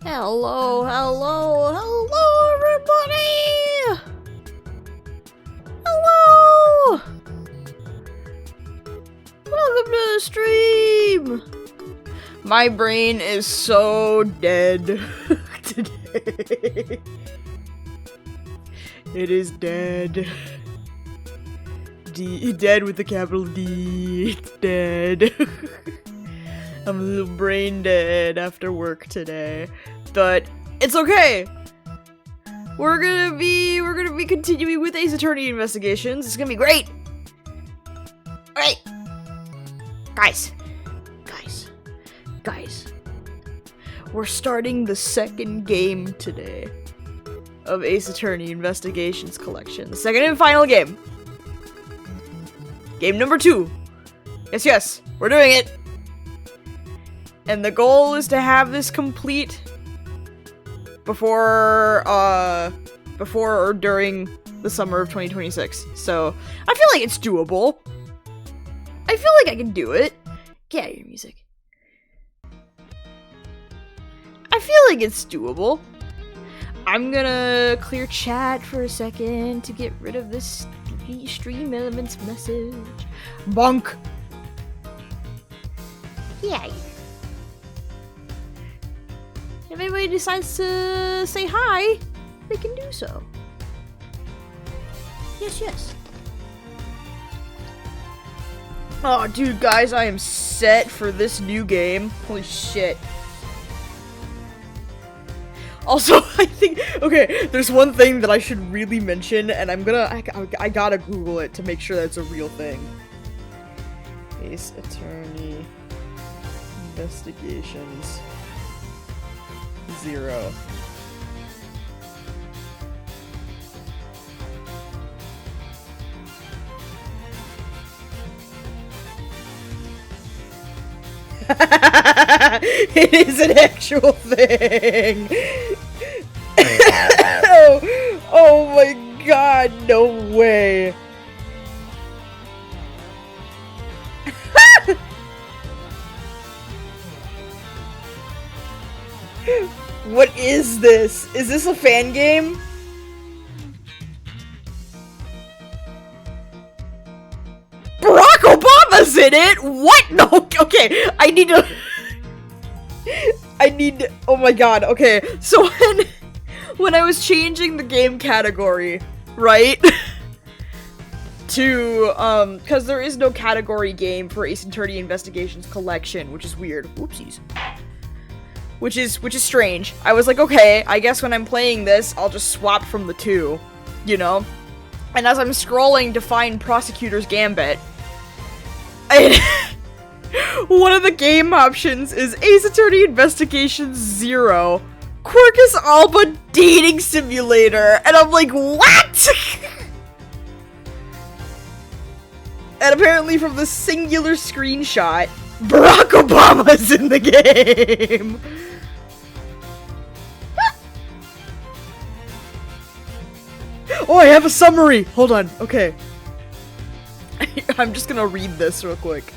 Hello, hello, hello, everybody! Hello! Welcome to the stream! My brain is so dead today. It is dead. Dead with the capital D. It's dead. I'm a little brain dead after work today, but it's okay. We're gonna be continuing with Ace Attorney investigations. It's gonna be great. Alright, guys, we're starting the second game today of Ace Attorney Investigations Collection. The second and final game. Game number 2. Yes, we're doing it. And the goal is to have this complete before or during the summer of 2026. So, I feel like it's doable. I feel like I can do it. Get out of your music. I feel like it's doable. I'm gonna clear chat for a second to get rid of this stream elements message. Bonk! Yeah. If anybody decides to say hi, they can do so. Yes. Oh, dude, guys, I am set for this new game. Holy shit. Also, I think, okay, there's one thing that I should really mention, and I gotta Google it to make sure that's a real thing. Ace Attorney Investigations 0. It is an actual thing. Oh my god, no way. What is this? Is this a fan game? Barack Obama's in it? What? No, okay, I need to, oh my god, okay, so when I was changing the game category, right, to, cause there is no category game for Ace Attorney Investigations Collection, which is weird, whoopsies, which is strange. I was like, okay, I guess when I'm playing this, I'll just swap from the two, you know, and as I'm scrolling to find Prosecutor's Gambit, one of the game options is Ace Attorney Investigations 0, Quercus Alba Dating Simulator, and I'm like, what? And apparently from the singular screenshot, Barack Obama's in the game! Oh, I have a summary! Hold on, okay. I'm just gonna read this real quick.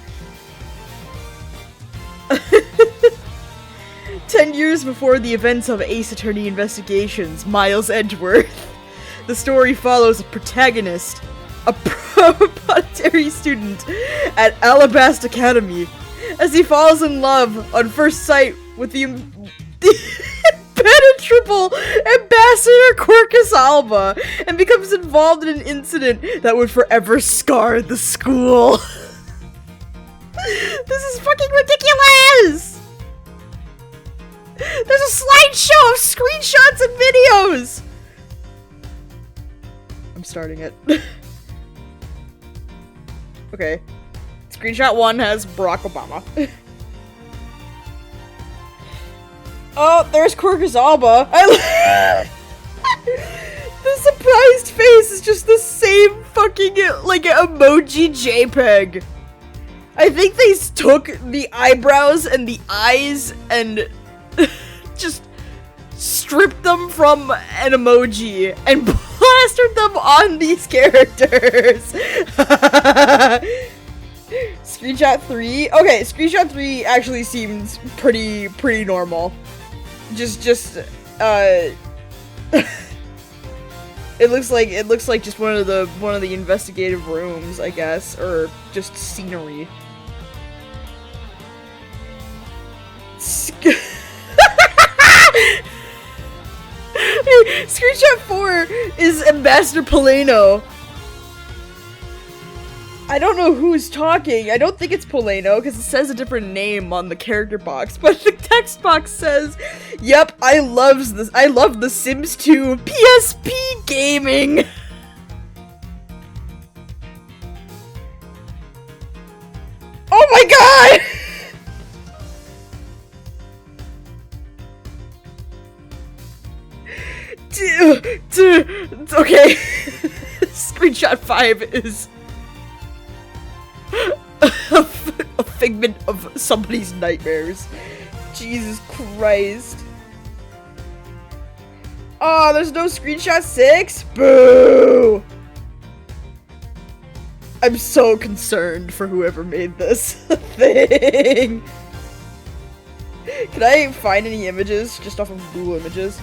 10 years before the events of Ace Attorney Investigations, Miles Edgeworth. The story follows a protagonist, a preparatory student at Alabasta Academy, as he falls in love on first sight with the impenetrable Ambassador Quercus Alba, and becomes involved in an incident that would forever scar the school. This is fucking ridiculous! There's a slideshow of screenshots and videos! I'm starting it. Okay. Screenshot 1 has Barack Obama. Oh, there's Quercus Alba. The surprised face is just the same fucking, like, emoji JPEG. I think they took the eyebrows and the eyes and just stripped them from an emoji and plastered them on these characters. Screenshot 3? Okay, screenshot 3 actually seems pretty normal. It looks like just one of the investigative rooms, I guess, or just scenery. Screenshot 4 is Ambassador Poleno. I don't know who's talking. I don't think it's Poleno because it says a different name on the character box, but the text box says, "Yep, I love The Sims 2 PSP gaming." Oh my god! Okay. Screenshot 5 is a figment of somebody's nightmares. Jesus Christ. Oh, there's no screenshot 6? Boo! I'm so concerned for whoever made this thing. Can I find any images just off of Google Images?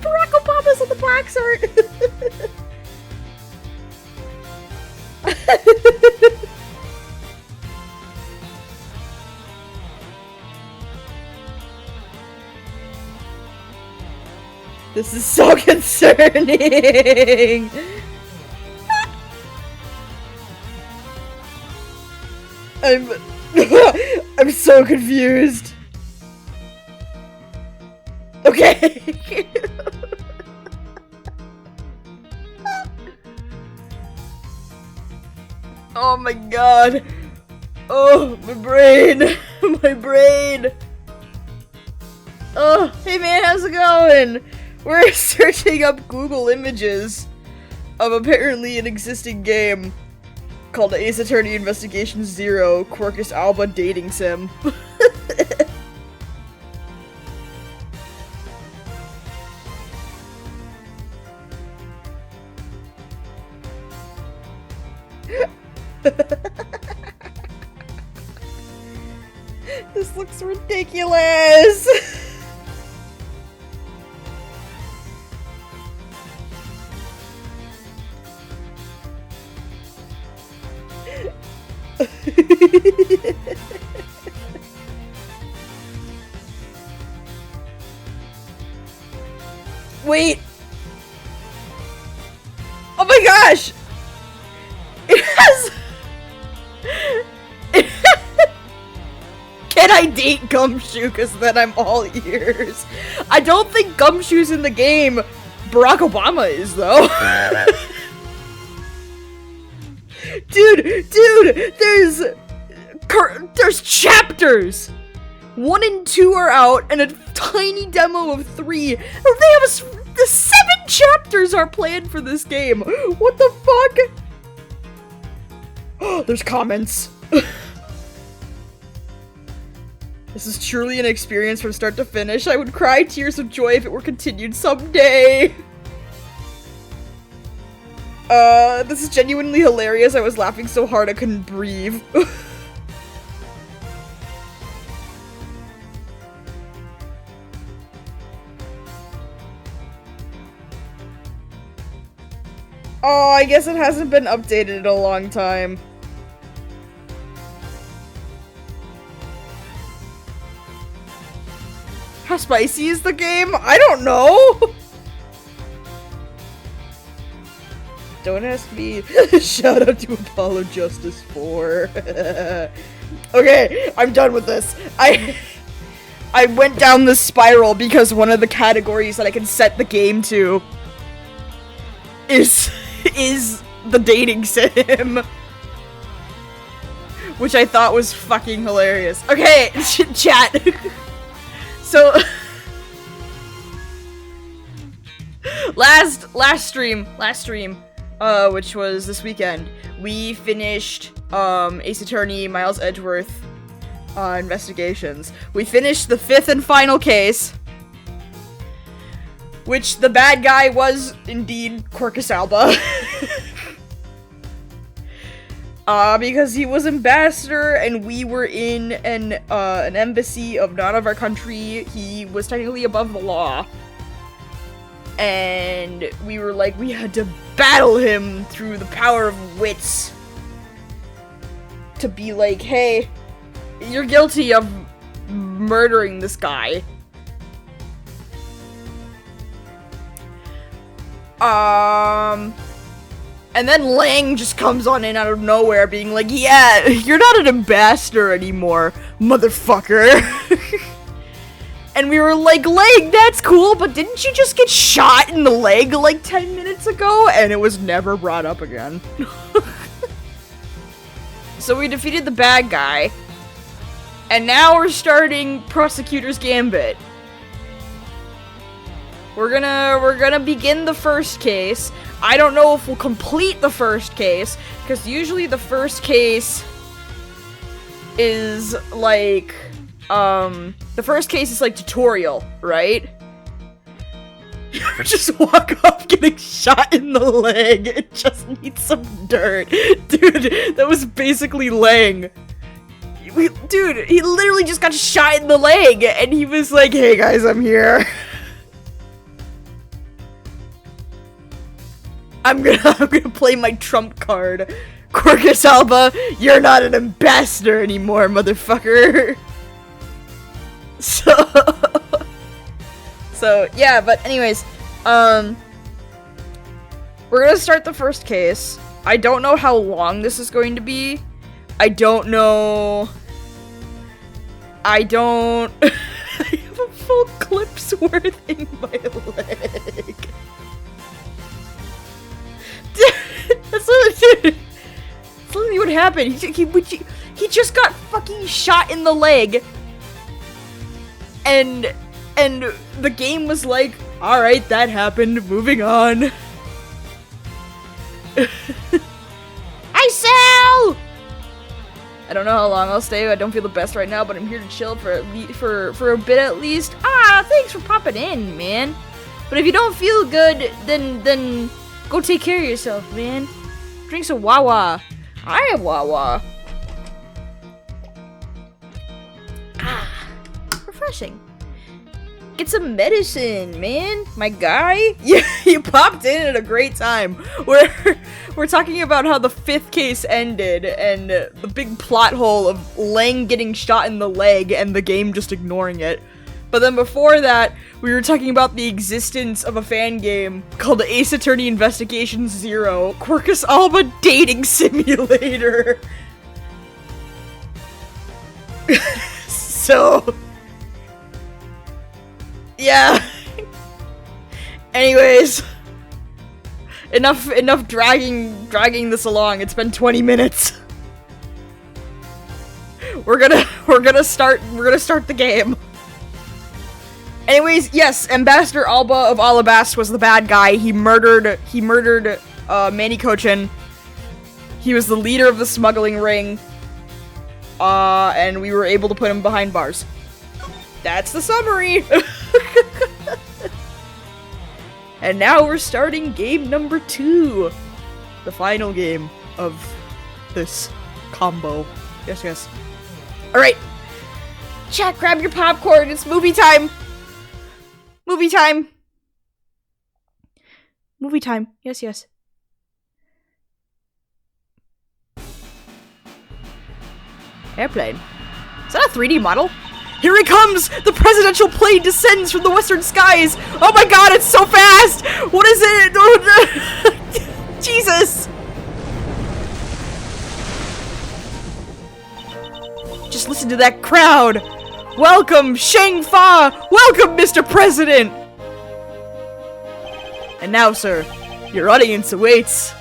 Barack Obama's on the box art! This is so concerning! I'm so confused. Okay. Oh my god. Oh, my brain. My brain. Oh, hey man, how's it going? We're searching up Google Images of apparently an existing game called Ace Attorney Investigation 0 Quercus Alba Dating Sim. This looks ridiculous! Wait! Oh my gosh! It has... Can I date Gumshoe? Because then I'm all ears. I don't think Gumshoe's in the game. Barack Obama is, though. Dude, there's chapters. 1 and 2 are out, and a tiny demo of 3. The 7 chapters are planned for this game. What the fuck? Oh, there's comments. This is truly an experience from start to finish. I would cry tears of joy if it were continued someday. This is genuinely hilarious. I was laughing so hard I couldn't breathe. Oh, I guess it hasn't been updated in a long time. How spicy is the game? I don't know! Don't ask me. Shout out to Apollo Justice 4. Okay, I'm done with this. I went down this spiral because one of the categories that I can set the game to is the dating sim. Which I thought was fucking hilarious. Okay, chat. So last stream, which was this weekend, we finished Ace Attorney Miles Edgeworth investigations. We finished the 5th and final case, which the bad guy was indeed Quercus Alba. Because he was ambassador and we were in an embassy of not of our country. He was technically above the law. And we were like, we had to battle him through the power of wits. To be like, hey, you're guilty of murdering this guy. And then Lang just comes on in out of nowhere being like, yeah, you're not an ambassador anymore, motherfucker. And we were like, Lang, that's cool, but didn't you just get shot in the leg like 10 minutes ago? And it was never brought up again. So we defeated the bad guy. And now we're starting Prosecutor's Gambit. We're gonna begin the first case. I don't know if we'll complete the first case, because usually the first case is like, the first case is like tutorial, right? You ever just walk up getting shot in the leg? It just needs some dirt. Dude, that was basically Lang. Dude, he literally just got shot in the leg, and he was like, hey guys, I'm here. I'm gonna play my trump card. Quercus Alba, you're not an ambassador anymore, motherfucker. So yeah, but anyways, we're gonna start the first case. I don't know how long this is going to be. I don't know. I have a full clip's worth in my leg. That's literally what happened. He just got fucking shot in the leg, and the game was like, all right, that happened. Moving on. I sell. I don't know how long I'll stay. I don't feel the best right now, but I'm here to chill for a bit at least. Ah, thanks for popping in, man. But if you don't feel good, then go take care of yourself, man. Drink some Wawa. I have Wawa. Ah, refreshing. Get some medicine, man. My guy. Yeah, you popped in at a great time. We're talking about how the 5th case ended and the big plot hole of Lang getting shot in the leg and the game just ignoring it. But then before that, we were talking about the existence of a fan game called Ace Attorney Investigation 0, Quercus Alba Dating Simulator. So, yeah. Anyways, enough dragging this along. It's been 20 minutes. We're gonna start the game. Anyways, yes, Ambassador Alba of Alabast was the bad guy. He murdered Manny Cochin. He was the leader of the smuggling ring. And we were able to put him behind bars. That's the summary. And now we're starting game number 2. The final game of this combo. Yes. Alright. Chat, grab your popcorn. It's movie time. Movie time. Movie time. Yes. Airplane. Is that a 3D model? Here he comes! The presidential plane descends from the western skies! Oh my god, it's so fast! What is it? Jesus! Just listen to that crowd! Welcome, Zheng Fa! Welcome, Mr. President! And now, sir, your audience awaits.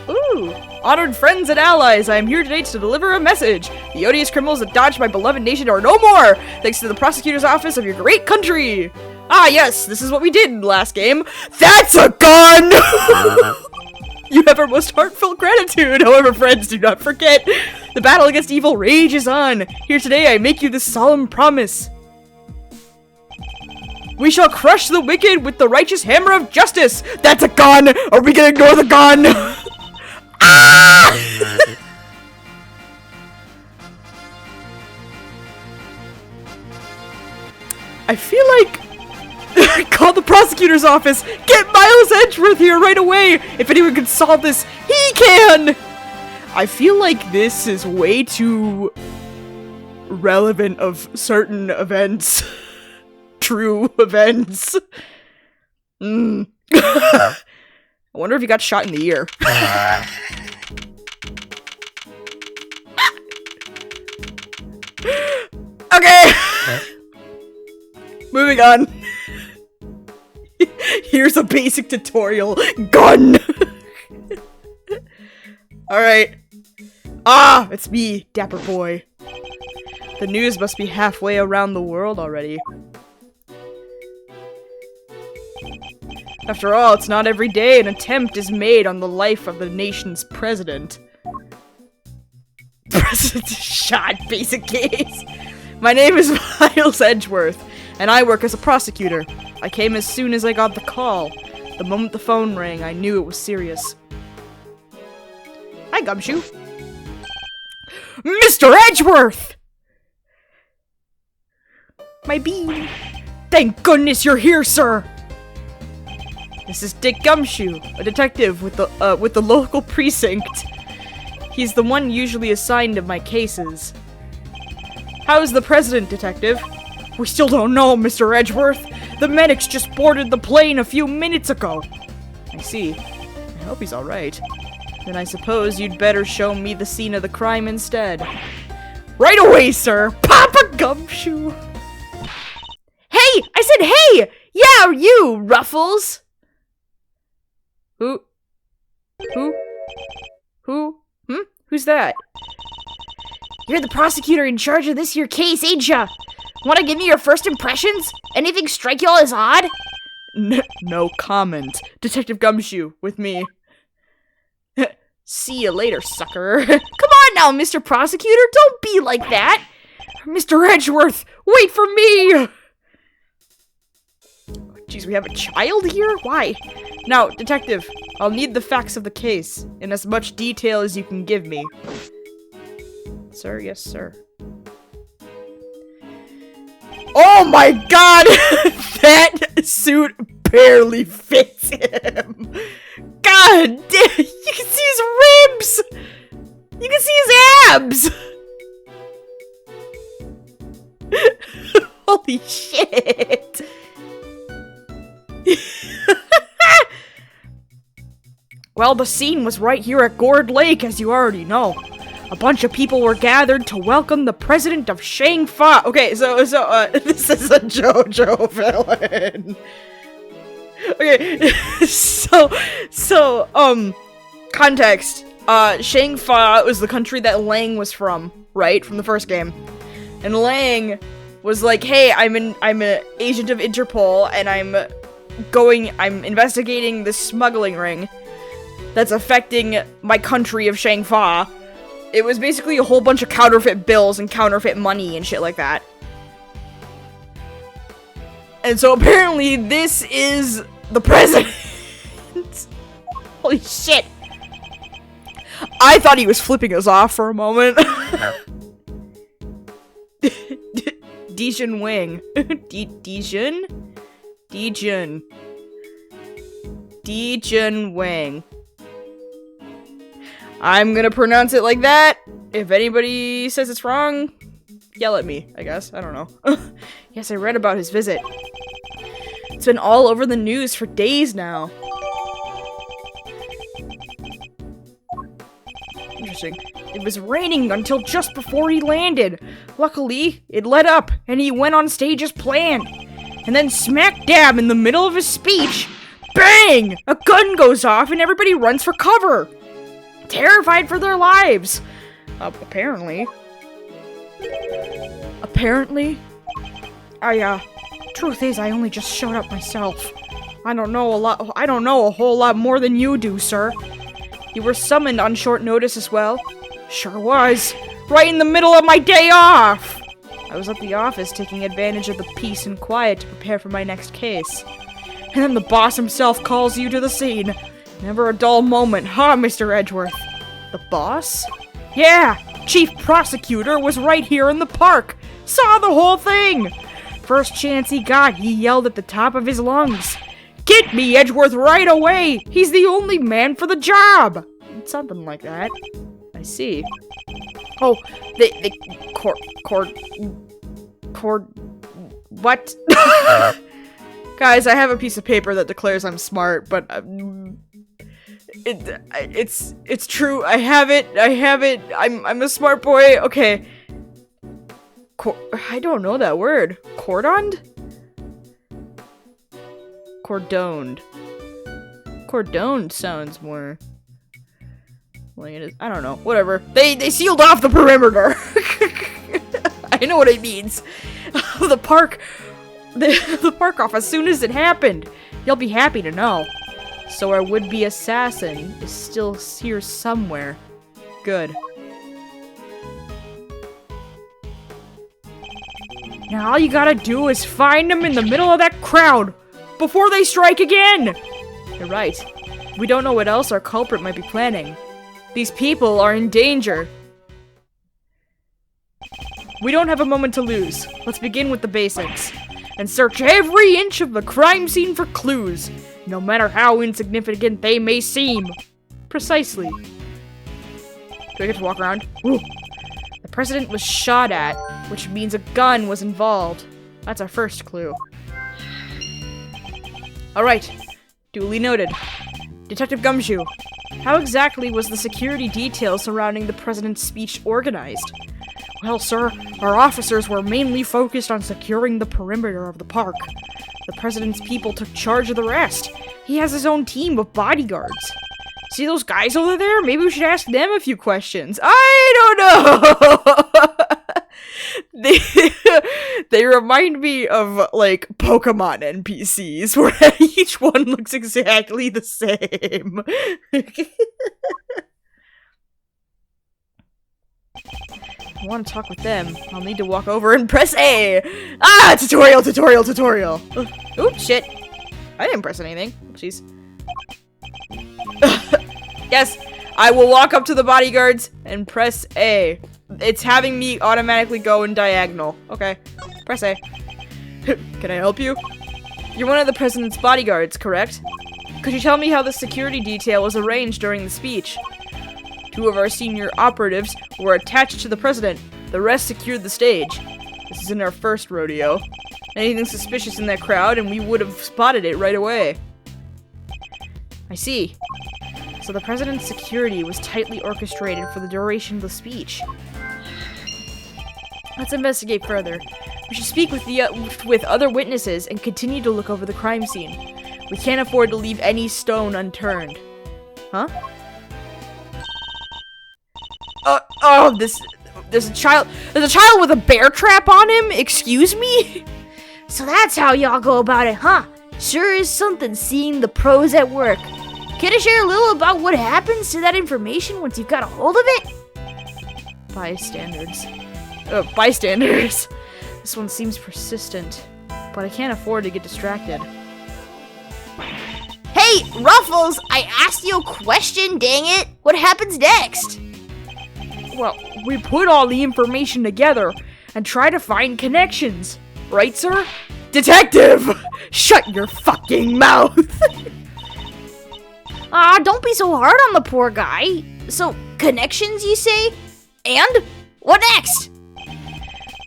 Ooh! Honored friends and allies, I am here today to deliver a message. The odious criminals that dodged my beloved nation are no more, thanks to the prosecutor's office of your great country. Ah, yes, this is what we did in the last game. That's a gun! You have our most heartfelt gratitude. However, friends, do not forget, the battle against evil rages on. Here today, I make you this solemn promise. We shall crush the wicked with the righteous hammer of justice! That's a gun! Are we gonna ignore the gun? Ah! I feel like... Call the prosecutor's office! Get Miles Edgeworth here right away! If anyone can solve this, he can! I feel like this is way too... relevant of certain events. True events. I wonder if he got shot in the ear. Okay! Moving on. Here's a basic tutorial. Gun! Alright. Ah! It's me, Dapper Boy. The news must be halfway around the world already. After all, it's not every day an attempt is made on the life of the nation's president. President is shot, basic case. My name is Miles Edgeworth, and I work as a prosecutor. I came as soon as I got the call. The moment the phone rang, I knew it was serious. Hi, Gumshoe. Mr. Edgeworth! My bean. Thank goodness you're here, sir! This is Dick Gumshoe, a detective with the local precinct. He's the one usually assigned to my cases. How's the president, detective? We still don't know, Mr. Edgeworth. The medics just boarded the plane a few minutes ago. I see. I hope he's alright. Then I suppose you'd better show me the scene of the crime instead. Right away, sir! Papa Gumshoe! Hey! I said hey! Yeah, you, Ruffles! Who? Who's that? You're the prosecutor in charge of this here case, ain't ya? Wanna give me your first impressions? Anything strike y'all as odd? No comment. Detective Gumshoe, with me. See you later, sucker. Come on now, Mr. Prosecutor, don't be like that! Mr. Edgeworth, wait for me! Jeez, we have a child here? Why? Now, detective, I'll need the facts of the case, in as much detail as you can give me. Sir, yes, sir. Oh my god! That suit barely fits him! God damn! You can see his ribs! You can see his abs! Holy shit! Well, the scene was right here at Gourd Lake, as you already know. A bunch of people were gathered to welcome the president of Zheng Fa. Okay, so, this is a JoJo villain. Okay, context. Zheng Fa was the country that Lang was from, right? From the first game. And Lang was like, hey, I'm an agent of Interpol, and I'm investigating this smuggling ring that's affecting my country of Zheng Fa. It was basically a whole bunch of counterfeit bills and counterfeit money and shit like that. And so apparently this is the president. Holy shit. I thought he was flipping us off for a moment. Dijun Wing. Dijun Wing. I'm gonna pronounce it like that. If anybody says it's wrong, yell at me, I guess. I don't know. Yes, I read about his visit. It's been all over the news for days now. Interesting. It was raining until just before he landed. Luckily, it let up, and he went on stage as planned. And then smack dab in the middle of his speech, bang! A gun goes off and everybody runs for cover. Terrified for their lives. Apparently. Truth is, I only just showed up myself. I don't know a whole lot more than you do, sir. You were summoned on short notice as well. Sure was. Right in the middle of my day off. I was at the office taking advantage of the peace and quiet to prepare for my next case. And then the boss himself calls you to the scene. Never a dull moment, huh, Mr. Edgeworth? The boss? Yeah! Chief Prosecutor was right here in the park! Saw the whole thing! First chance he got, he yelled at the top of his lungs. Get me Edgeworth right away! He's the only man for the job! Something like that. I see. Oh, what? Guys, I have a piece of paper that declares I'm smart, but it's true. I have it. I'm a smart boy. Okay. I don't know that word. Cordoned? Cordoned. Cordoned sounds more like it is. I don't know. Whatever. They sealed off the perimeter. I know what it means. The park off as soon as it happened. You'll be happy to know. So our would-be assassin is still here somewhere. Good. Now all you gotta do is find him in the middle of that crowd before they strike again! You're right. We don't know what else our culprit might be planning. These people are in danger. We don't have a moment to lose. Let's begin with the basics. And search every inch of the crime scene for clues, no matter how insignificant they may seem. Precisely. Do I get to walk around? Ooh. The president was shot at, which means a gun was involved. That's our first clue. Alright. Duly noted. Detective Gumshoe, how exactly was the security detail surrounding the president's speech organized? Well, sir, our officers were mainly focused on securing the perimeter of the park. The president's people took charge of the rest. He has his own team of bodyguards. See those guys over there? Maybe we should ask them a few questions. I don't know! They remind me of, like, Pokemon NPCs, where each one looks exactly the same. I want to talk with them. I'll need to walk over and press A! Ah! Tutorial! Oh, shit. I didn't press anything. Jeez. Yes! I will walk up to the bodyguards and press A. It's having me automatically go in diagonal. Okay. Press A. Can I help you? You're one of the president's bodyguards, correct? Could you tell me how the security detail was arranged during the speech? 2 of our senior operatives were attached to the president. The rest secured the stage. This isn't our first rodeo. Anything suspicious in that crowd and we would have spotted it right away. I see. So the president's security was tightly orchestrated for the duration of the speech. Let's investigate further. We should speak with other witnesses and continue to look over the crime scene. We can't afford to leave any stone unturned. Huh? There's a child with a bear trap on him? Excuse me? So that's how y'all go about it, huh? Sure is something seeing the pros at work. Can I share a little about what happens to that information once you've got a hold of it? Bystanders. This one seems persistent, but I can't afford to get distracted. Hey, Ruffles! I asked you a question, dang it! What happens next? Well, we put all the information together and try to find connections. Right, sir? Detective! Shut your fucking mouth! Don't be so hard on the poor guy. So, connections, you say? And? What next?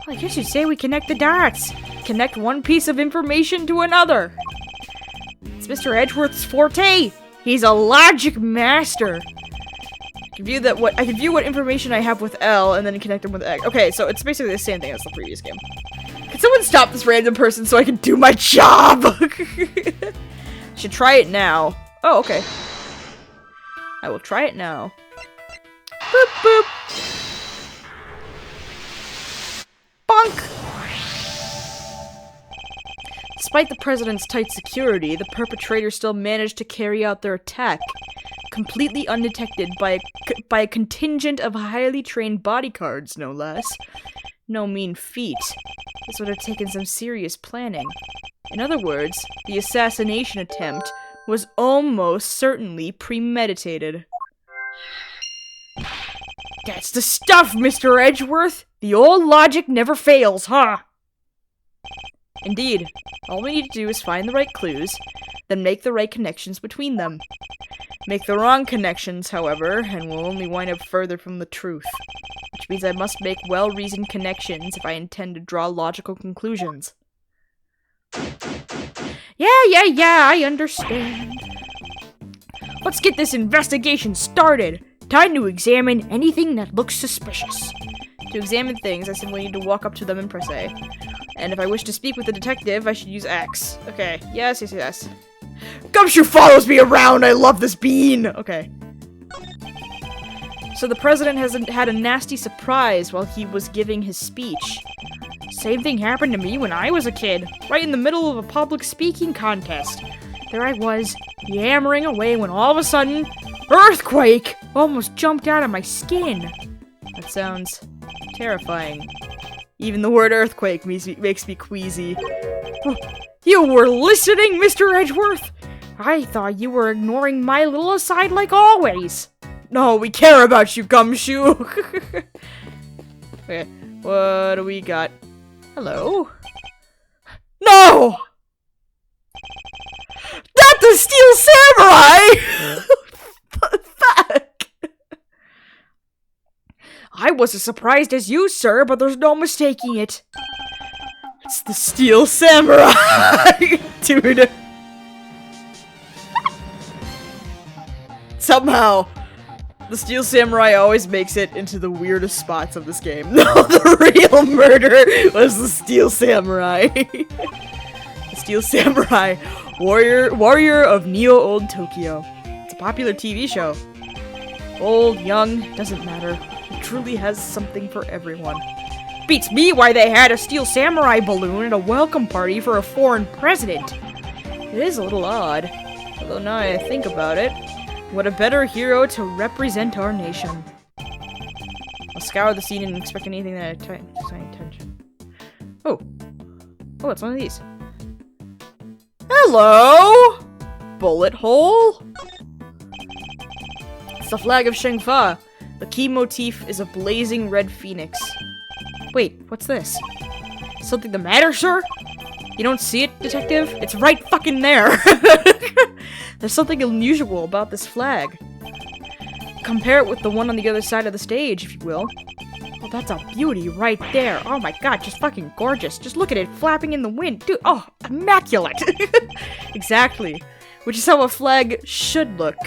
I guess you'd say we connect the dots. Connect one piece of information to another. It's Mr. Edgeworth's forte. He's a logic master. I can view what information I have with L and then connect them with X. Okay, so it's basically the same thing as the previous game. Can someone stop this random person so I can do my job? Should try it now. Oh, okay. I will try it now. Boop, boop. Bonk! Despite the president's tight security, the perpetrators still managed to carry out their attack, completely undetected by a contingent of highly trained bodyguards, no less. no mean feat. This would have taken some serious planning. In other words, the assassination attempt was almost certainly premeditated. That's the stuff, Mr. Edgeworth! The old logic never fails, huh? Indeed. All we need to do is find the right clues, then make the right connections between them. Make the wrong connections, however, and we'll only wind up further from the truth. Which means I must make well-reasoned connections if I intend to draw logical conclusions. Yeah, I understand. Let's get this investigation started. Time to examine anything that looks suspicious. To examine things, I simply need to walk up to them and press A. And if I wish to speak with the detective, I should use X. Okay, yes. Gumshoe follows me around! I love this bean! Okay. So the president has had a nasty surprise while he was giving his speech. Same thing happened to me when I was a kid, right in the middle of a public speaking contest. There I was, yammering away when all of a sudden, earthquake almost jumped out of my skin. That sounds terrifying. Even the word earthquake makes me queasy. You were listening, Mr. Edgeworth? I thought you were ignoring my little aside like always. No, we care about you, Gumshoe. Okay, what do we got? Hello? No! Not the Steel Samurai! Fuck! I was as surprised as you, sir, but there's no mistaking it. It's the Steel Samurai! Dude. Somehow, the Steel Samurai always makes it into the weirdest spots of this game. No, the real murder was the Steel Samurai. The Steel Samurai, warrior of Neo-Old Tokyo. It's a popular TV show. Old, young, doesn't matter. It truly has something for everyone. Beats me why they had a Steel Samurai balloon at a welcome party for a foreign president. It is a little odd, although now I think about it, what a better hero to represent our nation. I'll scour the scene and expect anything that attracts my attention. Oh, it's one of these. Hello? Bullet hole? It's the flag of Zheng Fa. The key motif is a blazing red phoenix. Wait, what's this? Something the matter, sir? You don't see it, detective? It's right fucking there! There's something unusual about this flag. Compare it with the one on the other side of the stage, if you will. Oh, that's a beauty right there. Oh my god, just fucking gorgeous. Just look at it flapping in the wind. Dude, oh, immaculate. Exactly. Which is how a flag should look.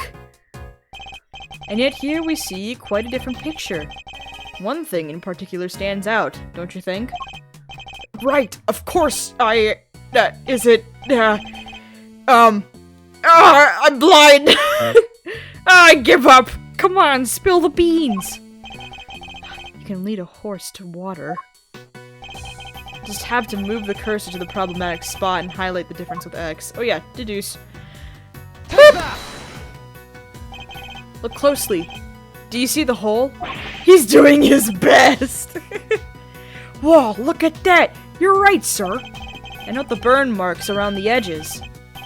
And yet here we see quite a different picture. One thing in particular stands out, don't you think? Right, of course, I'm blind! I give up! Come on, spill the beans! You can lead a horse to water. Just have to move the cursor to the problematic spot and highlight the difference with X. Oh yeah, deduce. Look closely. Do you see the hole? He's doing his best! Whoa, look at that! You're right, sir! I note the burn marks around the edges.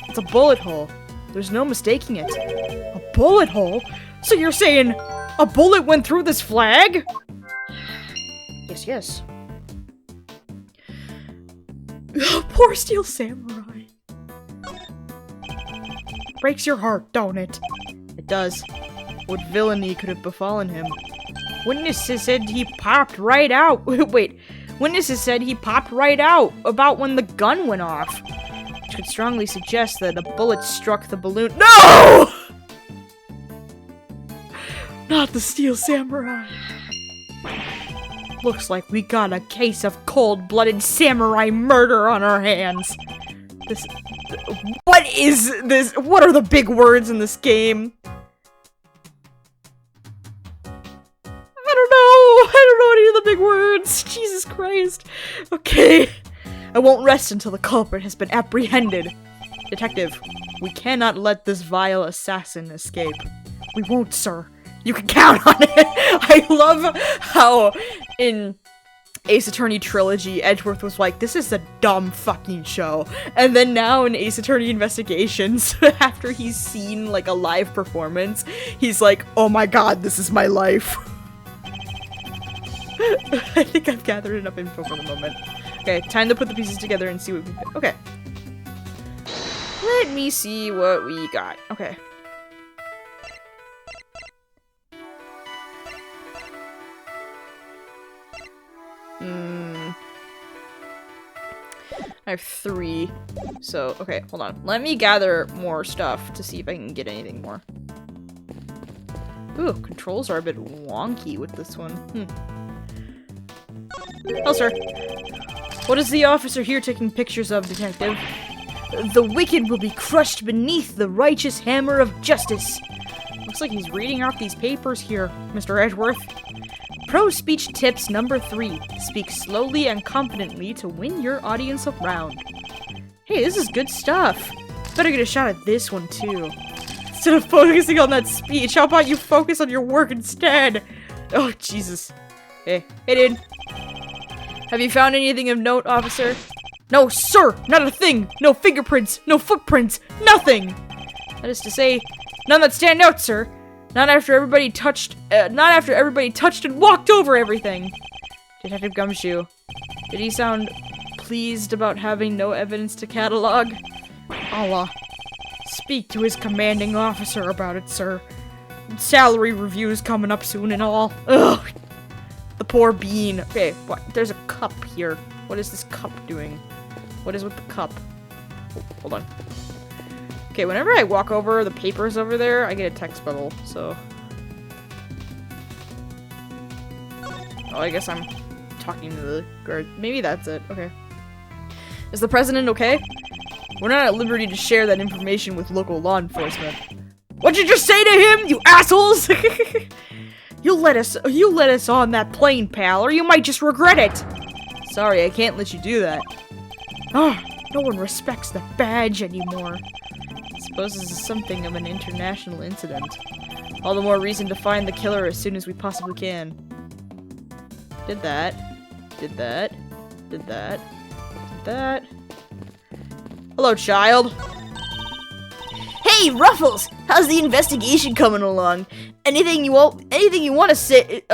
It's a bullet hole. There's no mistaking it. A bullet hole? So you're saying a bullet went through this flag? Yes. Poor Steel Samurai. Breaks your heart, don't it? It does. What villainy could have befallen him? Witnesses said he popped right out. Wait. Witnesses said he popped right out about when the gun went off. Which could strongly suggest that a bullet struck the balloon. No! Not the Steel Samurai. Looks like we got a case of cold-blooded samurai murder on our hands. What is this? What are the big words in this game? I don't know any of the big words. Jesus Christ. Okay. I won't rest until the culprit has been apprehended. Detective, we cannot let this vile assassin escape. We won't, sir. You can count on it. I love how in Ace Attorney trilogy, Edgeworth was like, this is a dumb fucking show. And then now in Ace Attorney Investigations, after he's seen like a live performance, he's like, oh my god, this is my life. I think I've gathered enough info for the moment. Okay, time to put the pieces together and see what we get. Okay. Let me see what we got. Okay. I have 3. So, okay, hold on. Let me gather more stuff to see if I can get anything more. Ooh, controls are a bit wonky with this one. Oh, sir. What is the officer here taking pictures of, detective? The wicked will be crushed beneath the righteous hammer of justice. Looks like he's reading off these papers here, Mr. Edgeworth. Pro speech tips number 3. Speak slowly and confidently to win your audience around. Hey, this is good stuff. Better get a shot at this one, too. Instead of focusing on that speech, how about you focus on your work instead? Oh, Jesus. Hey, dude. Have you found anything of note, officer? No, sir! Not a thing! No fingerprints! No footprints! Nothing! That is to say, none that stand out, sir. Not after everybody touched and walked over everything. Detective Gumshoe, did he sound pleased about having no evidence to catalog? Allah, speak to his commanding officer about it, sir. Salary review's coming up soon and all. Ugh. The poor bean. Okay, what? There's a cup here. What is this cup doing? What is with the cup? Oh, hold on. Okay, whenever I walk over the papers over there, I get a text bubble, so... Oh, I guess I'm talking to the guard. Maybe that's it. Okay. Is the president okay? We're not at liberty to share that information with local law enforcement. What'd you just say to him, you assholes? You let us on that plane, pal, or you might just regret it. Sorry, I can't let you do that. Oh, no one respects the badge anymore. Suppose this is something of an international incident. All the more reason to find the killer as soon as we possibly can. Did that. Did that. Did that. Did that. Hello, child. Hey, Ruffles! How's the investigation coming along? Anything you want to say?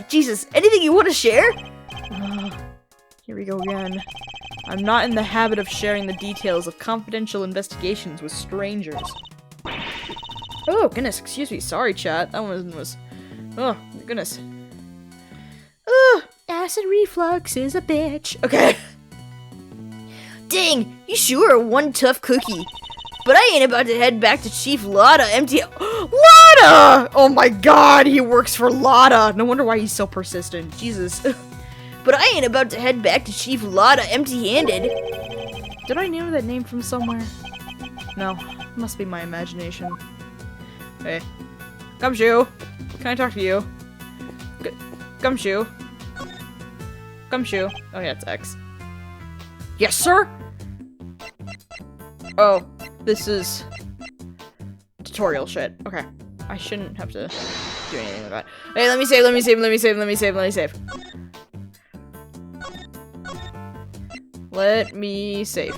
Jesus! Anything you want to share? Here we go again. I'm not in the habit of sharing the details of confidential investigations with strangers. Oh, goodness, excuse me. Sorry, chat. That one was... Oh, my goodness. Acid reflux is a bitch. Okay. Dang, you sure are one tough cookie. But I ain't about to head back to Chief Lotta empty- Lotta! Oh my god, he works for Lotta. No wonder why he's so persistent. Jesus. But I ain't about to head back to Chief Lotta empty-handed. Did I know that name from somewhere? No, it must be my imagination. Hey. Gumshoe! Can I talk to you? Gumshoe? Gumshoe? Oh yeah, it's X. Yes, sir? Oh, this is... tutorial shit. Okay. I shouldn't have to do anything with that. Hey, let me save. Let me save.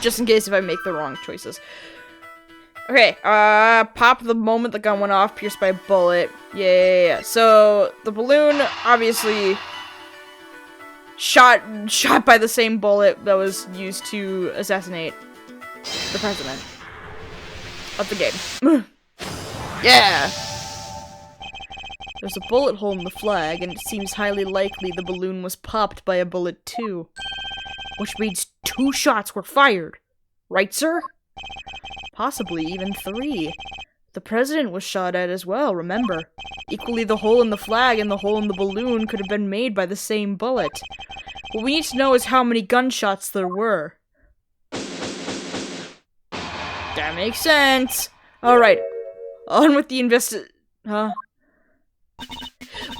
Just in case if I make the wrong choices. Okay, pop the moment the gun went off, pierced by a bullet. Yeah. So, the balloon, obviously, shot by the same bullet that was used to assassinate the president of the game. Yeah! There's a bullet hole in the flag, and it seems highly likely the balloon was popped by a bullet too. Which means 2 shots were fired. Right, sir? Possibly even 3. The president was shot at as well, remember? Equally, the hole in the flag and the hole in the balloon could have been made by the same bullet. What we need to know is how many gunshots there were. That makes sense. Alright. On with the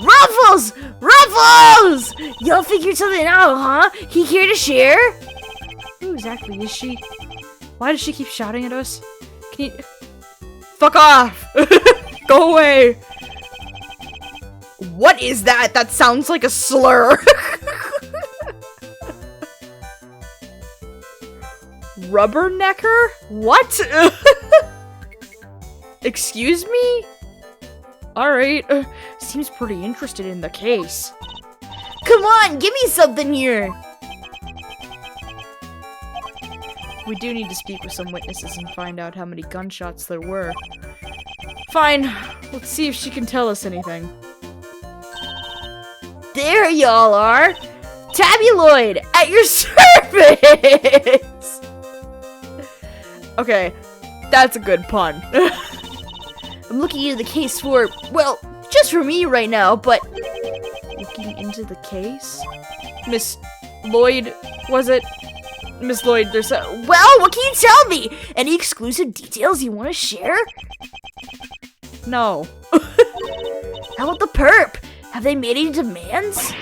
Ruffles! Ruffles! Y'all figured something out, huh? He here to share? Who exactly is she? Why does she keep shouting at us? Can you... Fuck off! Go away! What is that? That sounds like a slur. Rubbernecker? What? Excuse me? Alright, seems pretty interested in the case. Come on, give me something here. We do need to speak with some witnesses and find out how many gunshots there were. Fine, let's see if she can tell us anything. There y'all are! Tabloid, at your service! Okay, that's a good pun. I'm looking into the case for, well, just for me right now, but... Looking into the case? Miss Lloyd, was it? Miss Lloyd, there's a... Well, what can you tell me? Any exclusive details you want to share? No. How about the perp? Have they made any demands?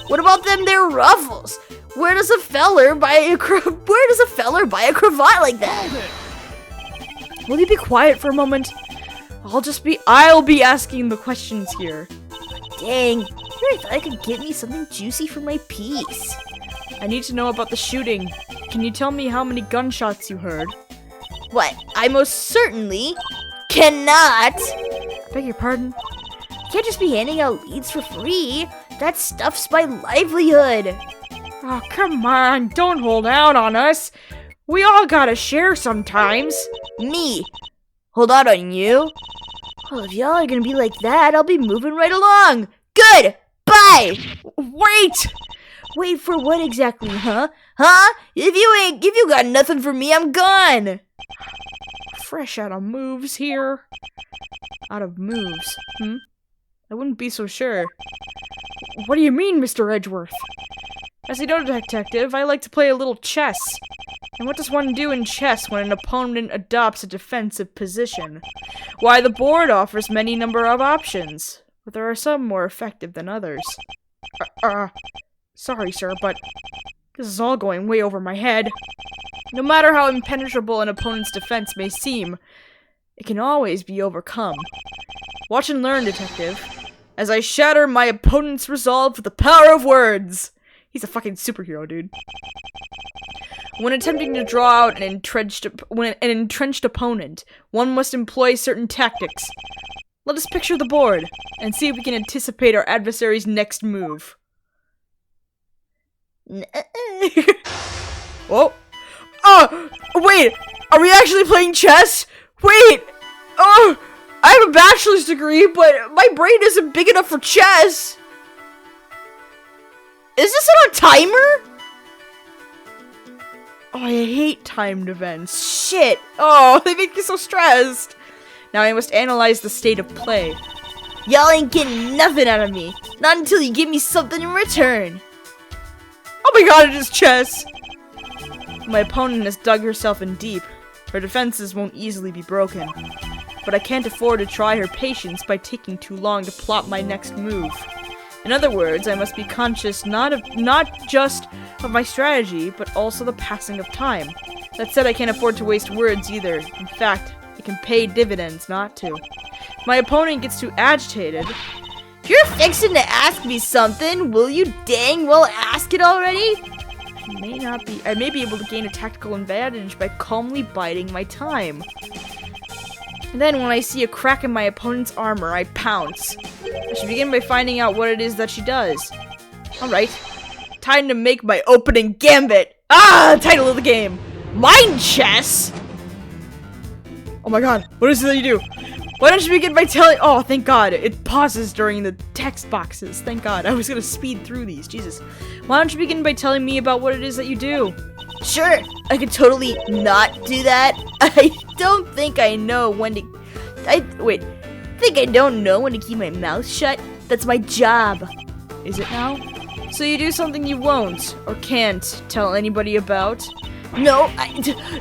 What about them their ruffles? Where does a feller buy a cravat like that? Will you be quiet for a moment? I'll be asking the questions here. Dang, I thought I could get me something juicy for my piece. I need to know about the shooting. Can you tell me how many gunshots you heard? What? I most certainly cannot. I beg your pardon? You can't just be handing out leads for free. That stuff's my livelihood. Oh, come on, don't hold out on us. We all gotta share sometimes. Me? Hold out on you? Well, if y'all are gonna be like that, I'll be moving right along. Good! Bye! Wait! Wait for what exactly, huh? Huh? If you got nothing for me, I'm gone! Fresh out of moves here. Out of moves, I wouldn't be so sure. What do you mean, Mr. Edgeworth? As you know, detective, I like to play a little chess. And what does one do in chess when an opponent adopts a defensive position? Why, the board offers many number of options, but there are some more effective than others. Sorry, sir, but this is all going way over my head. No matter how impenetrable an opponent's defense may seem, it can always be overcome. Watch and learn, detective, as I shatter my opponent's resolve with the power of words. He's a fucking superhero, dude. When attempting to draw out an entrenched opponent, one must employ certain tactics. Let us picture the board, and see if we can anticipate our adversary's next move. Oh! Oh! Wait! Are we actually playing chess? Wait! Oh! I have a bachelor's degree, but my brain isn't big enough for chess! Is this on a timer? Oh, I hate timed events. Shit! Oh, they make me so stressed! Now I must analyze the state of play. Y'all ain't getting nothing out of me. Not until you give me something in return. Oh my god, it is chess! My opponent has dug herself in deep. Her defenses won't easily be broken. But I can't afford to try her patience by taking too long to plot my next move. In other words, I must be conscious not just of my strategy, but also the passing of time. That said, I can't afford to waste words either. In fact, it can pay dividends not to. If my opponent gets too agitated... If you're fixing to ask me something, will you dang well ask it already? I may be able to gain a tactical advantage by calmly biding my time. And then when I see a crack in my opponent's armor, I pounce. I should begin by finding out what it is that she does. Alright. Time to make my opening gambit! Ah! Title of the game! Mind chess! Oh my god, what is it that you do? Why don't you begin by telling- Oh, thank god, it pauses during the text boxes. Thank god, I was gonna speed through these, Jesus. Why don't you begin by telling me about what it is that you do? Sure, I could totally not do that. I don't think I know when to... I don't know when to keep my mouth shut. That's my job. Is it now? So you do something you won't, or can't, tell anybody about? No,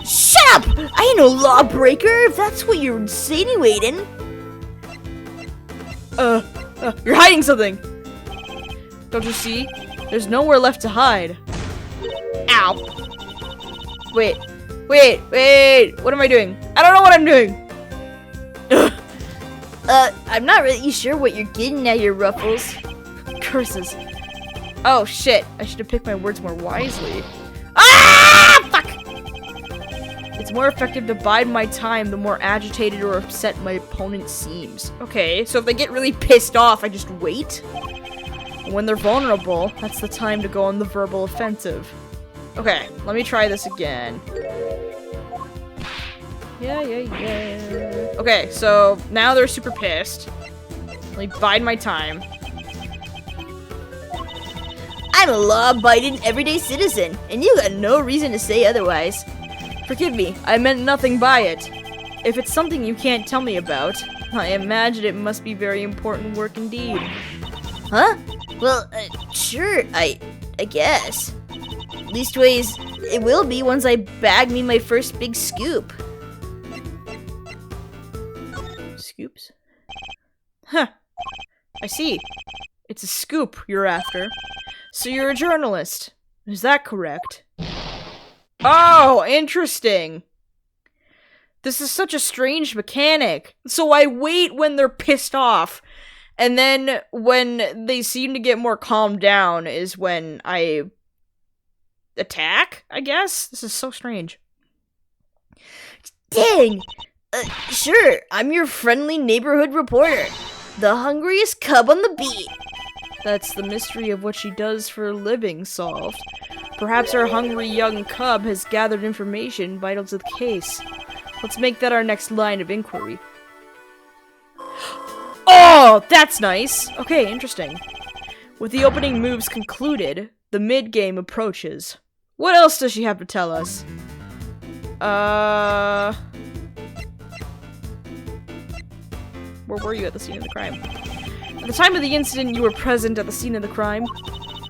shut up! I ain't no lawbreaker, if that's what you're insinuating. You're hiding something! Don't you see? There's nowhere left to hide. Ow! Wait, what am I doing? I don't know what I'm doing! I'm not really sure what you're getting at here, Ruffles. Curses. Oh shit, I should have picked my words more wisely. Ah! Fuck! It's more effective to bide my time the more agitated or upset my opponent seems. Okay, so if they get really pissed off, I just wait? When they're vulnerable, that's the time to go on the verbal offensive. Okay, let me try this again. Yeah. Okay, so now they're super pissed. Let me bide my time. I'm a law-abiding everyday citizen, and you got no reason to say otherwise. Forgive me, I meant nothing by it. If it's something you can't tell me about, I imagine it must be very important work indeed. Huh? Well, sure, I guess. Leastways, it will be once I bag me my first big scoop. Scoops? Huh. I see. It's a scoop you're after. So you're a journalist. Is that correct? Oh, interesting. This is such a strange mechanic. So I wait when they're pissed off. And then when they seem to get more calmed down is when I attack, I guess? This is so strange. Dang! Sure, I'm your friendly neighborhood reporter. The hungriest cub on the beat. That's the mystery of what she does for a living solved. Perhaps our hungry young cub has gathered information vital to the case. Let's make that our next line of inquiry. Oh, that's nice! Okay, interesting. With the opening moves concluded, the mid-game approaches. What else does she have to tell us? Where were you at the scene of the crime? At the time of the incident, you were present at the scene of the crime.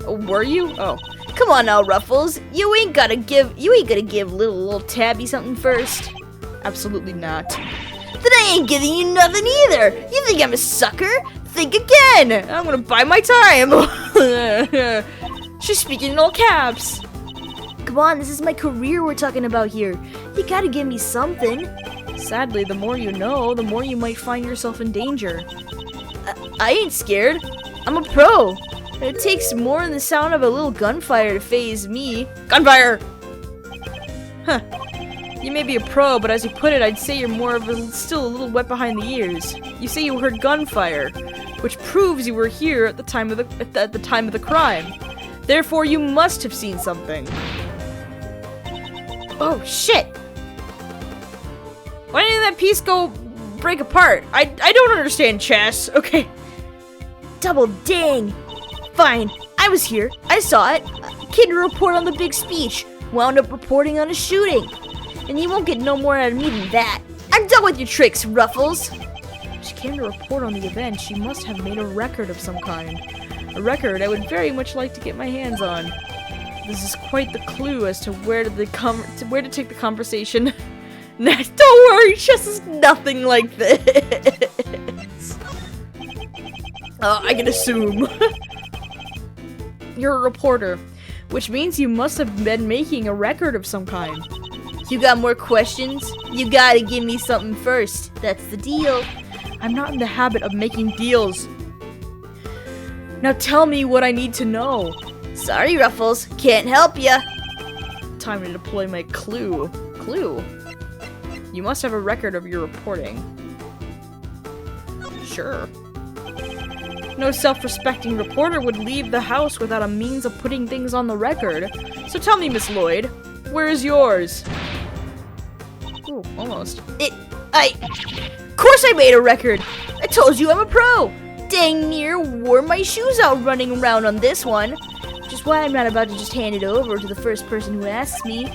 Were you? Oh. Come on now, Ruffles. You ain't gonna give little Tabby something first. Absolutely not. Then I ain't giving you nothing either. You think I'm a sucker? Think again. I'm gonna buy my time. She's speaking in all caps. Come on, this is my career we're talking about here. You gotta give me something. Sadly, the more you know, the more you might find yourself in danger. I ain't scared. I'm a pro. It takes more than the sound of a little gunfire to faze me. Gunfire! Huh. You may be a pro, but as you put it, I'd say you're more of still a little wet behind the ears. You say you heard gunfire, which proves you were here at the time of the crime. Therefore, you must have seen something. Oh shit! Why didn't that piece go break apart? I don't understand chess. Okay. Double dang. Fine. I was here. I saw it. Came to report on the big speech. Wound up reporting on a shooting. And you won't get no more out of me than that. I'm done with your tricks, Ruffles. She came to report on the event. She must have made a record of some kind. A record I would very much like to get my hands on. This is quite the clue as to where to take the conversation. Don't worry, chess is nothing like this. I can assume. You're a reporter, which means you must have been making a record of some kind. You got more questions? You gotta give me something first. That's the deal. I'm not in the habit of making deals. Now tell me what I need to know. Sorry, Ruffles. Can't help ya. Time to deploy my clue. Clue? You must have a record of your reporting. Sure. No self-respecting reporter would leave the house without a means of putting things on the record. So tell me, Miss Lloyd, where is yours? Ooh, almost. Of course I made a record. I told you I'm a pro. Dang near wore my shoes out running around on this one. Which is why I'm not about to just hand it over to the first person who asks me.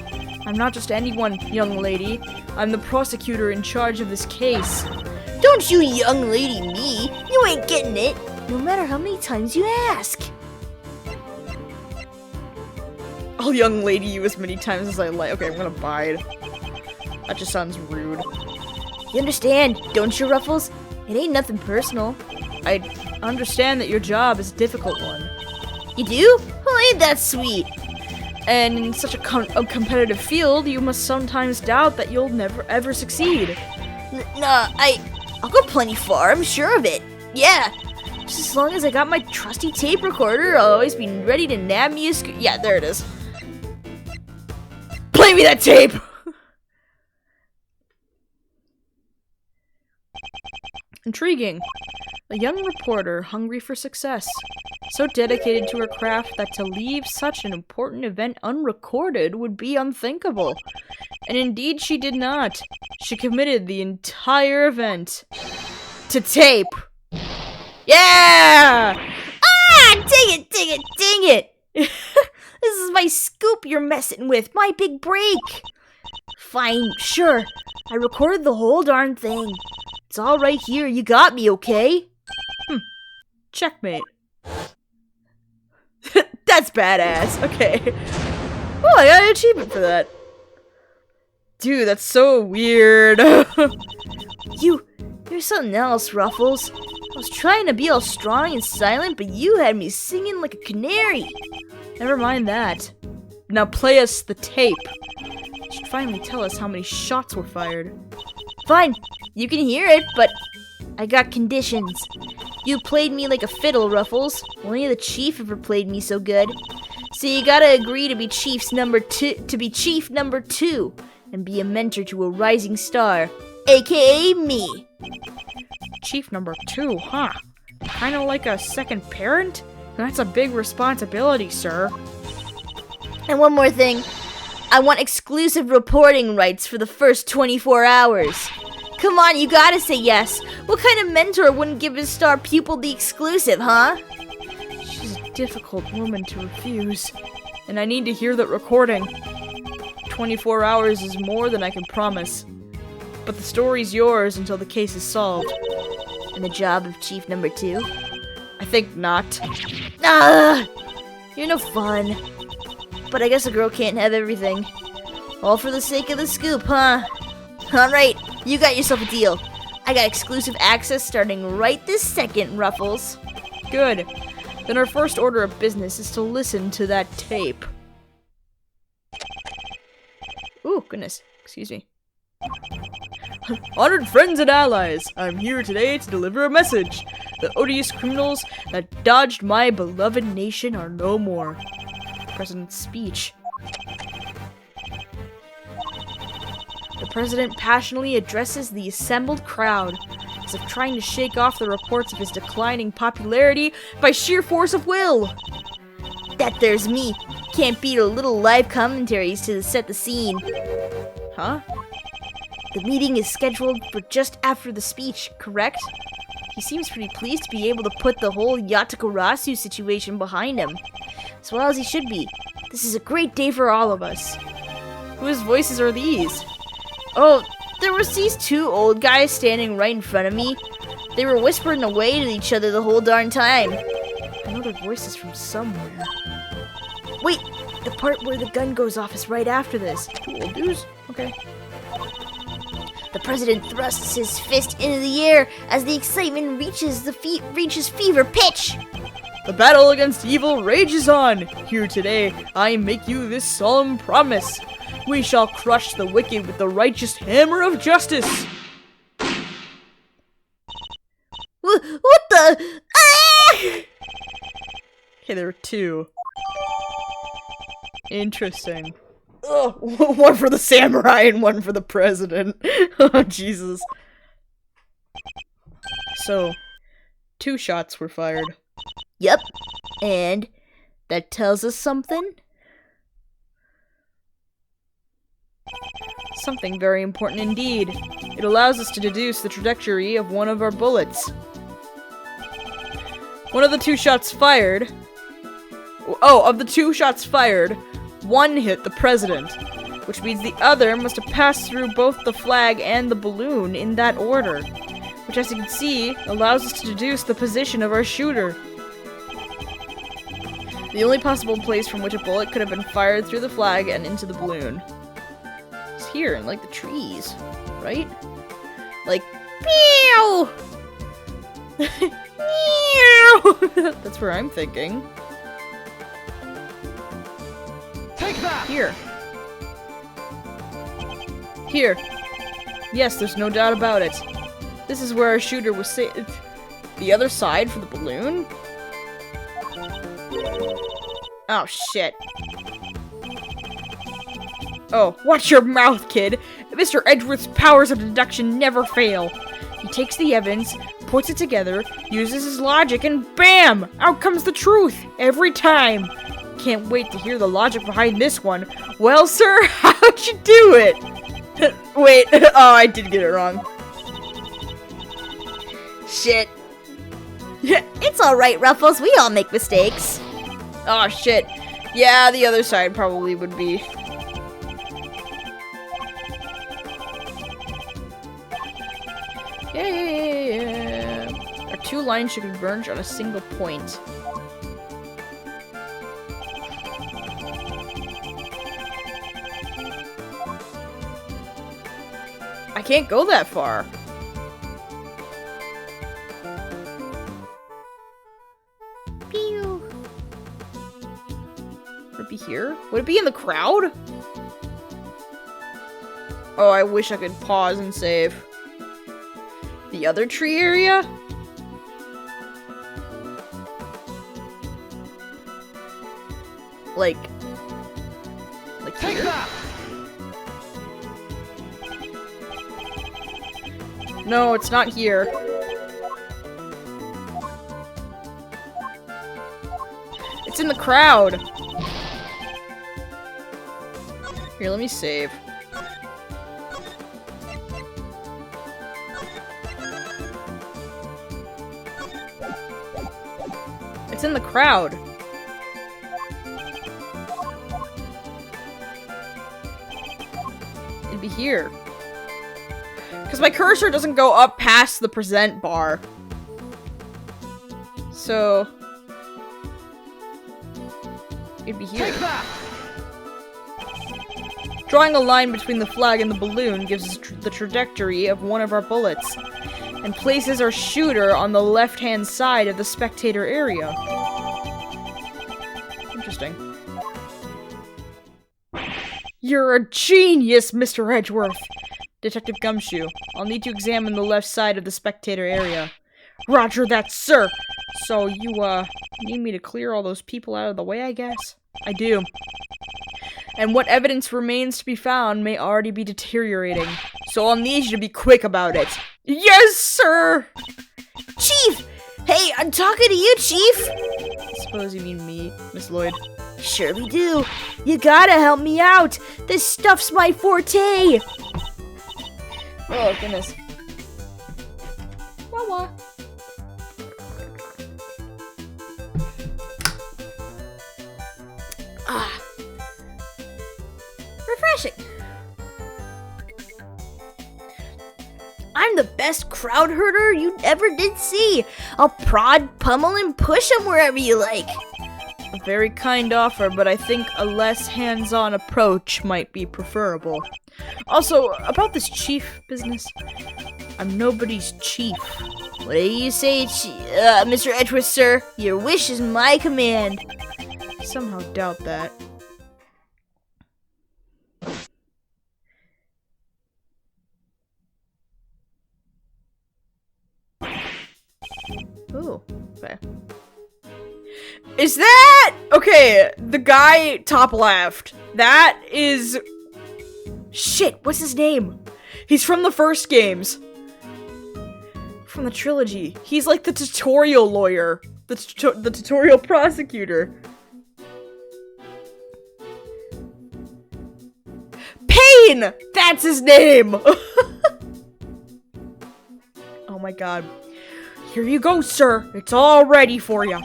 I'm not just anyone, young lady. I'm the prosecutor in charge of this case. Don't you young lady me. You ain't getting it. No matter how many times you ask. I'll young lady you as many times as I like. Okay, I'm gonna bide. That just sounds rude. You understand, don't you, Ruffles? It ain't nothing personal. I understand that your job is a difficult one. You do? Well, ain't that sweet? And in such a competitive field, you must sometimes doubt that you'll never ever succeed. Nah, I'll go plenty far, I'm sure of it. Yeah, just as long as I got my trusty tape recorder, I'll always be ready to nab me a yeah, there it is. Play me that tape! Intriguing. A young reporter hungry for success. So dedicated to her craft that to leave such an important event unrecorded would be unthinkable. And indeed she did not. She committed the entire event to tape. Yeah! Ah! Dang it! This is my scoop you're messing with, my big break. Fine, sure. I recorded the whole darn thing. It's all right here, you got me, okay? Checkmate. That's badass. Okay. Oh, I got an achievement for that. Dude, that's so weird. You're something else, Ruffles. I was trying to be all strong and silent, but you had me singing like a canary. Never mind that. Now play us the tape. You should finally tell us how many shots were fired. Fine, you can hear it, but I got conditions. You played me like a fiddle, Ruffles. Only the chief ever played me so good. So you gotta agree to be chief number two, and be a mentor to a rising star, aka me. Chief number 2, huh? Kinda like a second parent? That's a big responsibility, sir. And one more thing. I want exclusive reporting rights for the first 24 hours. Come on, you gotta say yes. What kind of mentor wouldn't give his star pupil the exclusive, huh? She's a difficult woman to refuse. And I need to hear that recording. 24 hours is more than I can promise. But the story's yours until the case is solved. And the job of chief number 2? I think not. Ah! You're no fun. But I guess a girl can't have everything. All for the sake of the scoop, huh? Alright, you got yourself a deal. I got exclusive access starting right this second, Ruffles. Good. Then our first order of business is to listen to that tape. Ooh, goodness. Excuse me. Honored friends and allies, I'm here today to deliver a message. The odious criminals that dodged my beloved nation are no more. President's speech. The president passionately addresses the assembled crowd, as if trying to shake off the reports of his declining popularity by sheer force of will. That there's me. Can't beat a little live commentaries to set the scene. Huh? The meeting is scheduled for just after the speech, correct? He seems pretty pleased to be able to put the whole Yatagarasu situation behind him. As well as he should be. This is a great day for all of us. Whose voices are these? Oh, there was these 2 old guys standing right in front of me. They were whispering away to each other the whole darn time. I know their voices from somewhere. Wait, the part where the gun goes off is right after this. 2 old dudes? Okay. The president thrusts his fist into the air as the excitement reaches fever pitch. The battle against evil rages on. Here today, I make you this solemn promise. We shall crush the wicked with the righteous hammer of justice. What the? Ah! Okay, there are 2. Interesting. Oh, one for the samurai and one for the president. Oh, Jesus. So, 2 shots were fired. Yep. And that tells us something? Something very important indeed. It allows us to deduce the trajectory of one of our bullets. One of the 2 shots fired... Oh, of the 2 shots fired, 1 hit the president, which means the other must have passed through both the flag and the balloon in that order, which, as you can see, allows us to deduce the position of our shooter. The only possible place from which a bullet could have been fired through the flag and into the balloon is here, in, like, the trees, right? Like, meow! Meow! That's where I'm thinking. Take that! Here. Here. Yes, there's no doubt about it. This is where our shooter was the other side for the balloon? Oh, shit. Oh, watch your mouth, kid. Mr. Edgeworth's powers of deduction never fail. He takes the evidence, puts it together, uses his logic, and BAM! Out comes the truth! Every time! Can't wait to hear the logic behind this one. Well, sir, how'd you do it? Wait, oh, I did get it wrong. Shit. Yeah, it's alright, Ruffles. We all make mistakes. Oh, shit. Yeah, the other side probably would be. Yeah. Our two lines should converge on a single point. I can't go that far. Pew. Would it be here? Would it be in the crowd? Oh, I wish I could pause and save. The other tree area? Like Take here? that! No, it's not here. It's in the crowd. Here, let me save. It's in the crowd. It'd be here. Because my cursor doesn't go up past the present bar. So... it'd be here. Take that! Drawing a line between the flag and the balloon gives us the trajectory of one of our bullets, and places our shooter on the left-hand side of the spectator area. Interesting. You're a genius, Mr. Edgeworth! Detective Gumshoe, I'll need to examine the left side of the spectator area. Roger that, sir! So, you, need me to clear all those people out of the way, I guess? I do. And what evidence remains to be found may already be deteriorating. So I'll need you to be quick about it. Yes, sir! Chief! Hey, I'm talking to you, Chief! I suppose you mean me, Miss Lloyd. Surely do. You gotta help me out. This stuff's my forte. Oh, goodness. Wah-wah. Ah. Refreshing. I'm the best crowd herder you ever did see. I'll prod, pummel, and push them wherever you like. A very kind offer, but I think a less hands-on approach might be preferable. Also, about this chief business, I'm nobody's chief. What do you say, Mr. Edgeworth, sir? Your wish is my command. I somehow doubt that. Ooh, okay. Is that... okay, the guy top left. That is... shit, what's his name? He's from the first games. From the trilogy. He's like the tutorial lawyer. The tutorial prosecutor. Payne! That's his name! Oh my god. Here you go, sir. It's all ready for you.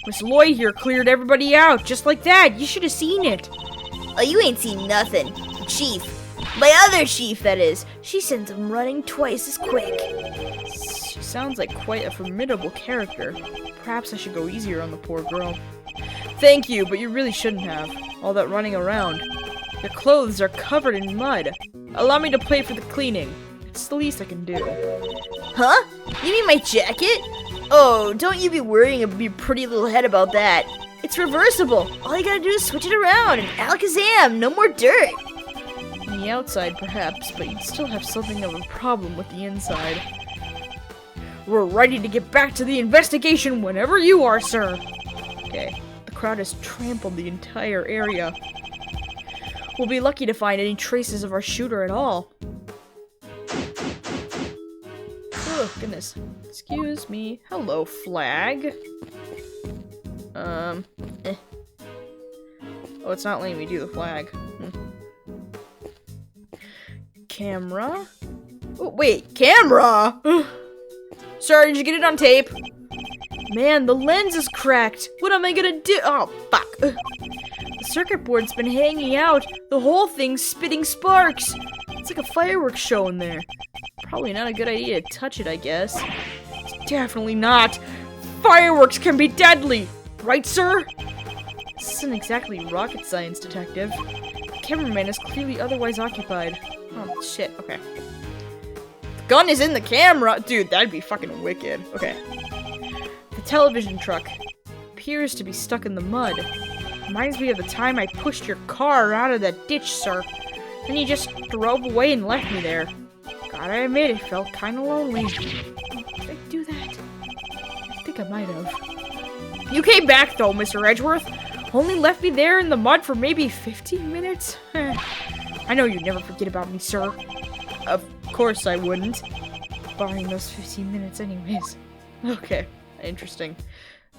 Miss Lloyd here cleared everybody out, just like that. You should have seen it. Oh, you ain't seen nothing. Chief. My other chief, that is. She sends him running twice as quick. She sounds like quite a formidable character. Perhaps I should go easier on the poor girl. Thank you, but you really shouldn't have. All that running around. Your clothes are covered in mud. Allow me to pay for the cleaning. It's the least I can do. Huh? You mean my jacket? Oh, don't you be worrying your pretty little head about that. It's reversible. All you gotta do is switch it around and alakazam, no more dirt. On the outside, perhaps, but you'd still have something of a problem with the inside. We're ready to get back to the investigation whenever you are, sir. Okay. The crowd has trampled the entire area. We'll be lucky to find any traces of our shooter at all. Oh, goodness. Excuse me. Hello, flag. Oh, it's not letting me do the flag. Camera? Oh, wait, camera? Sir, did you get it on tape? Man, the lens is cracked. What am I gonna do? Oh, fuck. The circuit board's been hanging out. The whole thing's spitting sparks. It's like a fireworks show in there. Probably not a good idea to touch it, I guess. It's definitely not. Fireworks can be deadly. Right, sir? This isn't exactly rocket science, detective. The cameraman is clearly otherwise occupied. Oh, shit. Okay. The gun is in the camera. Dude, that'd be fucking wicked. Okay. The television truck appears to be stuck in the mud. Reminds me of the time I pushed your car out of that ditch, sir. Then you just drove away and left me there. Gotta admit, it felt kinda lonely. Did I do that? I think I might have. You came back, though, Mr. Edgeworth. Only left me there in the mud for maybe 15 minutes? I know you'd never forget about me, sir. Of course I wouldn't. Barring those 15 minutes anyways. Okay, interesting.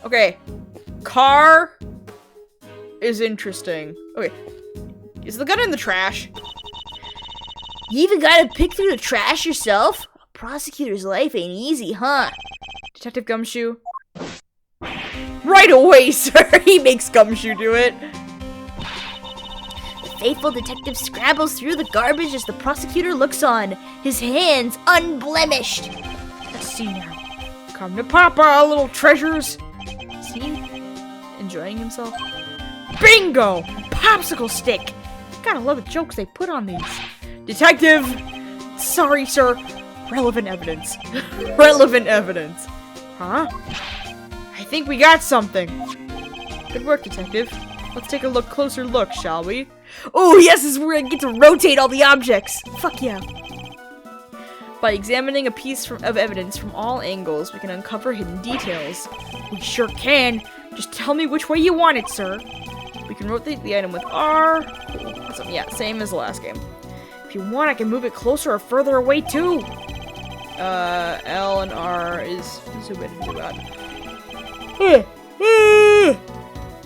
Okay, car is interesting. Okay, is the gun in the trash? You even gotta pick through the trash yourself? A prosecutor's life ain't easy, huh? Detective Gumshoe? Right away, sir! He makes Gumshoe do it. The faithful detective scrabbles through the garbage as the prosecutor looks on, his hands unblemished. Let's see now. Come to Papa, little treasures. Is he enjoying himself? Bingo! Popsicle stick! Gotta love the jokes they put on these. Detective! Sorry, sir. Relevant evidence. Relevant evidence. Huh? I think we got something. Good work, detective. Let's take a closer look, shall we? Oh, yes, this is where I get to rotate all the objects. Fuck yeah. By examining a piece of evidence from all angles, we can uncover hidden details. We sure can. Just tell me which way you want it, sir. We can rotate the item with R. Cool. Yeah, same as the last game. If you want, I can move it closer or further away, too. L and R is a way to do that.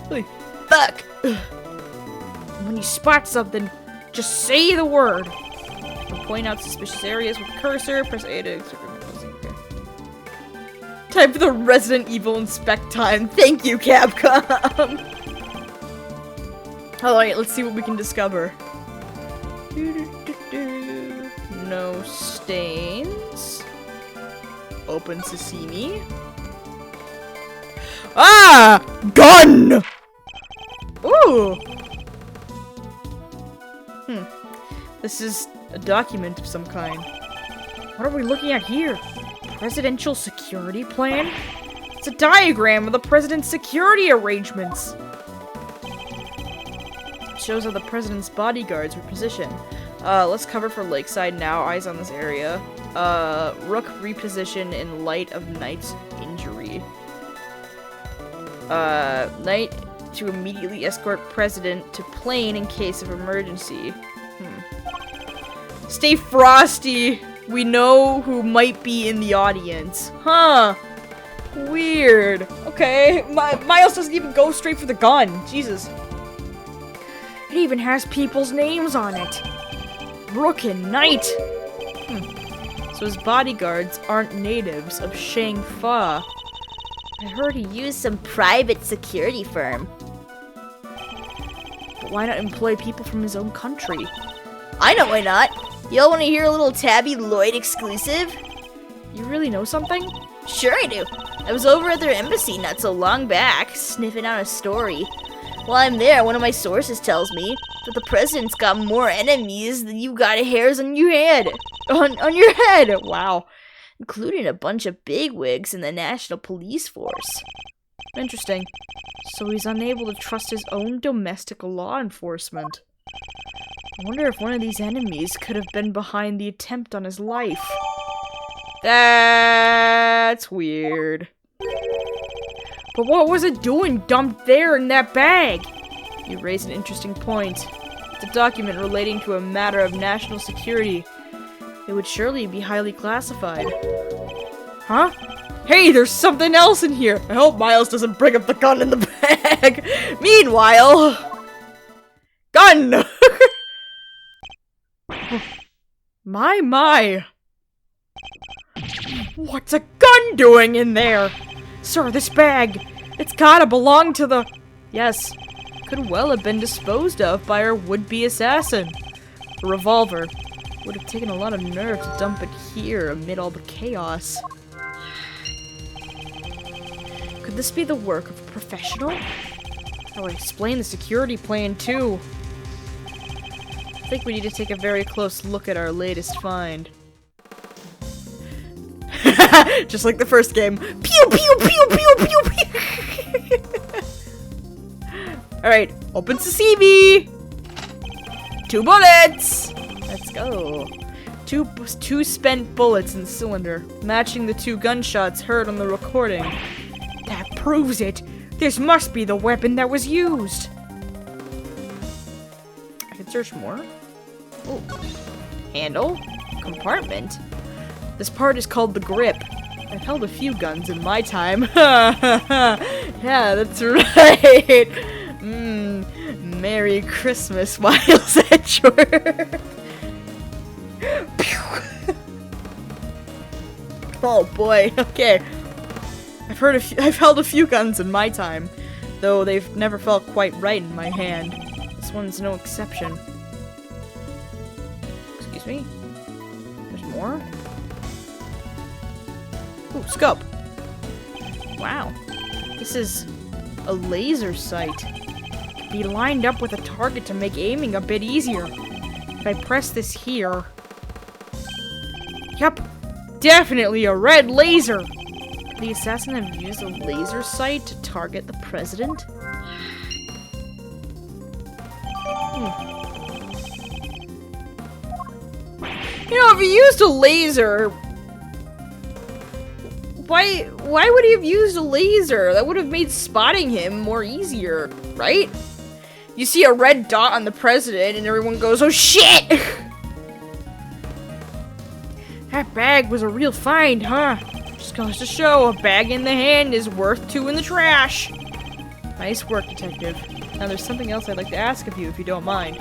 Holy fuck! When you spot something, just say the word. We'll point out suspicious areas with cursor, press A to... Okay. Time for the Resident Evil inspect time. Thank you, Capcom! Alright, let's see what we can discover. No stains. Open sesame. Ah! Gun! Ooh! This is a document of some kind. What are we looking at here? Presidential security plan? It's a diagram of the president's security arrangements. It shows how the president's bodyguards were positioned. Let's cover for Lakeside now. Eyes on this area. Rook reposition in light of Knight's injury. Knight to immediately escort President to plane in case of emergency. Stay frosty. We know who might be in the audience. Huh. Weird. Okay. Miles doesn't even go straight for the gun. Jesus. It even has people's names on it. Rook and Knight. So his bodyguards aren't natives of Zheng Fa. I heard he used some private security firm. But why not employ people from his own country? I know why not. Y'all want to hear a little Tabby Lloyd exclusive? You really know something? Sure I do. I was over at their embassy not so long back, sniffing out a story. While I'm there, one of my sources tells me that the president's got more enemies than you got hairs on your head. On your head! Wow. Including a bunch of bigwigs in the National Police Force. Interesting. So he's unable to trust his own domestic law enforcement. I wonder if one of these enemies could have been behind the attempt on his life. That's weird. But what was it doing dumped there in that bag? You raise an interesting point. It's a document relating to a matter of national security. It would surely be highly classified. Huh? Hey, there's something else in here! I hope Miles doesn't bring up the gun in the bag! Meanwhile... Gun! My. What's a gun doing in there? Sir, this bag, it's gotta belong to the... Yes, could well have been disposed of by our would-be assassin. A revolver. Would have taken a lot of nerve to dump it here amid all the chaos. Could this be the work of a professional? That would explain the security plan too. I think we need to take a very close look at our latest find. Just like the first game. Pew pew pew pew pew pew. Alright, open sashimi! 2 bullets! Let's go. Two spent bullets in the cylinder, matching the 2 gunshots heard on the recording. That proves it! This must be the weapon that was used! I can search more. Oh. Handle? Compartment? This part is called the grip. I've held a few guns in my time. Yeah, that's right! Merry Christmas, Miles Edgeworth! Oh boy, okay. I've held a few guns in my time, though they've never felt quite right in my hand. This one's no exception. Excuse me? There's more? Ooh, scope. Wow. This is a laser sight. It can be lined up with a target to make aiming a bit easier. If I press this here... Yep, definitely a red laser! Could the assassin have used a laser sight to target the president? You know, if he used a laser... Why would he have used a laser? That would have made spotting him more easier, right? You see a red dot on the president and everyone goes, oh shit! That bag was a real find, huh? Just goes to show, a bag in the hand is worth 2 in the trash. Nice work, detective. Now there's something else I'd like to ask of you, if you don't mind.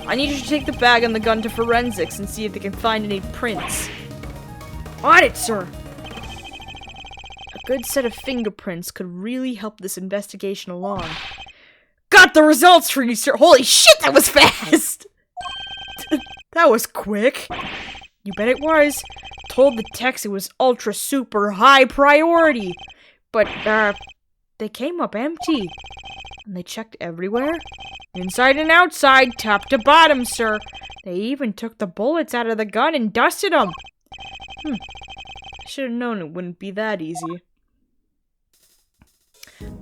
I need you to take the bag and the gun to forensics and see if they can find any prints. On it, sir! A good set of fingerprints could really help this investigation along. Got the results for you, sir! Holy shit, that was fast! That was quick. You bet it was. Told the techs it was ultra super high priority. But, they came up empty. And they checked everywhere. Inside and outside, top to bottom, sir. They even took the bullets out of the gun and dusted them. I should have known it wouldn't be that easy.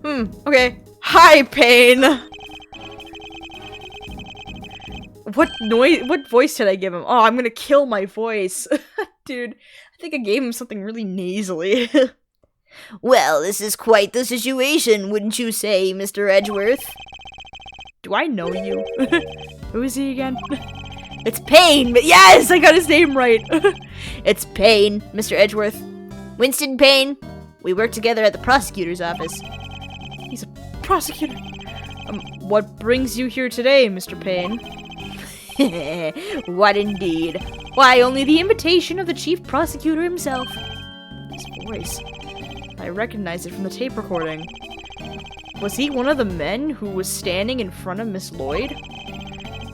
Okay. Hi, Pain! What voice did I give him? Oh, I'm gonna kill my voice. Dude, I think I gave him something really nasally. Well, this is quite the situation, wouldn't you say, Mr. Edgeworth? Do I know you? Who is he again? It's Payne! Yes, I got his name right! It's Payne, Mr. Edgeworth. Winston Payne. We work together at the prosecutor's office. He's a prosecutor. What brings you here today, Mr. Payne? What indeed? Why, only the invitation of the chief prosecutor himself. His voice. I recognize it from the tape recording. Was he one of the men who was standing in front of Miss Lloyd?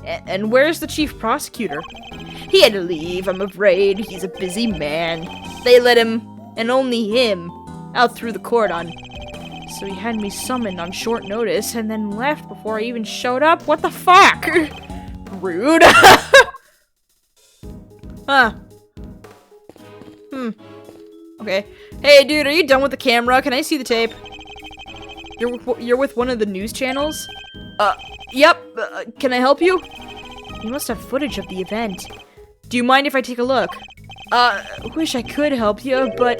And where's the chief prosecutor? He had to leave, I'm afraid. He's a busy man. They let him, and only him, out through the cordon. So he had me summoned on short notice and then left before I even showed up? What the fuck? Rude. Huh. Okay. Hey, dude, are you done with the camera? Can I see the tape? You're with one of the news channels? Yep. Can I help you? You must have footage of the event. Do you mind if I take a look? Wish I could help you, but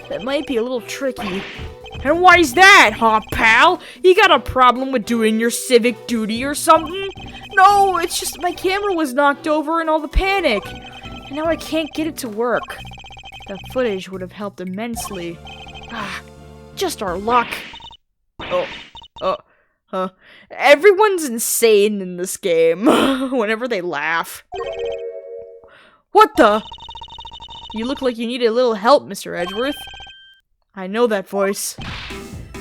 that might be a little tricky. And why's that, huh, pal? You got a problem with doing your civic duty or something? No, it's just my camera was knocked over in all the panic. And now I can't get it to work. That footage would have helped immensely. Ah, just our luck. Everyone's insane in this game whenever they laugh. What the? You look like you need a little help, Mr. Edgeworth. I know that voice.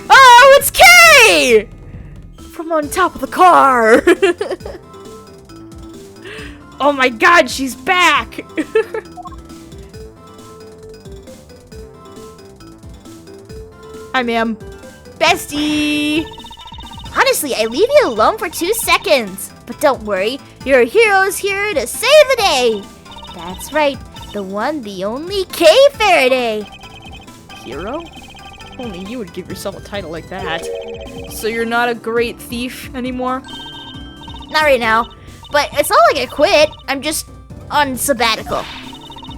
Oh, it's Kay! From on top of the car! Oh my god, she's back! Hi, ma'am. Bestie! Honestly, I leave you alone for 2 seconds. But don't worry, your hero's here to save the day. That's right, the one, the only Kay Faraday. Hero? Only you would give yourself a title like that. So you're not a great thief anymore? Not right now, but it's not like I quit. I'm just on sabbatical.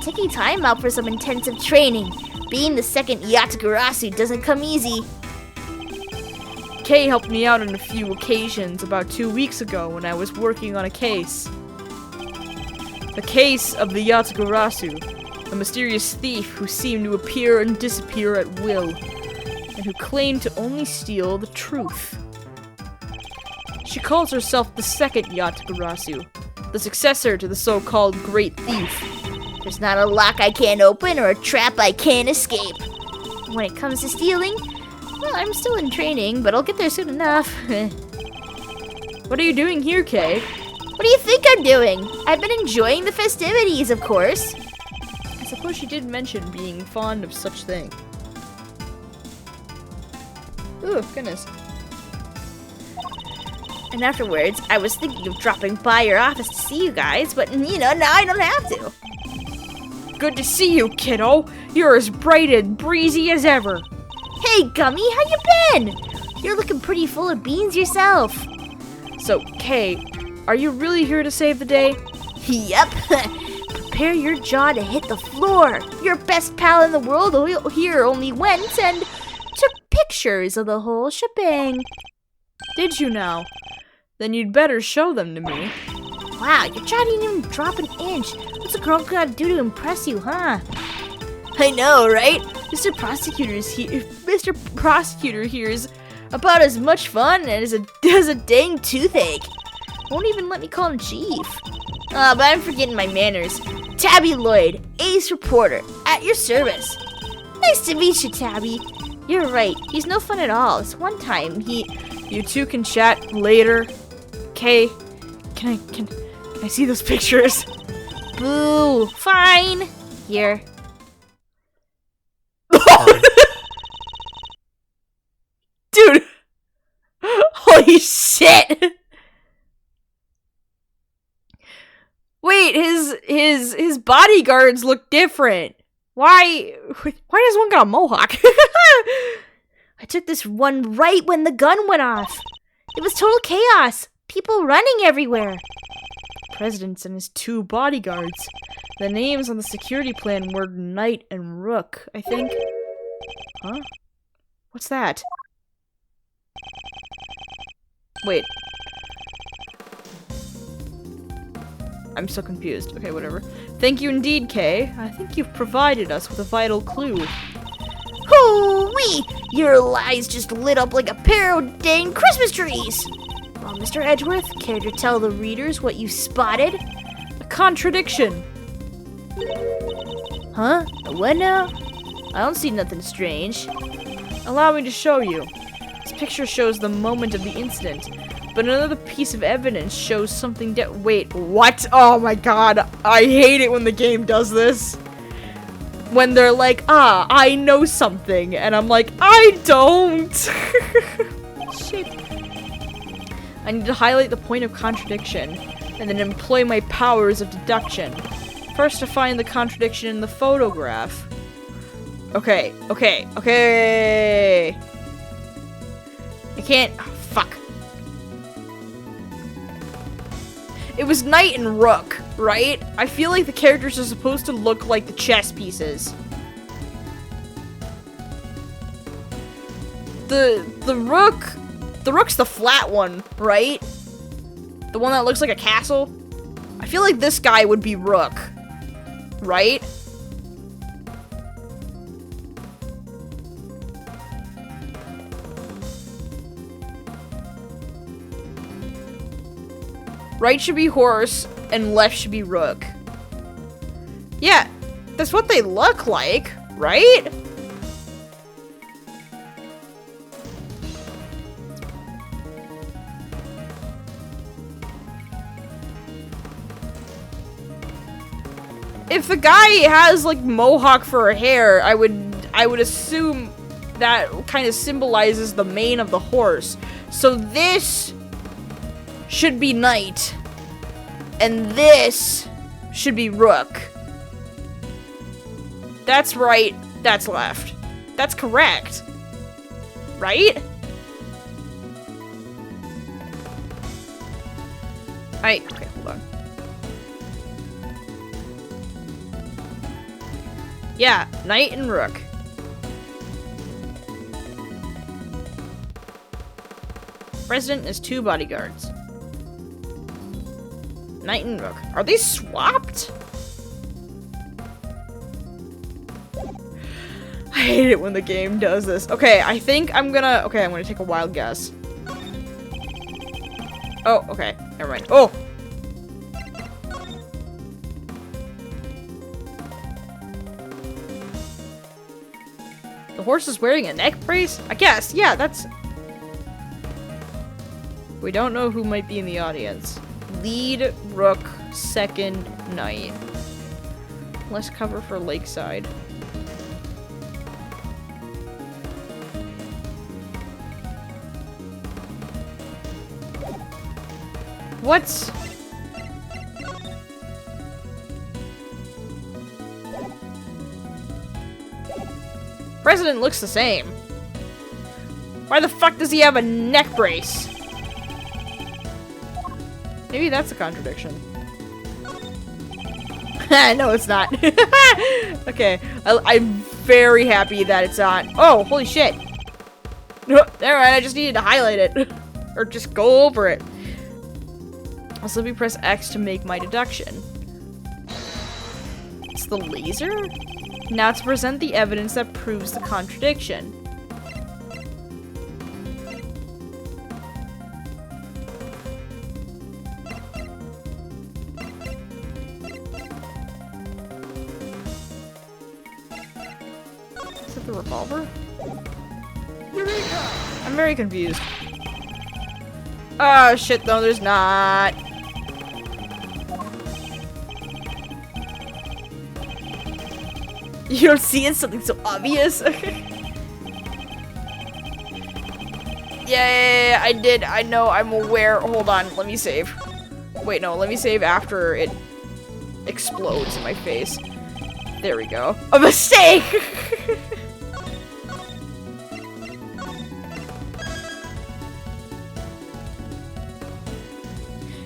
Taking time out for some intensive training. Being the second Yatagarasu doesn't come easy. Kay helped me out on a few occasions about 2 weeks ago when I was working on a case. The case of the Yatagarasu, a mysterious thief who seemed to appear and disappear at will, and who claimed to only steal the truth. She calls herself the second Yatagarasu, the successor to the so-called Great Thief. There's not a lock I can't open or a trap I can't escape. When it comes to stealing, well, I'm still in training, but I'll get there soon enough. What are you doing here, Kay? What do you think I'm doing? I've been enjoying the festivities, of course. I suppose she did mention being fond of such thing. Ooh, goodness. And afterwards, I was thinking of dropping by your office to see you guys, but you know, now I don't have to. Good to see you, kiddo. You're as bright and breezy as ever. Hey, Gummy, how you been? You're looking pretty full of beans yourself. So, Kay, are you really here to save the day? Yep. Prepare your jaw to hit the floor. Your best pal in the world here only went and took pictures of the whole shebang. Did you now? Then you'd better show them to me. Wow, your jaw didn't even drop an inch. What's a girl gotta do to impress you, huh? I know, right? Mr. Prosecutor here is about as much fun as a dang toothache. Won't even let me call him Chief. But I'm forgetting my manners. Tabby Lloyd, ace reporter, at your service. Nice to meet you, Tabby. You're right, he's no fun at all. This one time, You two can chat later. Kay, can I see those pictures? Boo! Fine! Here. Dude! Holy shit! Wait, his bodyguards look different. Why does one got a mohawk? I took this one right when the gun went off. It was total chaos. People running everywhere. The president and his 2 bodyguards. The names on the security plan were Knight and Rook, I think. Huh? What's that? Wait. I'm so confused. Okay, whatever. Thank you indeed, Kay. I think you've provided us with a vital clue. Hoo-wee! Your lies just lit up like a pair of dang Christmas trees! Well, Mr. Edgeworth, care to tell the readers what you spotted? A contradiction. Huh? What now? I don't see nothing strange. Allow me to show you. This picture shows the moment of the incident, but another piece of evidence shows something wait, what? Oh my god, I hate it when the game does this. When they're like, I know something, and I'm like, I don't! Shit. I need to highlight the point of contradiction, and then employ my powers of deduction. First to find the contradiction in the photograph. Okay. I can't, fuck. It was knight and rook, right? I feel like the characters are supposed to look like the chess pieces. The rook's the flat one, right? The one that looks like a castle? I feel like this guy would be rook, right? Right should be horse, and left should be rook. Yeah, that's what they look like, right? If the guy has like mohawk for her hair, I would assume that kind of symbolizes the mane of the horse. So this should be knight, and this should be rook. That's right, that's left. That's correct. Right? Okay, hold on. Yeah, knight and rook. President has 2 bodyguards. Knight and rook. Are they swapped? I hate it when the game does this. Okay, I think I'm gonna take a wild guess. Oh, okay. Never mind. Oh! The horse is wearing a neck brace? I guess. Yeah, that's... We don't know who might be in the audience. Lead, rook, second, knight. Less cover for lakeside. What's... President looks the same. Why the fuck does he have a neck brace? Maybe that's a contradiction. No, it's not. Okay, I'm very happy that it's on. Oh, holy shit. Never mind, I just needed to highlight it. Or just go over it. Also, let me press X to make my deduction. It's the laser? Now to present the evidence that proves the contradiction. Is it the revolver? I'm very confused. Oh shit, no, there's not. You don't see it? Something so obvious? Yeah, I did. I know, I'm aware. Hold on, let me save. Wait, no, let me save after it explodes in my face. There we go. A mistake!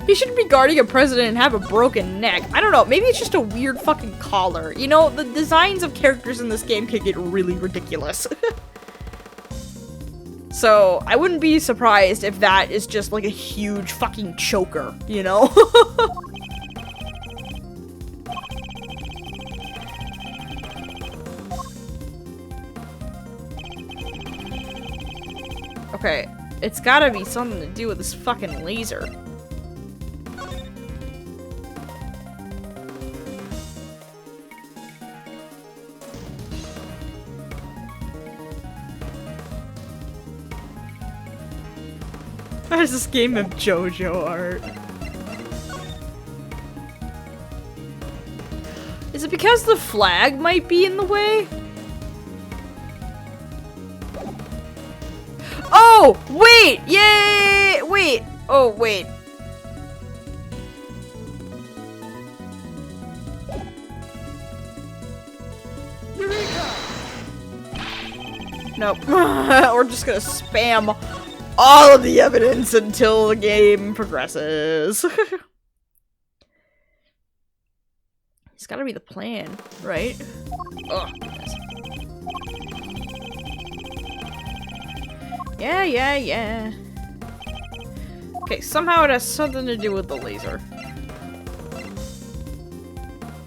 He shouldn't be guarding a president and have a broken neck. I don't know, maybe it's just a weird fucking collar. You know, the designs of characters in this game can get really ridiculous. So, I wouldn't be surprised if that is just like a huge fucking choker, you know? Okay, it's gotta be something to do with this fucking laser. Why does this game have JoJo art? Is it because the flag might be in the way? Oh, wait! Yay! Wait! Oh, wait. Nope. We're just gonna spam all of the evidence until the game progresses. It's gotta be the plan, right? Oh. Yeah. Okay, somehow it has something to do with the laser.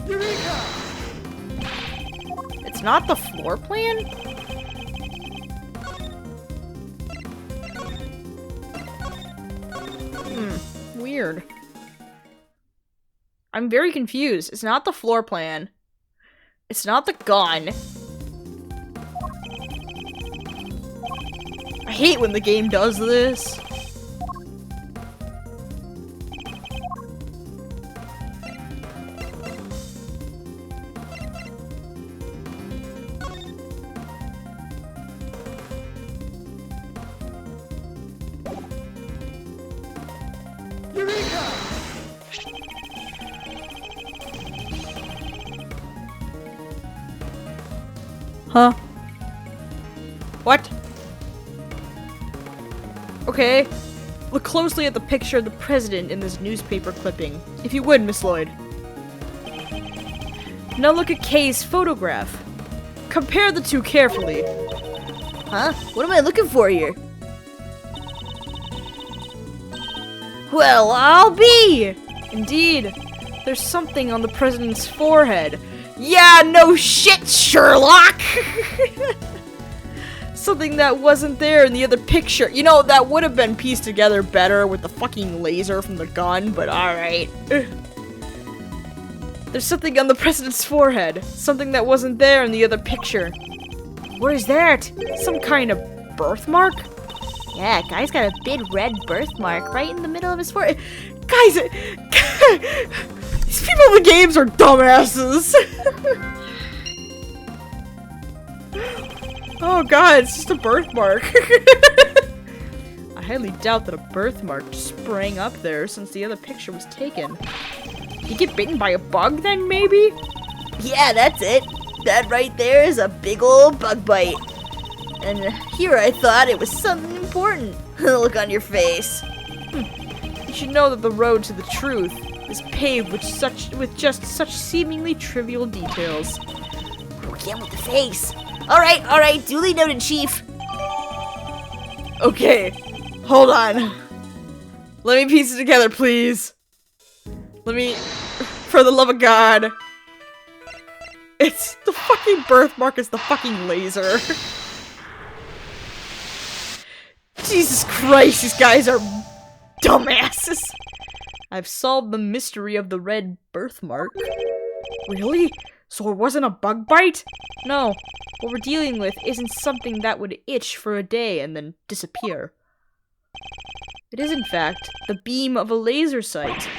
Eureka! It's not the floor plan? Weird. I'm very confused. It's not the floor plan. It's not the gun. I hate when the game does this. Eureka! Huh? What? Okay. Look closely at the picture of the president in this newspaper clipping. If you would, Miss Lloyd. Now look at Kay's photograph. Compare the two carefully. Huh? What am I looking for here? Well, I'll be! Indeed. There's something on the president's forehead. Yeah, no shit, Sherlock! Something that wasn't there in the other picture. You know, that would have been pieced together better with the fucking laser from the gun, but alright. There's something on the president's forehead. Something that wasn't there in the other picture. What is that? Some kind of birthmark? Yeah, guy's got a big red birthmark right in the middle of his forehead. Guys, these people in the games are dumbasses. Oh god, it's just a birthmark. I highly doubt that a birthmark just sprang up there since the other picture was taken. Did you get bitten by a bug then, maybe? Yeah, that's it. That right there is a big old bug bite. And here I thought it was something important. The look on your face. You should know that the road to the truth is paved with just such seemingly trivial details. Again with the face. Alright, duly noted, Chief. Okay, hold on. Let me piece it together, please. Let me, for the love of God. It's the fucking birthmark is the fucking laser. Jesus Christ, these guys are dumbasses. I've solved the mystery of the red birthmark. Really? So it wasn't a bug bite? No. What we're dealing with isn't something that would itch for a day and then disappear. It is, in fact, the beam of a laser sight.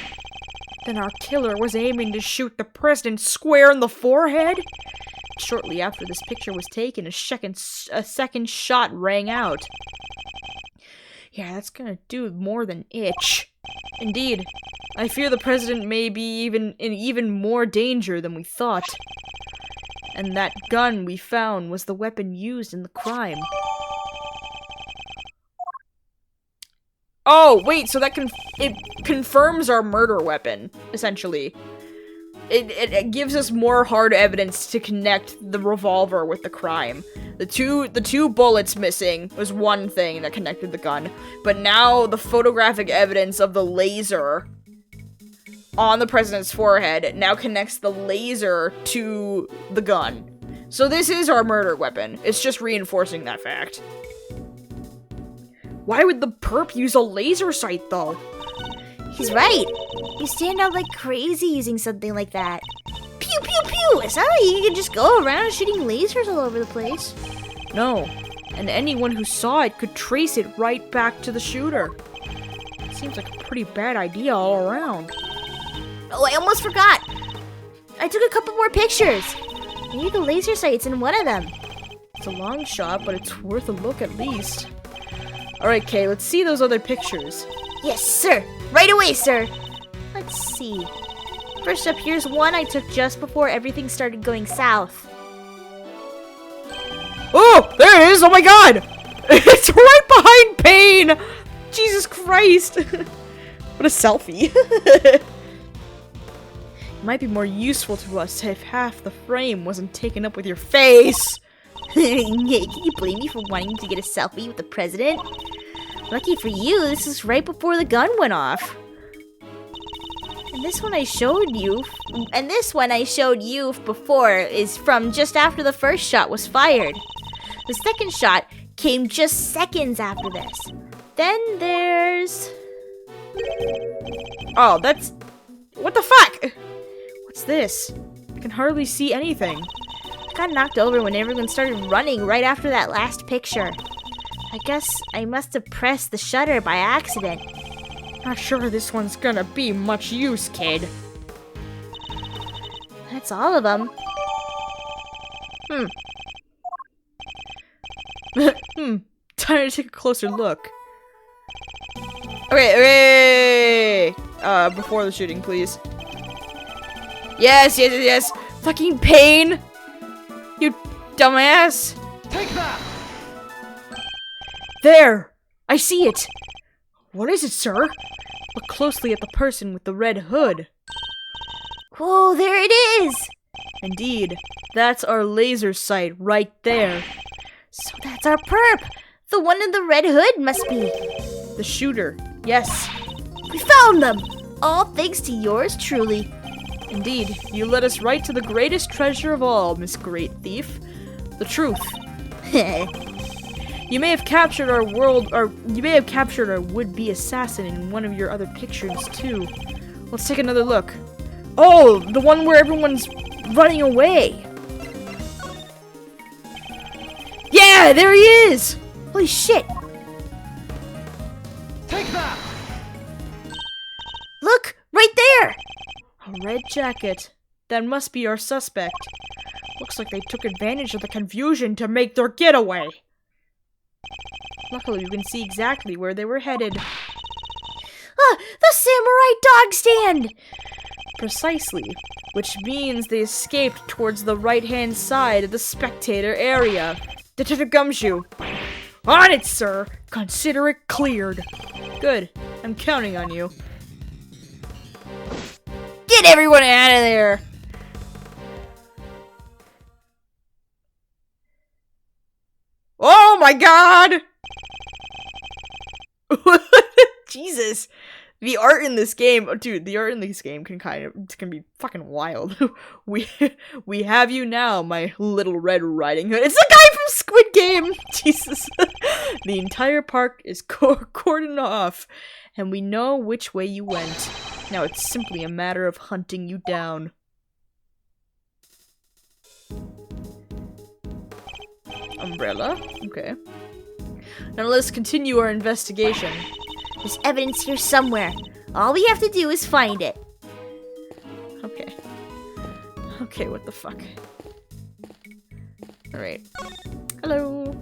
Then our killer was aiming to shoot the president square in the forehead? Shortly after this picture was taken, a second shot rang out. Yeah, that's gonna do more than itch. Indeed, I fear the president may be in even more danger than we thought. And that gun we found was the weapon used in the crime. Oh, wait, so that it confirms our murder weapon, essentially. It gives us more hard evidence to connect the revolver with the crime. The two bullets missing was one thing that connected the gun, but now the photographic evidence of the laser on the president's forehead now connects the laser to the gun. So this is our murder weapon. It's just reinforcing that fact. Why would the perp use a laser sight, though? He's right. You stand out like crazy using something like that. Pew, pew, pew! It's not like you can just go around shooting lasers all over the place. No. And anyone who saw it could trace it right back to the shooter. Seems like a pretty bad idea all around. Oh, I almost forgot. I took a couple more pictures. Maybe the laser sight's in one of them. It's a long shot, but it's worth a look at least. Alright, Kay, let's see those other pictures. Yes, sir. Right away, sir. Let's see. First up, here's one I took just before everything started going south. Oh, there it is! Oh my god! It's right behind Payne! Jesus Christ! What a selfie. Might be more useful to us if half the frame wasn't taken up with your face. Can you blame me for wanting to get a selfie with the president? Lucky for you, this is right before the gun went off. And this one I showed you before is from just after the first shot was fired. The second shot came just seconds after this. Then there's... Oh, that's... What the fuck? What's this? I can hardly see anything. I got knocked over when everyone started running right after that last picture. I guess I must have pressed the shutter by accident. Not sure this one's gonna be much use, kid. That's all of them. Time to take a closer look. Okay, before the shooting, please. Yes. Fucking pain! You dumbass! Take that! There! I see it! What is it, sir? Look closely at the person with the red hood. Whoa, there it is! Indeed, that's our laser sight right there. So that's our perp! The one in the red hood must be. The shooter, yes. We found them! All thanks to yours truly. Indeed, you led us right to the greatest treasure of all, Miss Great Thief. The truth. You may have captured our would-be assassin in one of your other pictures, too. Let's take another look. Oh, the one where everyone's running away. Yeah, there he is! Holy shit! Take that! Look, right there! A red jacket. That must be our suspect. Looks like they took advantage of the confusion to make their getaway. Luckily, we can see exactly where they were headed. Ah, the samurai dog stand! Precisely. Which means they escaped towards the right-hand side of the spectator area. Detective Gumshoe. On it, sir! Consider it cleared. Good. I'm counting on you. Get everyone out of there! Oh my god! Jesus. The art in this game, oh, dude, the art in this game can be fucking wild. we have you now, my little Red Riding Hood. It's the guy from Squid Game! Jesus. The entire park is cordoned off, and we know which way you went. Now it's simply a matter of hunting you down. Umbrella? Okay. Now let's continue our investigation. There's evidence here somewhere. All we have to do is find it. Okay. Okay, what the fuck? Alright. Hello.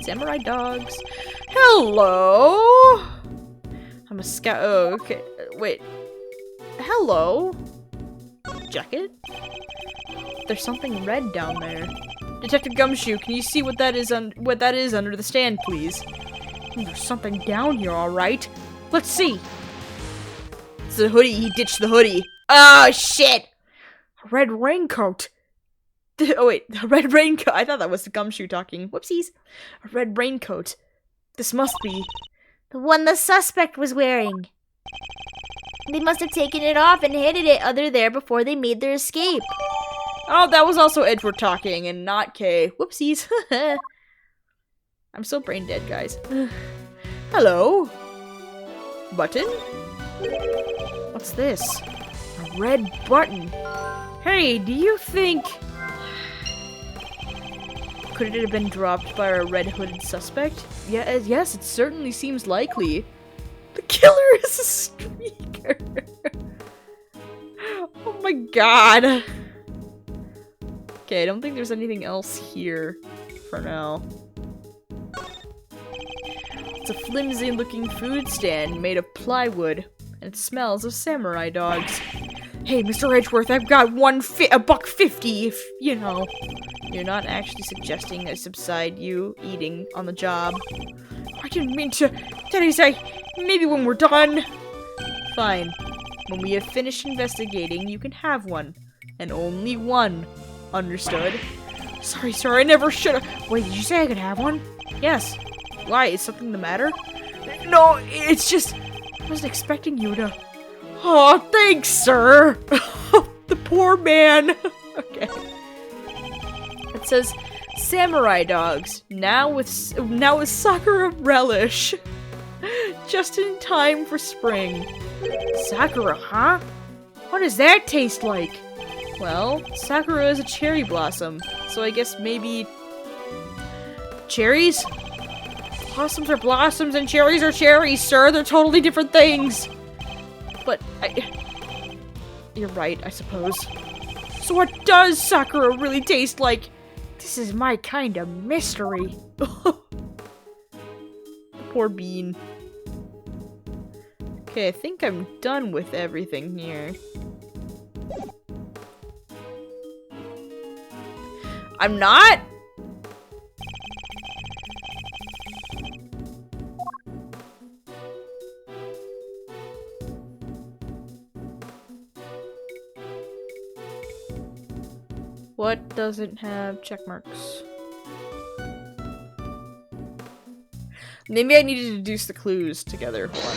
Samurai dogs. Hello! I'm a scout. Oh, okay. Wait. Hello? Jacket? There's something red down there. Detective Gumshoe, can you see what that is under the stand, please? There's something down here, alright. Let's see. It's the hoodie. He ditched the hoodie. Oh, shit! A red raincoat. Oh, wait. A red raincoat. I thought that was the Gumshoe talking. Whoopsies. A red raincoat. This must be... the one the suspect was wearing. They must have taken it off and hidden it under there before they made their escape. Oh, that was also Edward talking and not Kay. Whoopsies. I'm so brain dead, guys. Hello? Button? What's this? A red button. Hey, do you think... could it have been dropped by a red-hooded suspect? Yeah, yes, it certainly seems likely. The killer is a streaker. Oh my god. Okay, I don't think there's anything else here for now. It's a flimsy-looking food stand made of plywood, and it smells of samurai dogs. Hey, Mr. Edgeworth, I've got $1.50 if, you know. You're not actually suggesting I subside you eating on the job. I didn't mean to. Did I say maybe when we're done? Fine. When we have finished investigating, you can have one. And only one. Understood? Sorry, sir, I never should've- Wait, did you say I could have one? Yes. Why, is something the matter? No, it's just- I wasn't expecting you to- Oh, thanks, sir! The poor man! Okay. It says, samurai dogs, now with Sakura relish. Just in time for spring. Sakura, huh? What does that taste like? Well, Sakura is a cherry blossom, so I guess maybe... cherries? Blossoms are blossoms and cherries are cherries, sir. They're totally different things. But you're right, I suppose. So what does Sakura really taste like? This is my kind of mystery. Poor bean. Okay, I think I'm done with everything here. I'm not? What doesn't have check marks? Maybe I need to deduce the clues together. Hold on.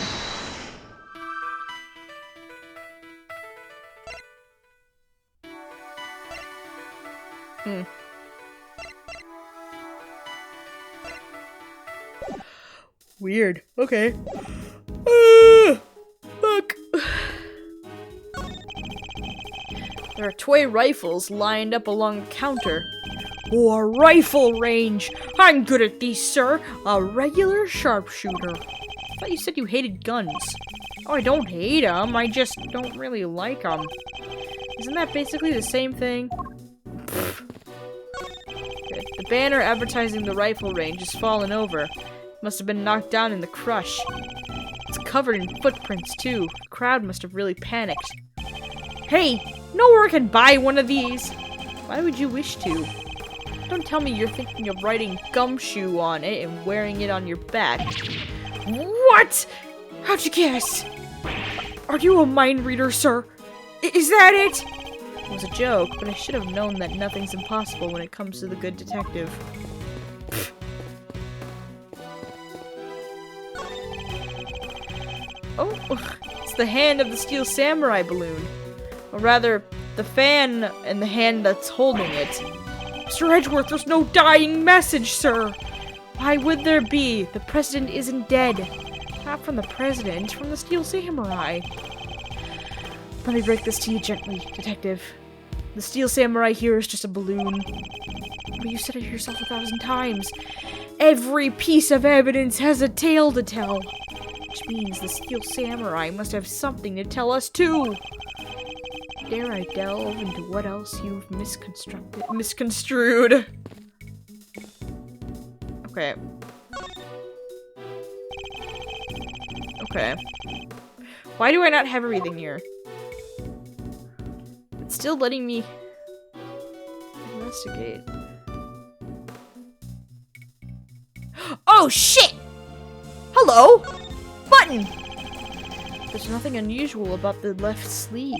Weird. Okay. Fuck. There are toy rifles lined up along the counter. Oh, a rifle range! I'm good at these, sir! A regular sharpshooter. I thought you said you hated guns. Oh, I don't hate them, I just don't really like them. Isn't that basically the same thing? Okay. The banner advertising the rifle range has fallen over. Must have been knocked down in the crush. It's covered in footprints, too. The crowd must have really panicked. Hey! Nowhere can buy one of these! Why would you wish to? Don't tell me you're thinking of writing gumshoe on it and wearing it on your back. What? How'd you guess? Are you a mind reader, sir? Is that it? It was a joke, but I should have known that nothing's impossible when it comes to the good detective. Oh, it's the hand of the steel samurai balloon. Or rather, the fan and the hand that's holding it. Mr. Edgeworth, there's no dying message, sir! Why would there be? The president isn't dead. Not from the president, from the steel samurai. Let me break this to you gently, detective. The steel samurai here is just a balloon. But you said it yourself 1,000 times. Every piece of evidence has a tale to tell. Which means the steel samurai must have something to tell us too. Dare I delve into what else you've misconstrued? Okay. Okay. Why do I not have everything here? It's still letting me investigate. Oh shit! Hello! Button! There's nothing unusual about the left sleeve.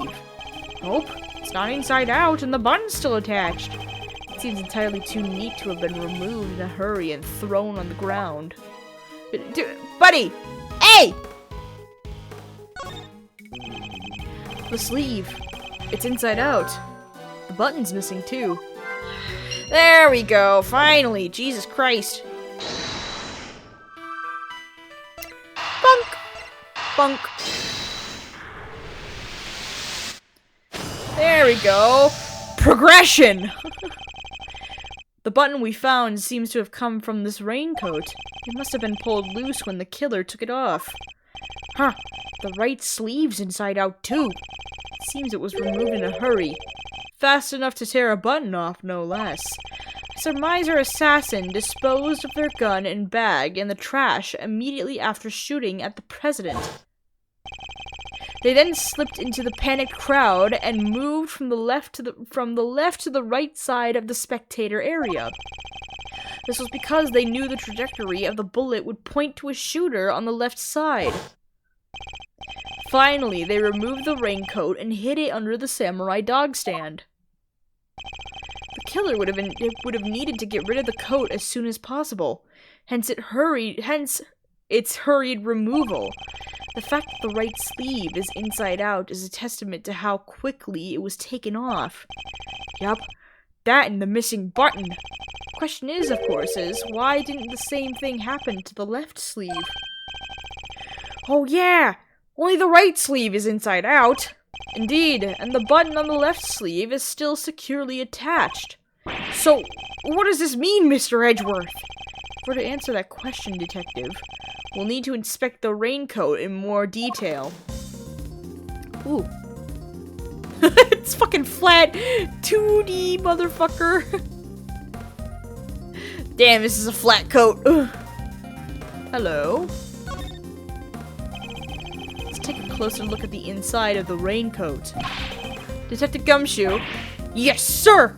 Nope, it's not inside out and the button's still attached. It seems entirely too neat to have been removed in a hurry and thrown on the ground. Buddy! Hey! The sleeve. It's inside out. The button's missing too. There we go, finally! Jesus Christ. Bunk! Bunk. There we go. Progression! The button we found seems to have come from this raincoat. It must have been pulled loose when the killer took it off. Huh. The right sleeve's inside out too. It seems it was removed in a hurry. Fast enough to tear a button off, no less. I surmise our assassin disposed of their gun and bag in the trash immediately after shooting at the president. They then slipped into the panicked crowd and moved from the left to the right side of the spectator area. This was because they knew the trajectory of the bullet would point to a shooter on the left side. Finally, they removed the raincoat and hid it under the samurai dog stand. The killer would have needed to get rid of the coat as soon as possible. Hence its hurried removal. The fact that the right sleeve is inside out is a testament to how quickly it was taken off. Yup, that and the missing button. Question is, of course, why didn't the same thing happen to the left sleeve? Oh yeah, only the right sleeve is inside out. Indeed, and the button on the left sleeve is still securely attached. So, what does this mean, Mr. Edgeworth? For to answer that question, Detective, we'll need to inspect the raincoat in more detail. Ooh. It's fucking flat 2D, motherfucker. Damn, this is a flat coat. Ugh. Hello. Let's take a closer look at the inside of the raincoat. Detective Gumshoe. Yes, sir!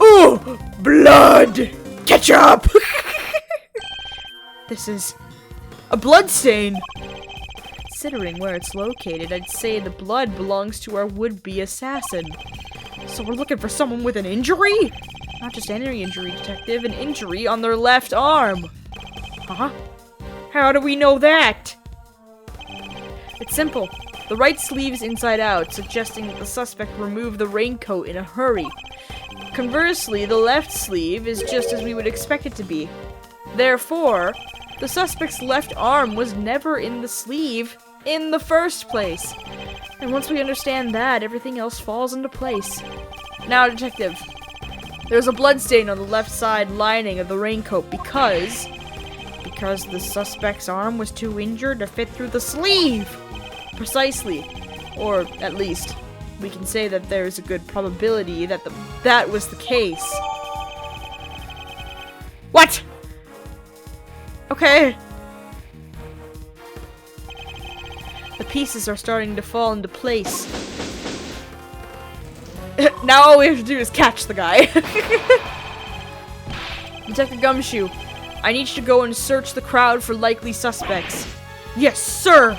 Ooh! Blood! Ketchup! This is a blood stain. Considering where it's located, I'd say the blood belongs to our would-be assassin. So we're looking for someone with an injury? Not just any injury, Detective, an injury on their left arm. Huh? How do we know that? It's simple. The right sleeve is inside out, suggesting that the suspect removed the raincoat in a hurry. Conversely, the left sleeve is just as we would expect it to be. Therefore, the suspect's left arm was never in the sleeve in the first place. And once we understand that, everything else falls into place. Now, Detective, there's a bloodstain on the left side lining of the raincoat because the suspect's arm was too injured to fit through the sleeve. Precisely. Or, at least, we can say that there's a good probability that that was the case. What? Okay. The pieces are starting to fall into place. Now all we have to do is catch the guy. Detective Gumshoe, I need you to go and search the crowd for likely suspects. Yes, sir!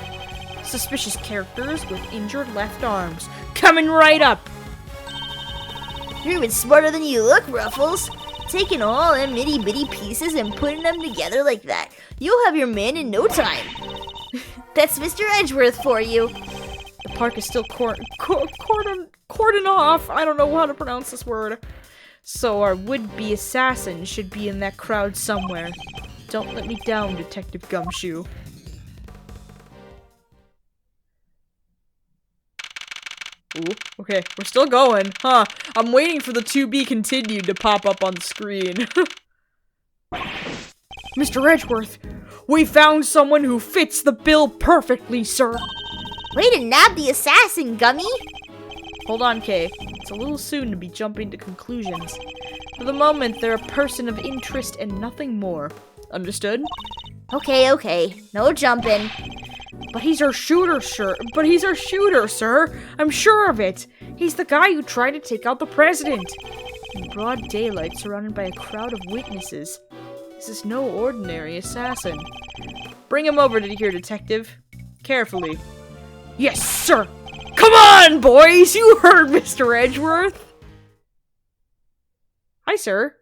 Suspicious characters with injured left arms. Coming right up! You're even smarter than you look, Ruffles. Taking all them itty-bitty pieces and putting them together like that. You'll have your man in no time. That's Mr. Edgeworth for you. The park is still cordoned off. I don't know how to pronounce this word. So our would-be assassin should be in that crowd somewhere. Don't let me down, Detective Gumshoe. Ooh, okay, we're still going, huh? I'm waiting for the to be continued to pop up on the screen. Mr. Edgeworth, we found someone who fits the bill perfectly, sir. Way to nab the assassin, Gummy. Hold on, Kay. It's a little soon to be jumping to conclusions. For the moment, they're a person of interest and nothing more. Understood? Okay. No jumping. But he's our shooter, sir. I'm sure of it. He's the guy who tried to take out the president. In broad daylight, surrounded by a crowd of witnesses. This is no ordinary assassin. Bring him over to here, Detective. Carefully. Yes, sir! Come on, boys! You heard Mr. Edgeworth! Hi, sir.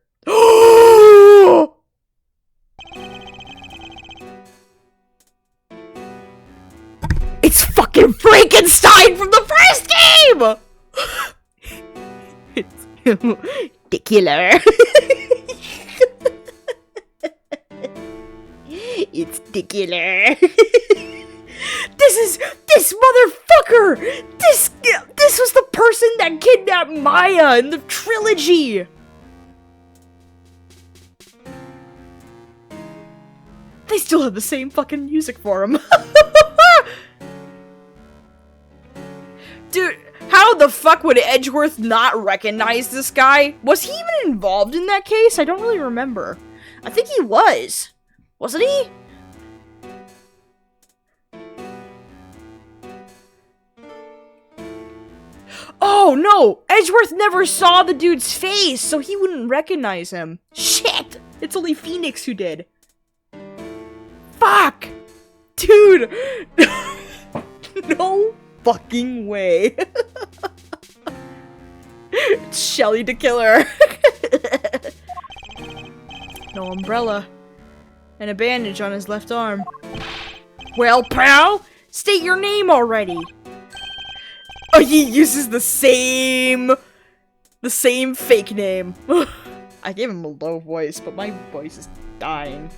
It's fucking Frankenstein from the first game! It's the killer. It's the killer. This motherfucker! This was the person that kidnapped Maya in the trilogy! They still have the same fucking music for him. Dude, how the fuck would Edgeworth not recognize this guy? Was he even involved in that case? I don't really remember. I think he was. Wasn't he? Oh no! Edgeworth never saw the dude's face, so he wouldn't recognize him. Shit! It's only Phoenix who did. Fuck! Dude! fucking way. It's Shelly the killer. No umbrella. And a bandage on his left arm. Well, pal, state your name already. Oh, he uses the same fake name. I gave him a low voice, but my voice is dying.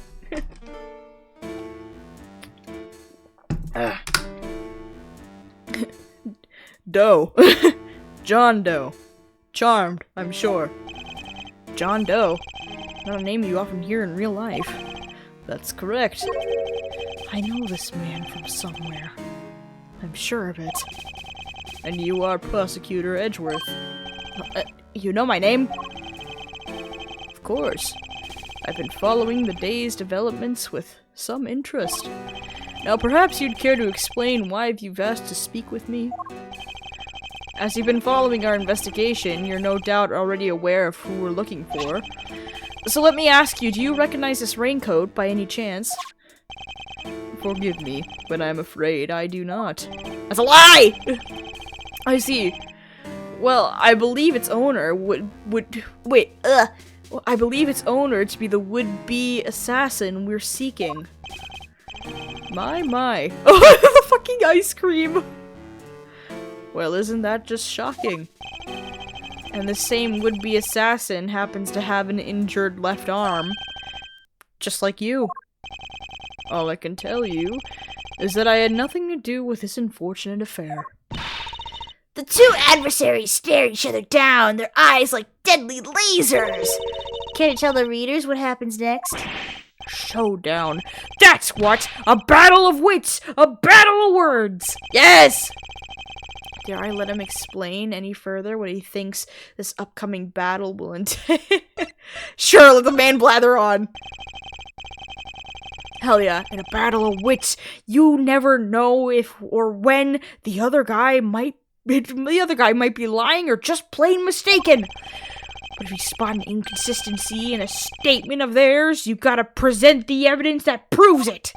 Doe. John Doe. Charmed, I'm sure. John Doe. Not a name you often hear in real life. That's correct. I know this man from somewhere. I'm sure of it. And you are Prosecutor Edgeworth. You know my name? Of course. I've been following the day's developments with some interest. Now perhaps you'd care to explain why you've asked to speak with me? As you've been following our investigation, you're no doubt already aware of who we're looking for. So let me ask you, do you recognize this raincoat by any chance? Forgive me, but I'm afraid I do not. That's a lie! I see. Well, I believe its owner I believe its owner to be the would-be assassin we're seeking. My. Oh, the fucking ice cream! Well, isn't that just shocking? And the same would-be assassin happens to have an injured left arm. Just like you. All I can tell you is that I had nothing to do with this unfortunate affair. The two adversaries stare each other down, their eyes like deadly lasers. Can you tell the readers what happens next? Showdown. That's what! A battle of wits! A battle of words! Yes! Dare I let him explain any further what he thinks this upcoming battle will entail? Sure, let the man blather on. Hell yeah, in a battle of wits, you never know if or when the other guy might be lying or just plain mistaken. But if you spot an inconsistency in a statement of theirs, you've got to present the evidence that proves it.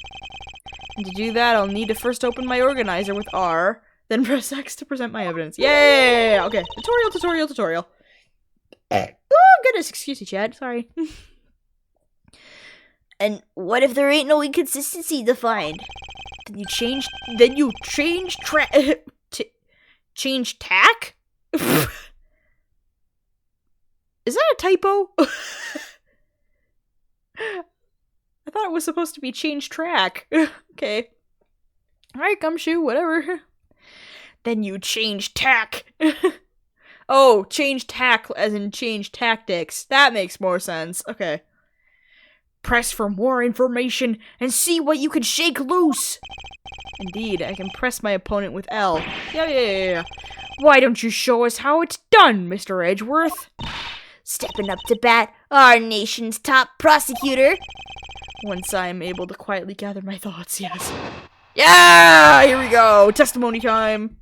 And to do that, I'll need to first open my organizer with R, then press X to present my evidence. Yay! Okay, tutorial. Oh, goodness, excuse me, Chad, sorry. And what if there ain't no inconsistency to find? Change tack? Is that a typo? I thought it was supposed to be change track. Okay. Alright, gumshoe, whatever. Then you change tack. Oh, change tack as in change tactics. That makes more sense. Okay. Press for more information and see what you can shake loose. Indeed, I can press my opponent with L. Yeah. Why don't you show us how it's done, Mr. Edgeworth? Stepping up to bat, our nation's top prosecutor. Once I am able to quietly gather my thoughts, yes. Yeah! Here we go! Testimony time!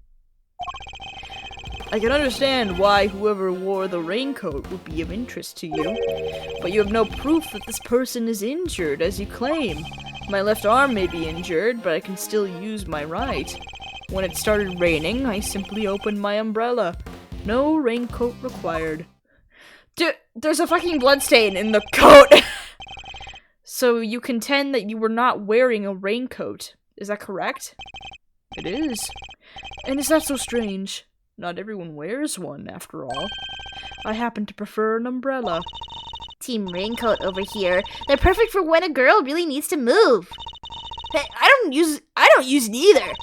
I can understand why whoever wore the raincoat would be of interest to you, but you have no proof that this person is injured, as you claim. My left arm may be injured, but I can still use my right. When it started raining, I simply opened my umbrella. No raincoat required. There's a fucking bloodstain in the coat! So you contend that you were not wearing a raincoat. Is that correct? It is. And is that so strange? Not everyone wears one, after all. I happen to prefer an umbrella. Team Raincoat over here. They're perfect for when a girl really needs to move. Hey, I don't use it either.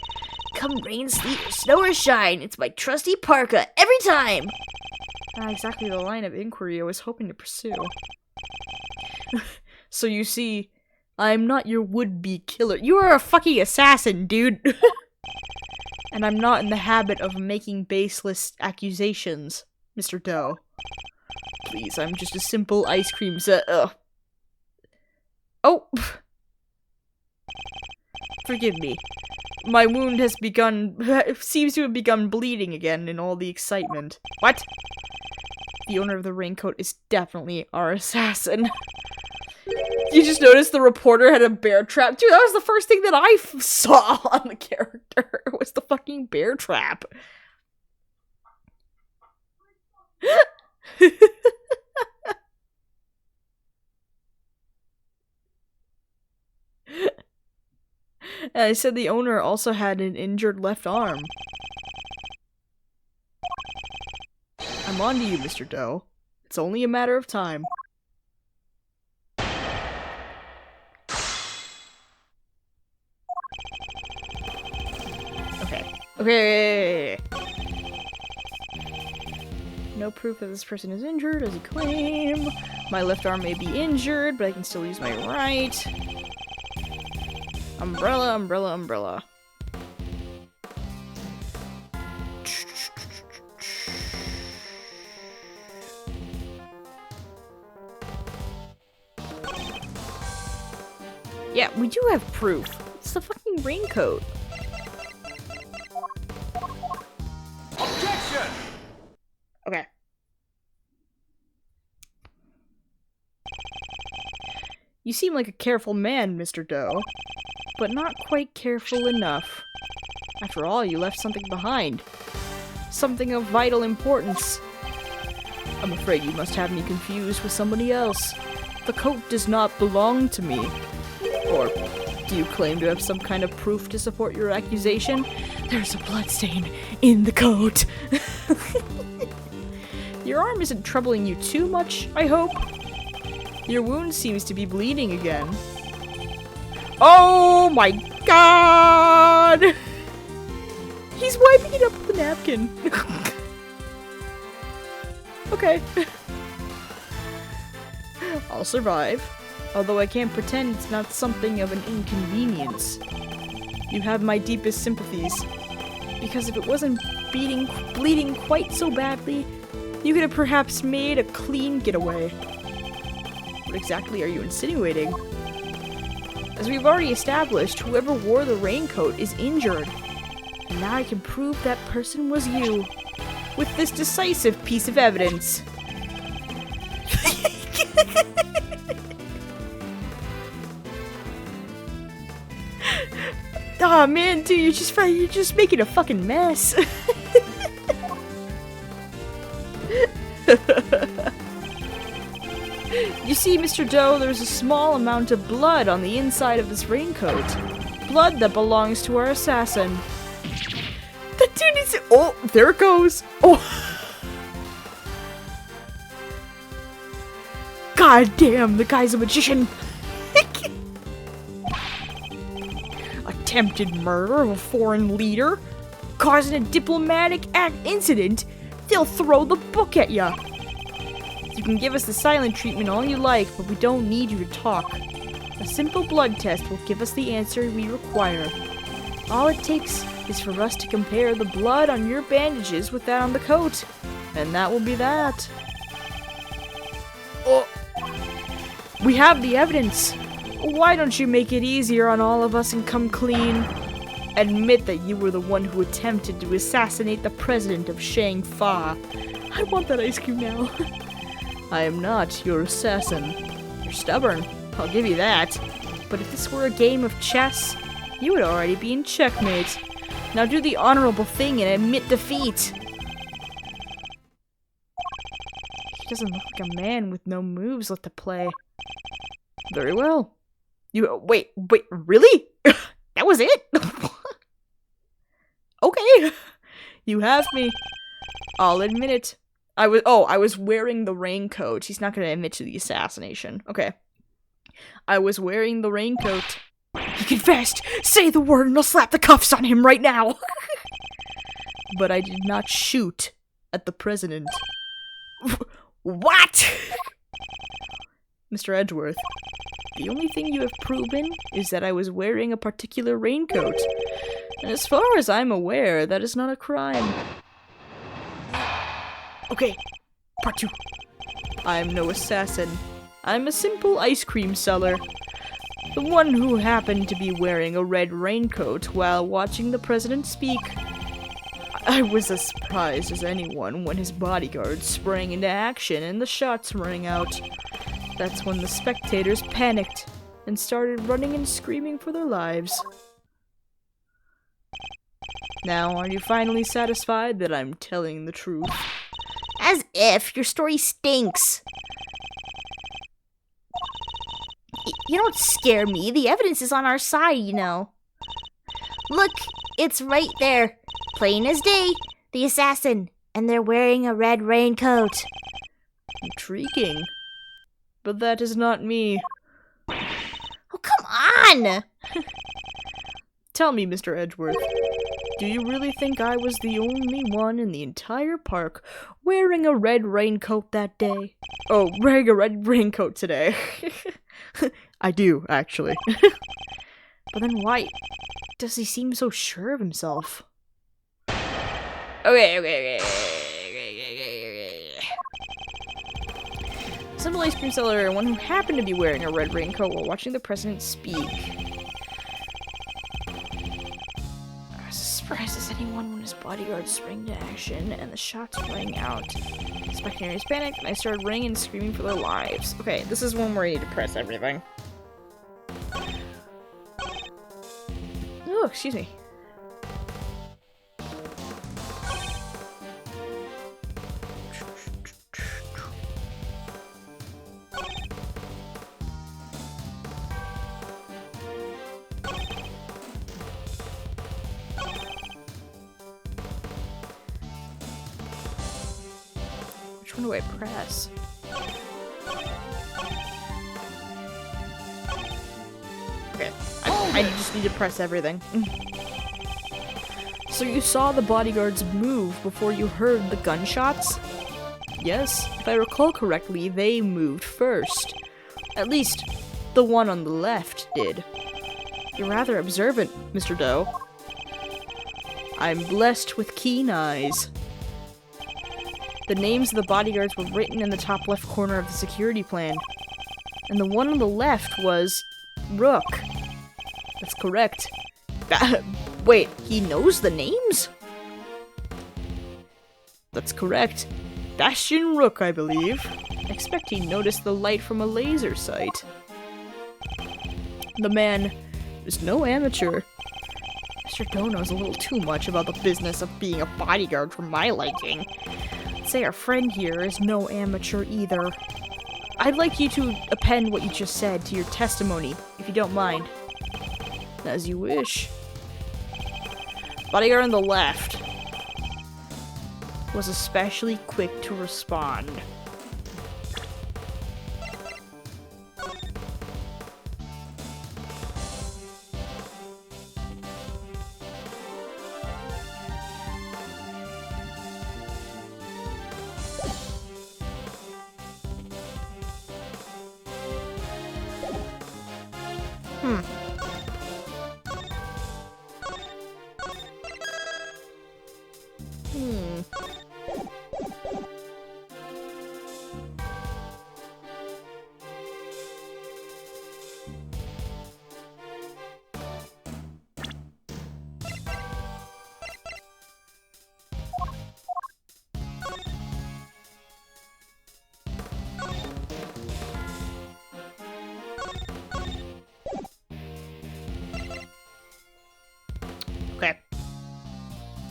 Come rain, sleet, or snow or shine, it's my trusty parka every time. Not exactly the line of inquiry I was hoping to pursue. So you see, I'm not your would-be killer. You are a fucking assassin, dude. And I'm not in the habit of making baseless accusations, Mr. Doe. Please, I'm just a simple ice cream set. Oh! Forgive me. My wound seems to have begun bleeding again in all the excitement. What? The owner of the raincoat is definitely our assassin. You just noticed the reporter had a bear trap. Dude, that was the first thing that I saw on the character. Was the fucking bear trap. And I said the owner also had an injured left arm. I'm on to you, Mr. Doe. It's only a matter of time. Okay. No proof that this person is injured, as you claim. My left arm may be injured, but I can still use my right. Umbrella, umbrella, umbrella. Yeah, we do have proof. It's the fucking raincoat. Objection! Okay. You seem like a careful man, Mr. Doe, but not quite careful enough. After all, you left something behind. Something of vital importance. I'm afraid you must have me confused with somebody else. The coat does not belong to me. Or do you claim to have some kind of proof to support your accusation? There's a bloodstain in the coat. Your arm isn't troubling you too much, I hope? Your wound seems to be bleeding again. Oh my god! He's wiping it up with a napkin. Okay. I'll survive. Although I can't pretend it's not something of an inconvenience. You have my deepest sympathies. Because if it wasn't bleeding quite so badly, you could have perhaps made a clean getaway. What exactly are you insinuating? As we've already established, whoever wore the raincoat is injured. And now I can prove that person was you. With this decisive piece of evidence. Aw, man, dude, you're just making a fucking mess. You see, Mr. Doe, there's a small amount of blood on the inside of this raincoat. Blood that belongs to our assassin. That dude is— oh, there it goes. Oh. God damn, the guy's a magician. Attempted murder of a foreign leader? Causing a diplomatic incident? They'll throw the book at ya! You can give us the silent treatment all you like, but we don't need you to talk. A simple blood test will give us the answer we require. All it takes is for us to compare the blood on your bandages with that on the coat. And that will be that. Oh. We have the evidence! Why don't you make it easier on all of us and come clean? Admit that you were the one who attempted to assassinate the president of Zheng Fa. I want that ice cream now. I am not your assassin. You're stubborn, I'll give you that. But if this were a game of chess, you would already be in checkmate. Now do the honorable thing and admit defeat. He doesn't look like a man with no moves left to play. Very well. You— wait, really? That was it? Okay. You have me. I'll admit it. I was wearing the raincoat. He's not gonna admit to the assassination. Okay. I was wearing the raincoat. He confessed! Say the word and I'll slap the cuffs on him right now! But I did not shoot at the president. What? Mr. Edgeworth, the only thing you have proven is that I was wearing a particular raincoat. And as far as I'm aware, that is not a crime. Okay, part 2. I'm no assassin. I'm a simple ice cream seller. The one who happened to be wearing a red raincoat while watching the president speak. I was as surprised as anyone when his bodyguards sprang into action and the shots rang out. That's when the spectators panicked and started running and screaming for their lives. Now, are you finally satisfied that I'm telling the truth? As if. Your story stinks. You don't scare me. The evidence is on our side, you know. Look, it's right there. Plain as day. The assassin. And they're wearing a red raincoat. Intriguing. But that is not me. Oh, come on! Tell me, Mr. Edgeworth, do you really think I was the only one in the entire park wearing a red raincoat that day? Oh, wearing a red raincoat today. I do, actually. But then why does he seem so sure of himself? Okay. Simple ice cream seller, one who happened to be wearing a red raincoat while watching the president speak. I was as surprised as anyone when his bodyguards sprang to action and the shots rang out. Spectators panicked and I started running and screaming for their lives. Okay, this is one where I need to press everything. Oh, excuse me. Which one do I press? Okay, I just need to press everything. So you saw the bodyguards move before you heard the gunshots? Yes, if I recall correctly, they moved first. At least, the one on the left did. You're rather observant, Mr. Doe. I'm blessed with keen eyes. The names of the bodyguards were written in the top left corner of the security plan. And the one on the left was Rook. That's correct. Wait, he knows the names? That's correct. Bastion Rook, I believe. I expect he noticed the light from a laser sight. The man is no amateur. Mr. Doe knows a little too much about the business of being a bodyguard for my liking. I'd say our friend here is no amateur either. I'd like you to append what you just said to your testimony, if you don't mind. As you wish. Bodyguard on the left was especially quick to respond. Okay.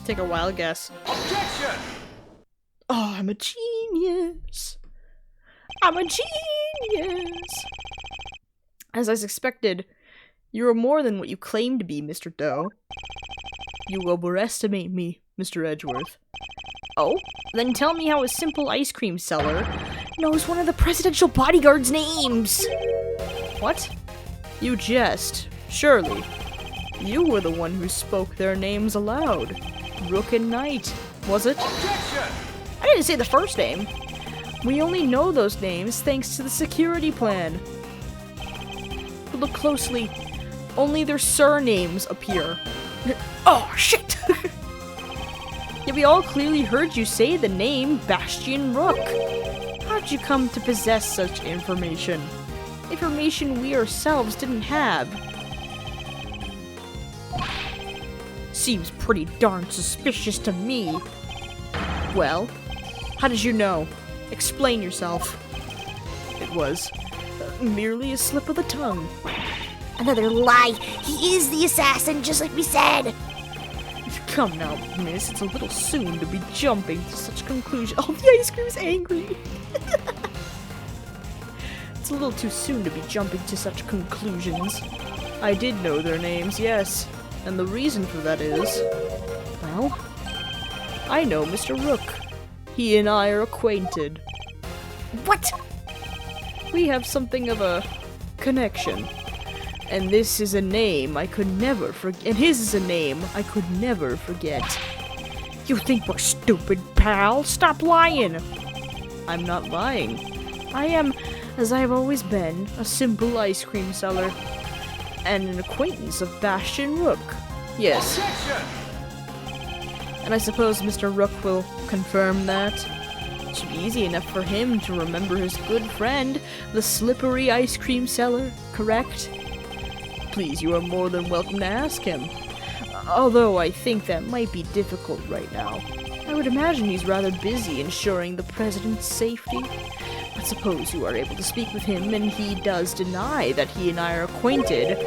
Take a wild guess. Objection! Oh, I'm a genius. I'm a genius. As I suspected, you are more than what you claim to be, Mr. Doe. You overestimate me, Mr. Edgeworth. Oh? Then tell me how a simple ice cream seller knows one of the presidential bodyguard's names. What? You jest. Surely. You were the one who spoke their names aloud. Rook and Knight, was it? Objection! I didn't say the first name. We only know those names thanks to the security plan. But look closely. Only their surnames appear. Oh, shit! Yet we all clearly heard you say the name Bastion Rook. How'd you come to possess such information? Information we ourselves didn't have. Seems pretty darn suspicious to me. Well, how did you know? Explain yourself. It was merely a slip of the tongue. Another lie. He is the assassin, just like we said. Come now, miss, it's a little soon to be jumping to such conclusions. Oh, the ice cream's angry. It's a little too soon to be jumping to such conclusions. I did know their names, yes. And the reason for that is... well, I know Mr. Rook. He and I are acquainted. What? We have something of a connection. And this is a name I could never forget. And his is a name I could never forget. You think we're stupid, pal? Stop lying! I'm not lying. I am, as I have always been, a simple ice cream seller. And an acquaintance of Bastion Rook. Yes. Objection! And I suppose Mr. Rook will confirm that. It should be easy enough for him to remember his good friend, the slippery ice cream seller, correct? Please, you are more than welcome to ask him. Although I think that might be difficult right now. I would imagine he's rather busy ensuring the president's safety. But suppose you are able to speak with him and he does deny that he and I are acquainted.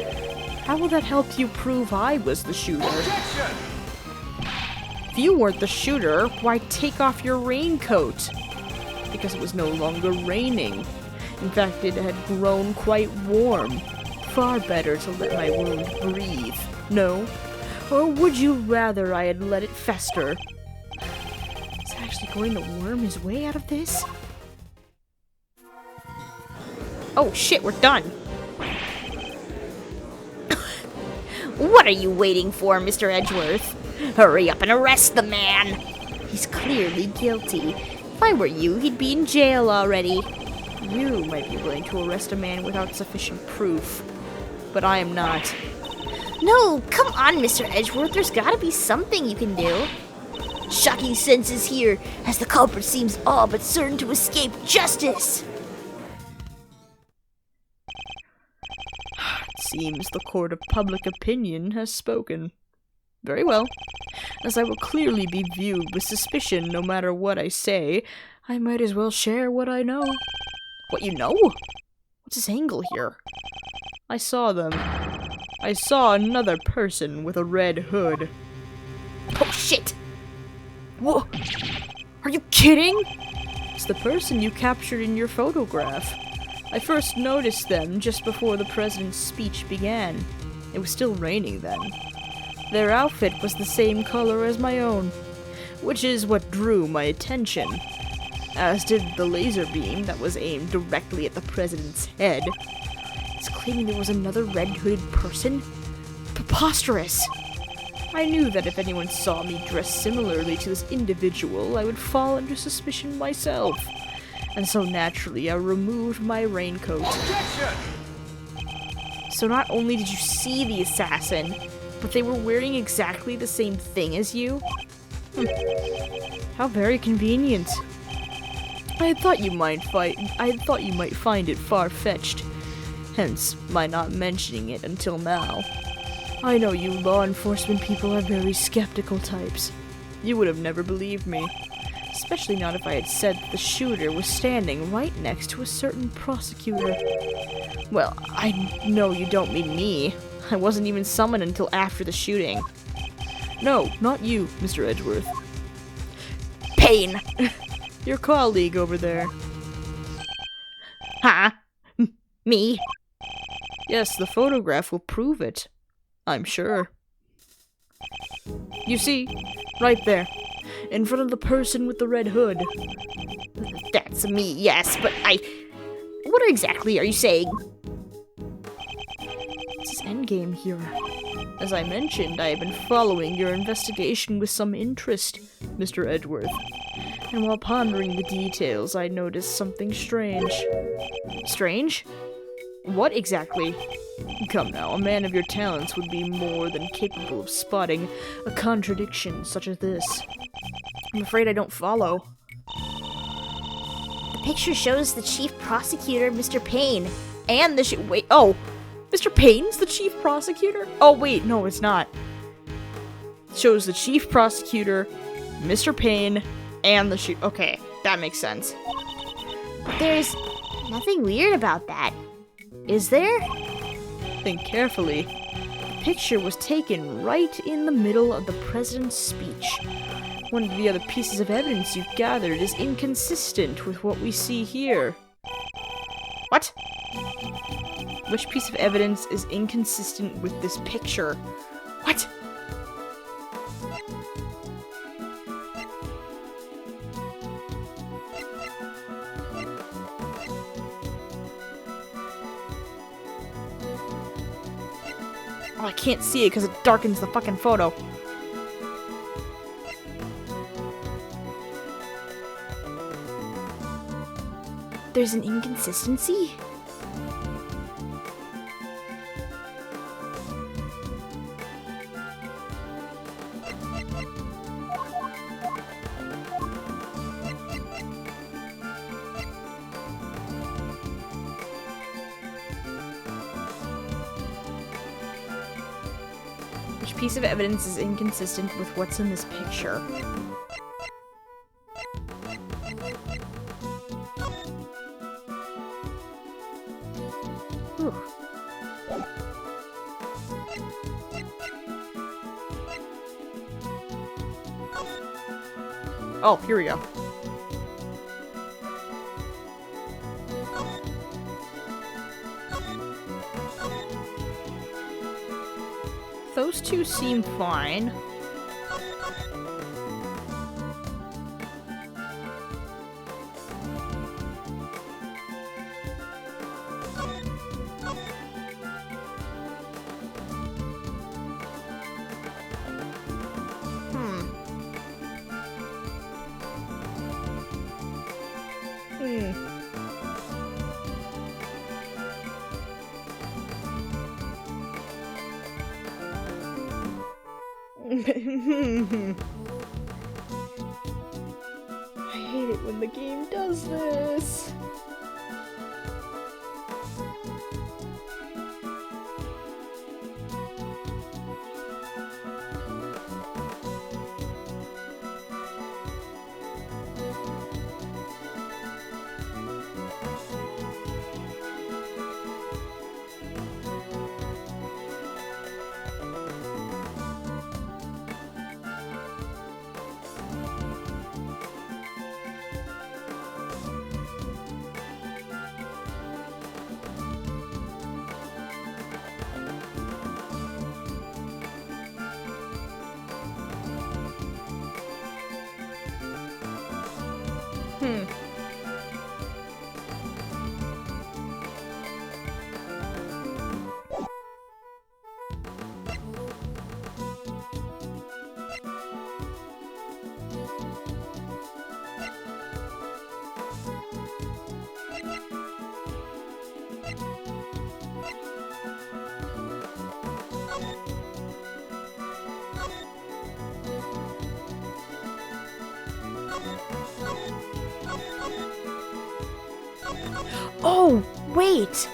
How will that help you prove I was the shooter? Objection! If you weren't the shooter, why take off your raincoat? Because it was no longer raining. In fact, it had grown quite warm. Far better to let my wound breathe. No? Or would you rather I had let it fester? Is it actually going to worm his way out of this? Oh shit, we're done. What are you waiting for, Mr. Edgeworth? Hurry up and arrest the man! He's clearly guilty. If I were you, he'd be in jail already. You might be willing to arrest a man without sufficient proof. But I am not. No, come on, Mr. Edgeworth. There's gotta be something you can do. Shocking senses here, as the culprit seems all but certain to escape justice. It seems the court of public opinion has spoken. Very well. As I will clearly be viewed with suspicion no matter what I say, I might as well share what I know. What you know? What's his angle here? I saw them. I saw another person with a red hood. Oh shit! Whoa! Are you kidding? It's the person you captured in your photograph. I first noticed them just before the president's speech began. It was still raining then. Their outfit was the same color as my own, which is what drew my attention, as did the laser beam that was aimed directly at the president's head. It's claiming there was another red-hooded person? Preposterous! I knew that if anyone saw me dressed similarly to this individual, I would fall under suspicion myself. And so naturally, I removed my raincoat. Objection! So not only did you see the assassin, but they were wearing exactly the same thing as you? How very convenient. I thought you might find it far-fetched. Hence, my not mentioning it until now. I know you law enforcement people are very skeptical types. You would have never believed me. Especially not if I had said that the shooter was standing right next to a certain prosecutor. Well, I know you don't mean me. I wasn't even summoned until after the shooting. No, not you, Mr. Edgeworth. Pain! Your colleague over there. Huh? Me? Yes, the photograph will prove it. I'm sure. You see, right there, in front of the person with the red hood. That's me, yes, but what exactly are you saying? It's his endgame here. As I mentioned, I have been following your investigation with some interest, Mr. Edgeworth. And while pondering the details, I noticed something strange. Strange? What exactly? Come now, a man of your talents would be more than capable of spotting a contradiction such as this. I'm afraid I don't follow. The picture shows the chief prosecutor, Mr. Payne, And the wait, oh! Mr. Payne's the chief prosecutor? Oh wait, no it's not. It shows the chief prosecutor, Mr. Payne, and the okay, that makes sense. But there's nothing weird about that. Is there? Think carefully. The picture was taken right in the middle of the president's speech. One of the other pieces of evidence you've gathered is inconsistent with what we see here. What? Which piece of evidence is inconsistent with this picture? What? Oh, I can't see it because it darkens the fucking photo. There's an inconsistency? Which piece of evidence is inconsistent with what's in this picture? Whew. Oh, here we go. Those two seem fine. I hate it when the game does this. Oh, wait!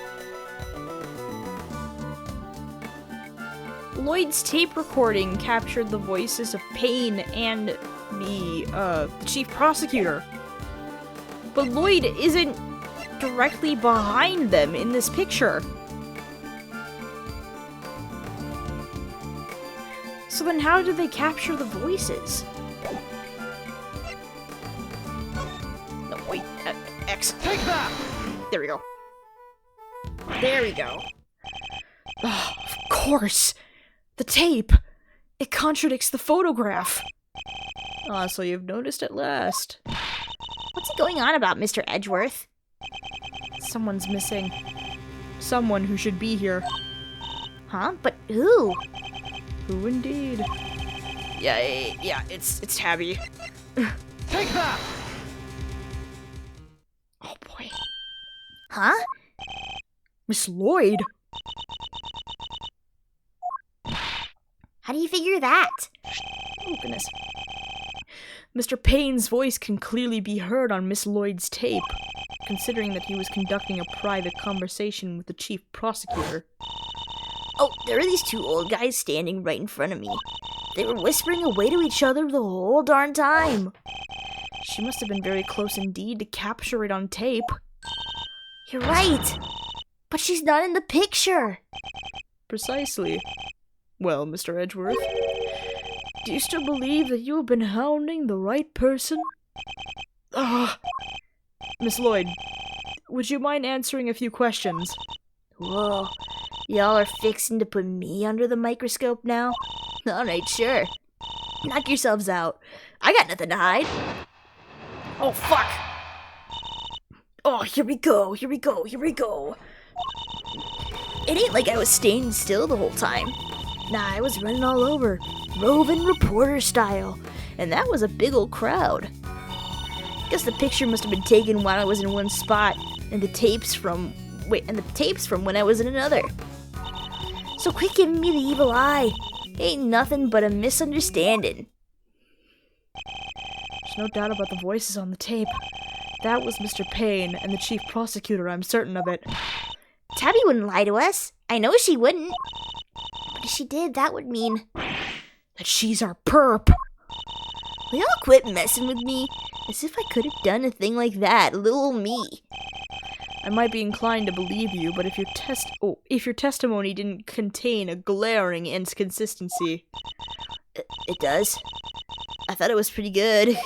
Lloyd's tape recording captured the voices of Payne and the chief prosecutor. But Lloyd isn't directly behind them in this picture. So then how did they capture the voices? No, wait, X. Take that! There we go. There we go. Oh, of course! The tape! It contradicts the photograph! Ah, so you've noticed at last. What's he going on about, Mr. Edgeworth? Someone's missing. Someone who should be here. Huh? But who? Who indeed? Yeah, it's Tabby. Take that! Oh boy. Huh? Miss Lloyd? How do you figure that? Oh goodness. Mr. Payne's voice can clearly be heard on Miss Lloyd's tape, considering that he was conducting a private conversation with the chief prosecutor. Oh, there are these two old guys standing right in front of me. They were whispering away to each other the whole darn time. She must have been very close indeed to capture it on tape. You're right. But she's not in the picture. Precisely. Well, Mr. Edgeworth, do you still believe that you have been hounding the right person? Miss Lloyd, would you mind answering a few questions? Whoa, y'all are fixing to put me under the microscope now? Alright, sure. Knock yourselves out. I got nothing to hide. Oh, fuck! Oh, here we go. It ain't like I was staying still the whole time. Nah, I was running all over, roving reporter style, and that was a big old crowd. Guess the picture must have been taken while I was in one spot, and the tapes from when I was in another. So quit giving me the evil eye. Ain't nothing but a misunderstanding. There's no doubt about the voices on the tape. That was Mr. Payne and the chief prosecutor, I'm certain of it. Tabby wouldn't lie to us. I know she wouldn't. But if she did, that would mean that she's our perp. Will y'all quit messing with me? As if I could have done a thing like that, little me. I might be inclined to believe you, but if your testimony didn't contain a glaring inconsistency. It does. I thought it was pretty good.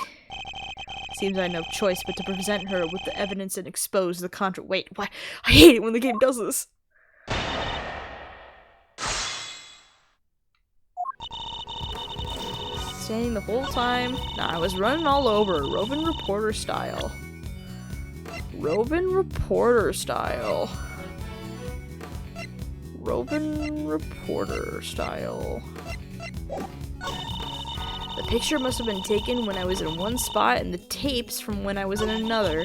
Seems I had no choice but to present her with the evidence and expose the Wait, why? I hate it when the game does this. Standing the whole time. Nah, I was running all over, roving reporter style. Roving reporter style. The picture must have been taken when I was in one spot and the tapes from when I was in another.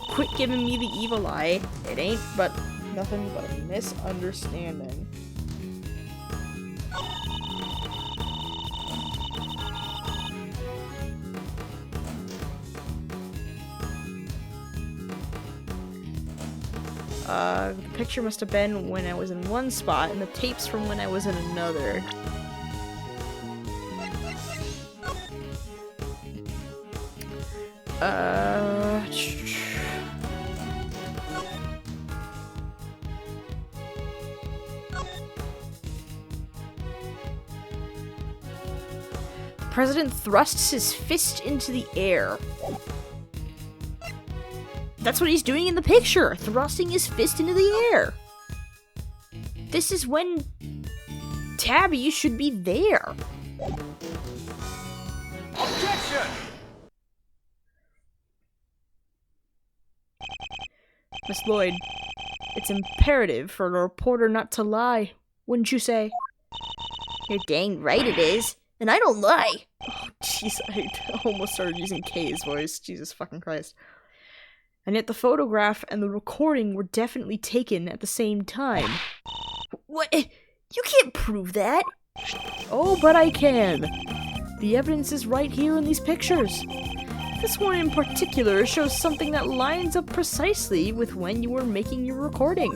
Quit giving me the evil eye. It ain't but nothing but a misunderstanding. The picture must have been when I was in one spot and the tapes from when I was in another. The president thrusts his fist into the air. That's what he's doing in the picture, thrusting his fist into the air. This is when Tabby should be there. Objection! Miss Lloyd, it's imperative for a reporter not to lie, wouldn't you say? You're dang right it is, and I don't lie. Oh, jeez, I almost started using Kay's voice. Jesus fucking Christ. And yet the photograph and the recording were definitely taken at the same time. What? You can't prove that. Oh, but I can. The evidence is right here in these pictures. This one in particular shows something that lines up precisely with when you were making your recording.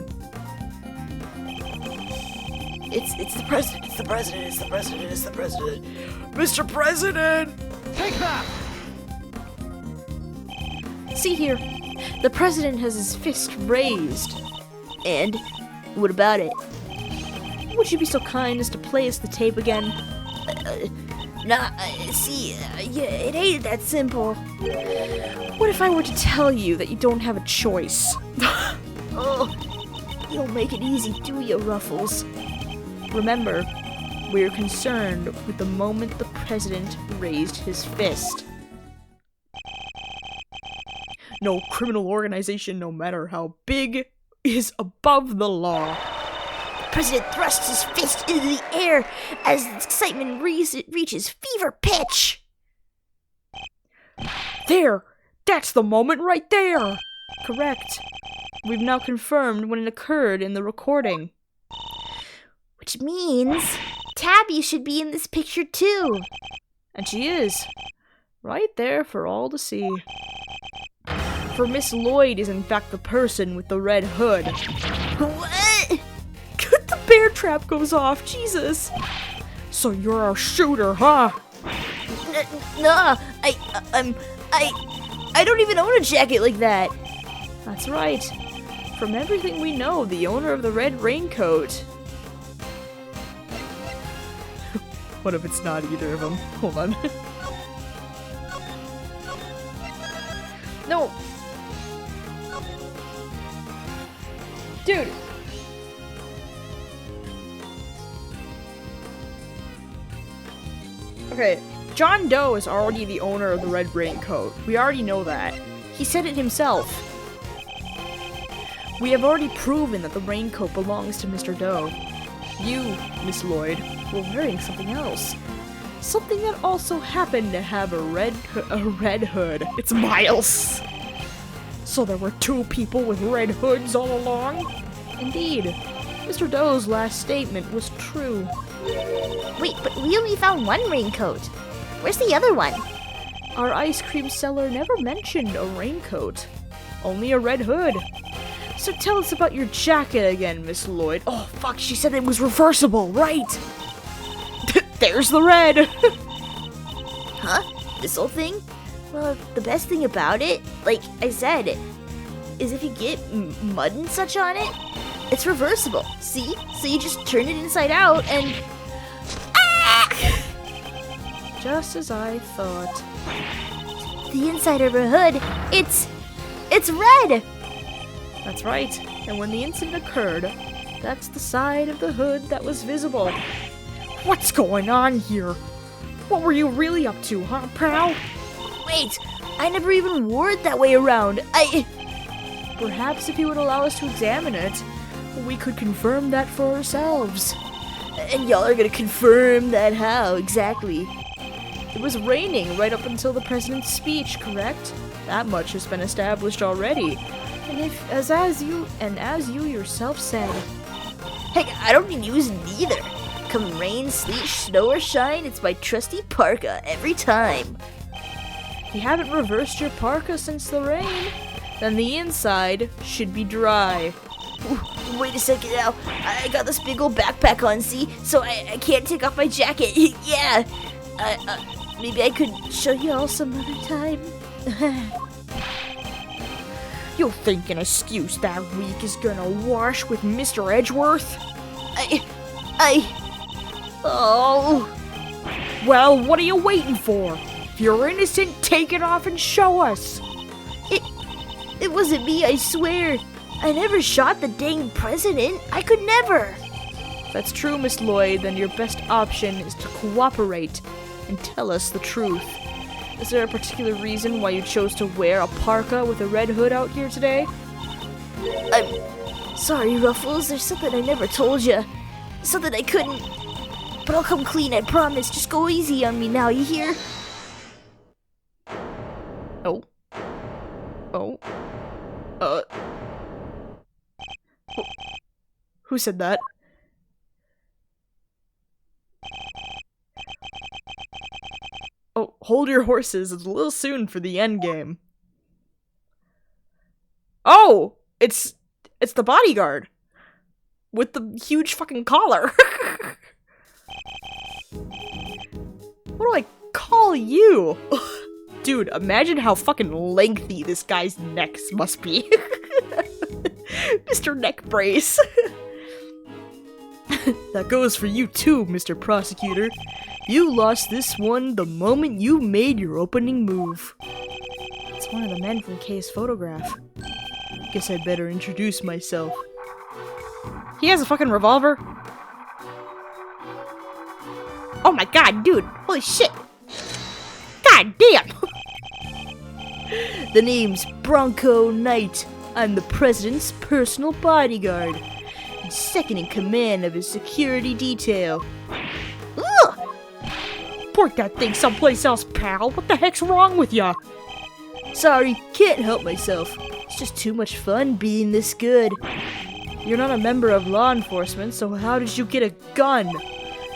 It's the president, Mr. President! Take that! See here, the president has his fist raised. And what about it? Would you be so kind as to play us the tape again? Yeah, it ain't that simple. What if I were to tell you that you don't have a choice? Oh, you don't make it easy, do you, Ruffles? Remember, we're concerned with the moment the president raised his fist. No criminal organization, no matter how big, is above the law. The president thrusts his fist into the air as the excitement reaches fever pitch. There! That's the moment right there! Correct. We've now confirmed when it occurred in the recording. Which means Tabby should be in this picture too. And she is. Right there for all to see. For Miss Lloyd is in fact the person with the red hood. What? The bear trap goes off, Jesus! So you're our shooter, huh? Nah, I don't even own a jacket like that. That's right. From everything we know, the owner of the red raincoat. What if it's not either of them? Hold on. No! Dude! Okay, John Doe is already the owner of the red raincoat. We already know that. He said it himself. We have already proven that the raincoat belongs to Mr. Doe. You, Miss Lloyd, were wearing something else. Something that also happened to have a red hood. It's Miles! So there were two people with red hoods all along? Indeed. Mr. Doe's last statement was true. Wait, but we only found one raincoat. Where's the other one? Our ice cream seller never mentioned a raincoat. Only a red hood. So tell us about your jacket again, Miss Lloyd. Oh, fuck, she said it was reversible, right? There's the red! Huh? This whole thing? Well, the best thing about it, like I said, is if you get mud and such on it, it's reversible. See? So you just turn it inside out and... Ah! Just as I thought. The inside of her hood, it's red! That's right. And when the incident occurred, that's the side of the hood that was visible. What's going on here? What were you really up to, huh, pal? Wait, I never even wore it that way around. Perhaps if you would allow us to examine it, we could confirm that for ourselves. And y'all are gonna confirm that how, exactly? It was raining right up until the president's speech, correct? That much has been established already. And as you yourself said. Heck, I don't need using either. Come rain, sleet, snow, or shine, it's my trusty parka every time. You haven't reversed your parka since the rain. Then the inside should be dry. Ooh, wait a second now. I got this big old backpack on, see? So I can't take off my jacket. Yeah. Maybe I could show you all some other time. You think an excuse that weak is gonna wash with Mr. Edgeworth? Oh. Well, what are you waiting for? If you're innocent, take it off and show us. It wasn't me, I swear. I never shot the dang president. I could never. If that's true, Miss Lloyd, then your best option is to cooperate and tell us the truth. Is there a particular reason why you chose to wear a parka with a red hood out here today? I'm sorry, Ruffles. There's something I never told you. Something I couldn't. But I'll come clean, I promise. Just go easy on me now, you hear? Oh. Oh. Who said that? Oh, hold your horses. It's a little soon for the end game. Oh! It's the bodyguard. With the huge fucking collar. What do I call you? Dude, imagine how fucking lengthy this guy's neck must be. Mr. Neck Brace. That goes for you too, Mr. Prosecutor. You lost this one the moment you made your opening move. It's one of the men from Kay's photograph. Guess I'd better introduce myself. He has a fucking revolver? Oh my god, dude! Holy shit! God damn! The name's Bronco Knight. I'm the president's personal bodyguard. And second in command of his security detail. Ugh! Park that thing someplace else, pal. What the heck's wrong with ya? Sorry, can't help myself. It's just too much fun being this good. You're not a member of law enforcement, so how did you get a gun?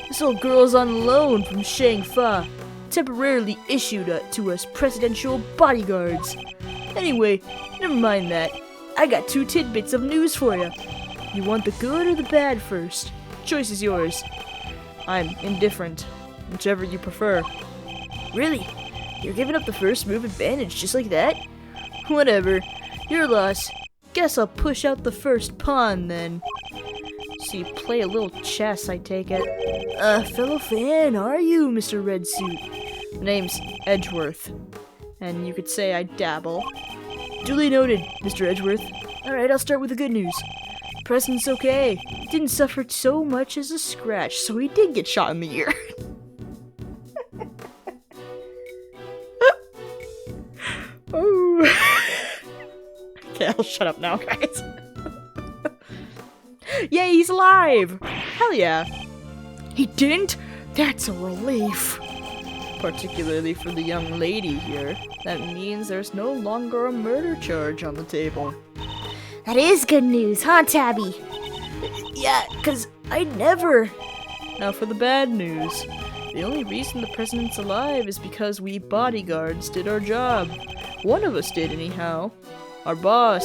This old girl's on loan from Zheng Fa, temporarily issued to us presidential bodyguards. Anyway, never mind that. I got 2 tidbits of news for you. You want the good or the bad first? Choice is yours. I'm indifferent, whichever you prefer. Really? You're giving up the first move advantage just like that? Whatever. Your loss. Guess I'll push out the first pawn then. So you play a little chess, I take it. Fellow fan, are you, Mr. Red Suit? The name's Edgeworth. And you could say I dabble. Duly noted, Mr. Edgeworth. Alright, I'll start with the good news. President's okay. Didn't suffer so much as a scratch, so he did get shot in the ear. Oh. Okay, I'll shut up now, guys. Yay, he's alive! Hell yeah. He didn't? That's a relief. Particularly for the young lady here. That means there's no longer a murder charge on the table. That is good news, huh, Tabby? Yeah, 'cause I never... Now for the bad news. The only reason the president's alive is because we bodyguards did our job. One of us did, anyhow. Our boss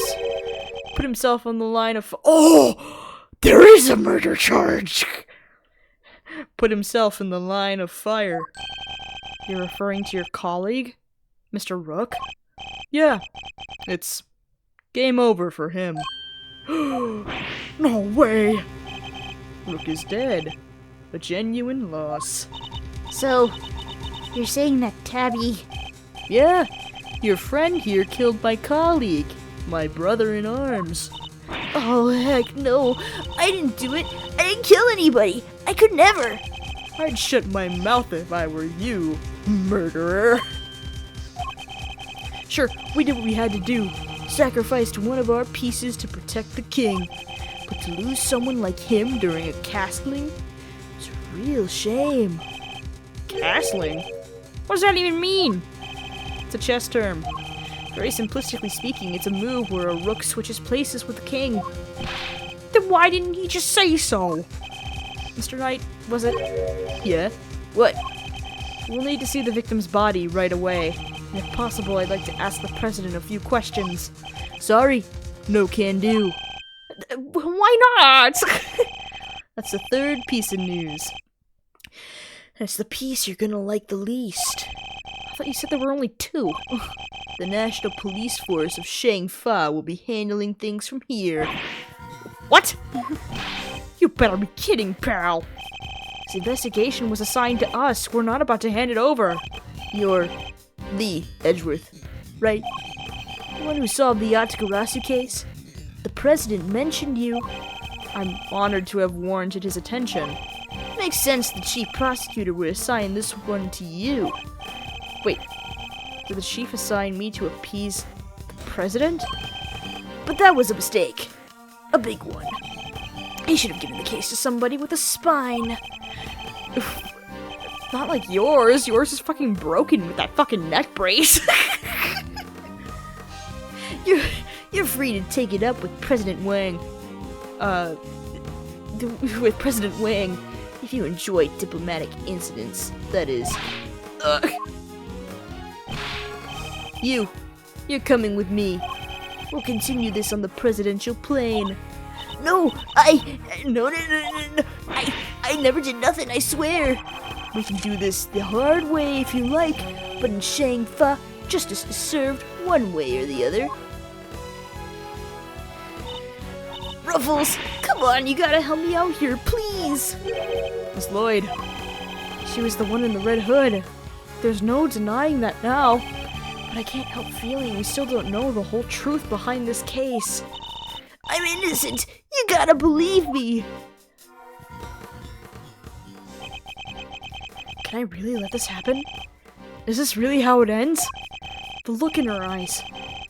put himself on the line of... Oh! There is a murder charge! Put himself in the line of fire. You're referring to your colleague? Mr. Rook? Yeah. It's game over for him. No way! Rook is dead. A genuine loss. So, you're saying that Tabby... Yeah, your friend here killed my colleague, my brother in arms. Oh, heck no. I didn't do it. I didn't kill anybody. I could never. I'd shut my mouth if I were you, murderer. Sure, we did what we had to do. Sacrificed one of our pieces to protect the king. But to lose someone like him during a castling? It's a real shame. Castling? What does that even mean? It's a chess term. Very simplistically speaking, it's a move where a rook switches places with the king. Then why didn't he just say so? Mr. Knight, was it? Yeah? What? We'll need to see the victim's body right away. And if possible, I'd like to ask the president a few questions. Sorry, no can do. Why not? That's the third piece of news. And it's the piece you're gonna like the least. I thought you said there were only two. The National Police Force of Zheng Fa will be handling things from here. What? You better be kidding, pal. This investigation was assigned to us. We're not about to hand it over. You're the Edgeworth, right? The one who solved the Yatagarasu case? The president mentioned you. I'm honored to have warranted his attention. Makes sense the chief prosecutor would assign this one to you. Wait, did the chief assign me to appease the president? But that was a mistake. A big one. He should have given the case to somebody with a spine. Not like yours. Yours is fucking broken with that fucking neck brace. You're free to take it up with President Wang. With President Wang, if you enjoy diplomatic incidents, that is. You're coming with me. We'll continue this on the presidential plane. No, no, I never did nothing, I swear. We can do this the hard way if you like, but in Zheng Fa, justice is served one way or the other. Ruffles, come on, you gotta help me out here, please. Miss Lloyd, she was the one in the red hood. There's no denying that now. But I can't help feeling we still don't know the whole truth behind this case. I'm innocent! You gotta believe me! Can I really let this happen? Is this really how it ends? The look in her eyes.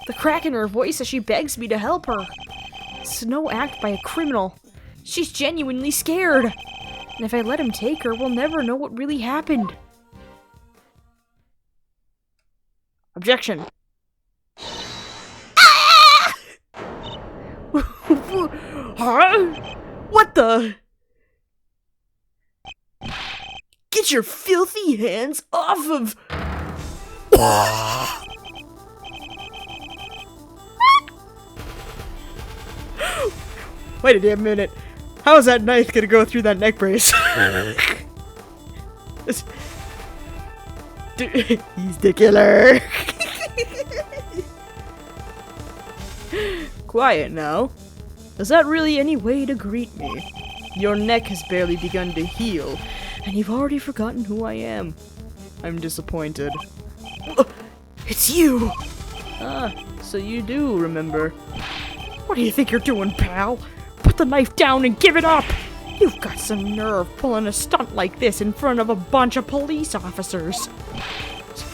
The crack in her voice as she begs me to help her. It's no act by a criminal. She's genuinely scared. And if I let him take her, we'll never know what really happened. Objection. Ah! Huh? What the? Get your filthy hands off of... Wait a damn minute. How is that knife gonna go through that neck brace? He's the killer. quiet now. Is that really any way to greet me? Your neck has barely begun to heal, and you've already forgotten who I am. I'm disappointed. It's you! Ah, so you do remember. What do you think you're doing, pal? Put the knife down and give it up! You've got some nerve pulling a stunt like this in front of a bunch of police officers.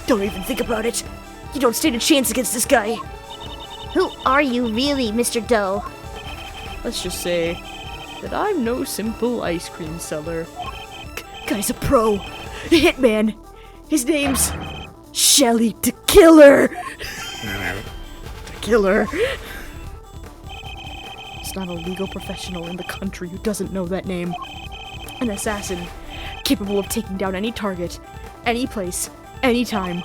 Don't even think about it. You don't stand a chance against this guy. Who are you really, Mr. Doe? Let's just say that I'm no simple ice cream seller. Guy's a pro. A hitman. His name's Shelly the Killer. The killer. There's not a legal professional in the country who doesn't know that name. An assassin, capable of taking down any target, any place, any time.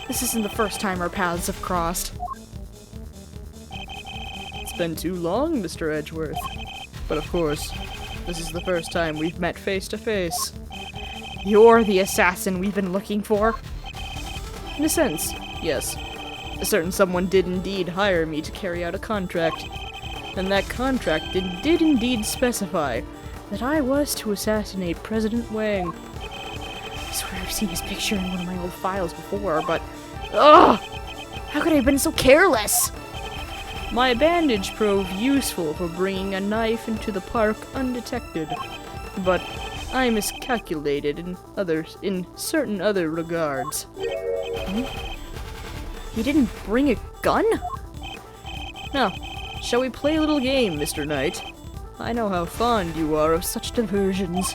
This isn't the first time our paths have crossed. It's been too long, Mr. Edgeworth. But of course, this is the first time we've met face to face. You're the assassin we've been looking for? In a sense, yes. A certain someone did indeed hire me to carry out a contract. And that contract did indeed specify that I was to assassinate President Wang. I swear I've seen his picture in one of my old files before, but... Ugh! How could I have been so careless? My bandage proved useful for bringing a knife into the park undetected. But I miscalculated in certain other regards. You didn't bring a gun? Now, shall we play a little game, Mr. Knight? I know how fond you are of such diversions.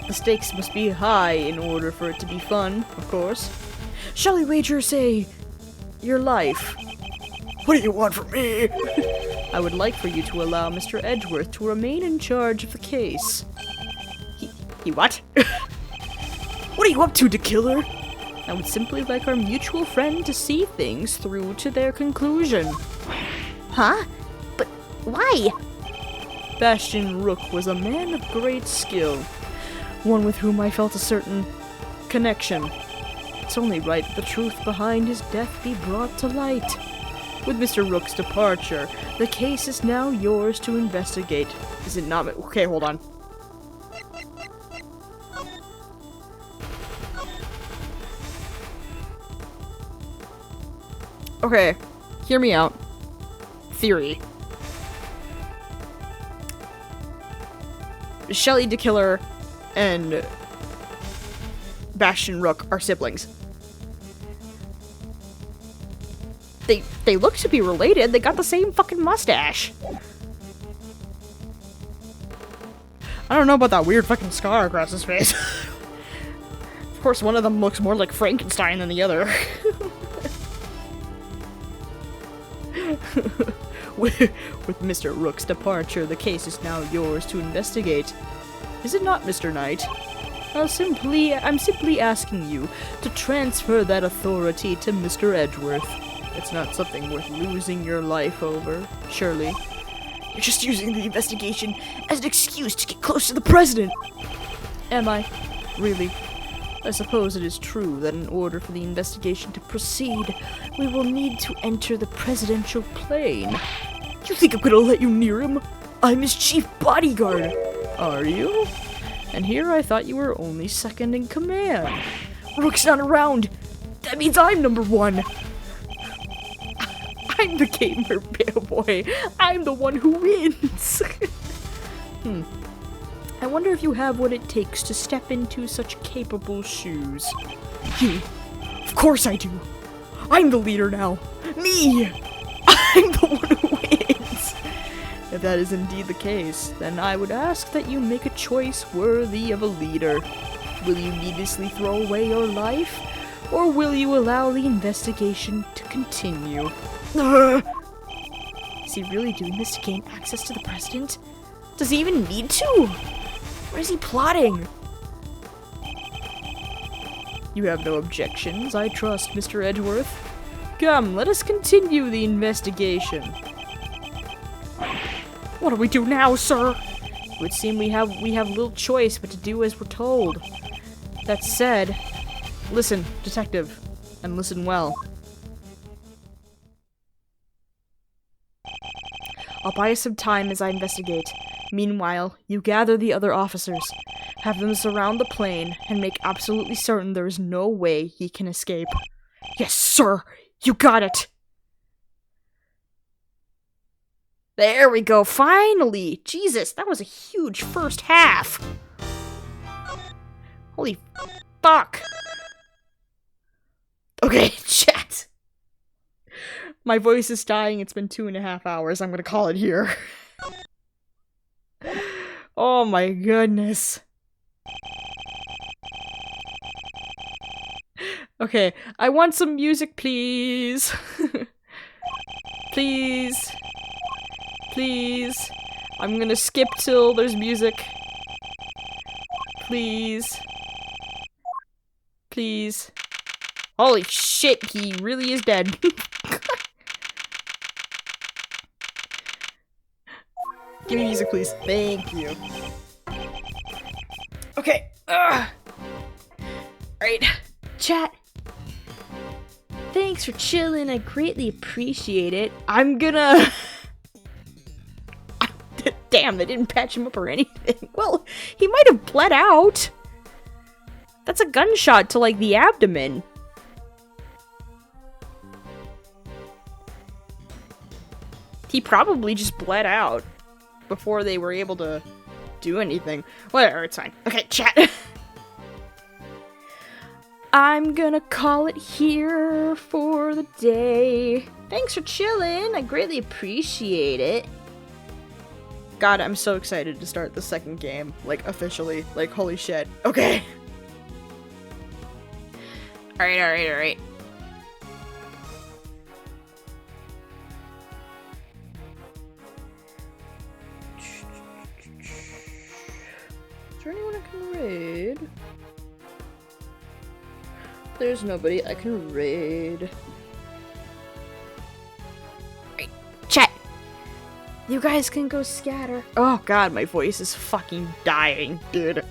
The stakes must be high in order for it to be fun, of course. Shall we wager, say, your life? What do you want from me? I would like for you to allow Mr. Edgeworth to remain in charge of the case. He what? What are you up to, the killer? I would simply like our mutual friend to see things through to their conclusion. Huh? But why? Bastion Rook was a man of great skill, one with whom I felt a certain connection. It's only right that the truth behind his death be brought to light. With Mr. Rook's departure, the case is now yours to investigate. Is it not? Okay, hold on. Okay, hear me out. Theory. Shelly the Killer and Bastion Rook are siblings. They look to be related. They got the same fucking mustache. I don't know about that weird fucking scar across his face. Of course, one of them looks more like Frankenstein than the other. With Mr. Rook's departure, the case is now yours to investigate. Is it not, Mr. Knight? I'm simply asking you to transfer that authority to Mr. Edgeworth. It's not something worth losing your life over, surely. You're just using the investigation as an excuse to get close to the president. Am I? Really? I suppose it is true that in order for the investigation to proceed, we will need to enter the presidential plane. You think I'm gonna let you near him? I'm his chief bodyguard. Are you? And here I thought you were only second in command. Rook's not around. That means I'm number one. I'm the gamer, boy. I'm the one who wins. I wonder if you have what it takes to step into such capable shoes. You. Of course I do. I'm the leader now. Me. I'm the one who wins. If that is indeed the case, then I would ask that you make a choice worthy of a leader. Will you needlessly throw away your life, or will you allow the investigation to continue? Is he really doing this to gain access to the president? Does he even need to? What is he plotting? You have no objections, I trust, Mr. Edgeworth. Come, let us continue the investigation. What do we do now, sir? It would seem we have little choice but to do as we're told. That said, listen, detective, and listen well. I'll buy us some time as I investigate. Meanwhile, you gather the other officers. Have them surround the plane and make absolutely certain there is no way he can escape. Yes, sir! You got it! There we go, finally! Jesus, that was a huge first half! Holy fuck! Okay, chat. My voice is dying. It's been 2.5 hours. I'm gonna call it here. Oh my goodness. Okay, I want some music, please. Please. Please. I'm gonna skip till there's music. Please. Please. Holy shit, he really is dead. Give me music, please. Thank you. Okay. Alright. Chat. Thanks for chilling. I greatly appreciate it. I'm gonna... Damn, they didn't patch him up or anything. Well, he might have bled out. That's a gunshot to, like, the abdomen. He probably just bled out before they were able to do anything. Whatever, it's fine. Okay, chat. I'm gonna call it here for the day. Thanks for chilling. I greatly appreciate it. God, I'm so excited to start the second game. Like, officially. Like, holy shit. Okay. Alright. Is there anyone I can raid? There's nobody I can raid. Right. Chat! You guys can go scatter. Oh god, my voice is fucking dying, dude.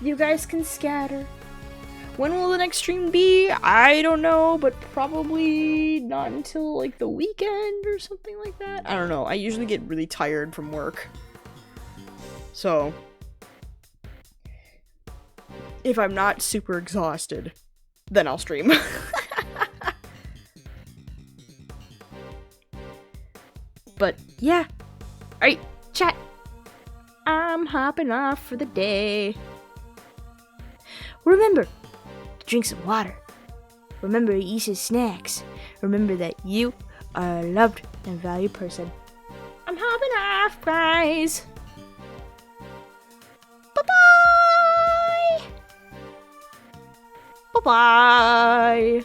You guys can scatter. When will the next stream be? I don't know, but probably not until like the weekend or something like that. I don't know. I usually get really tired from work. So, if I'm not super exhausted, then I'll stream. But yeah. Alright, chat. I'm hopping off for the day. Remember to drink some water. Remember to eat some snacks. Remember that you are a loved and valued person. I'm hopping off, guys. Bye-bye. Bye-bye.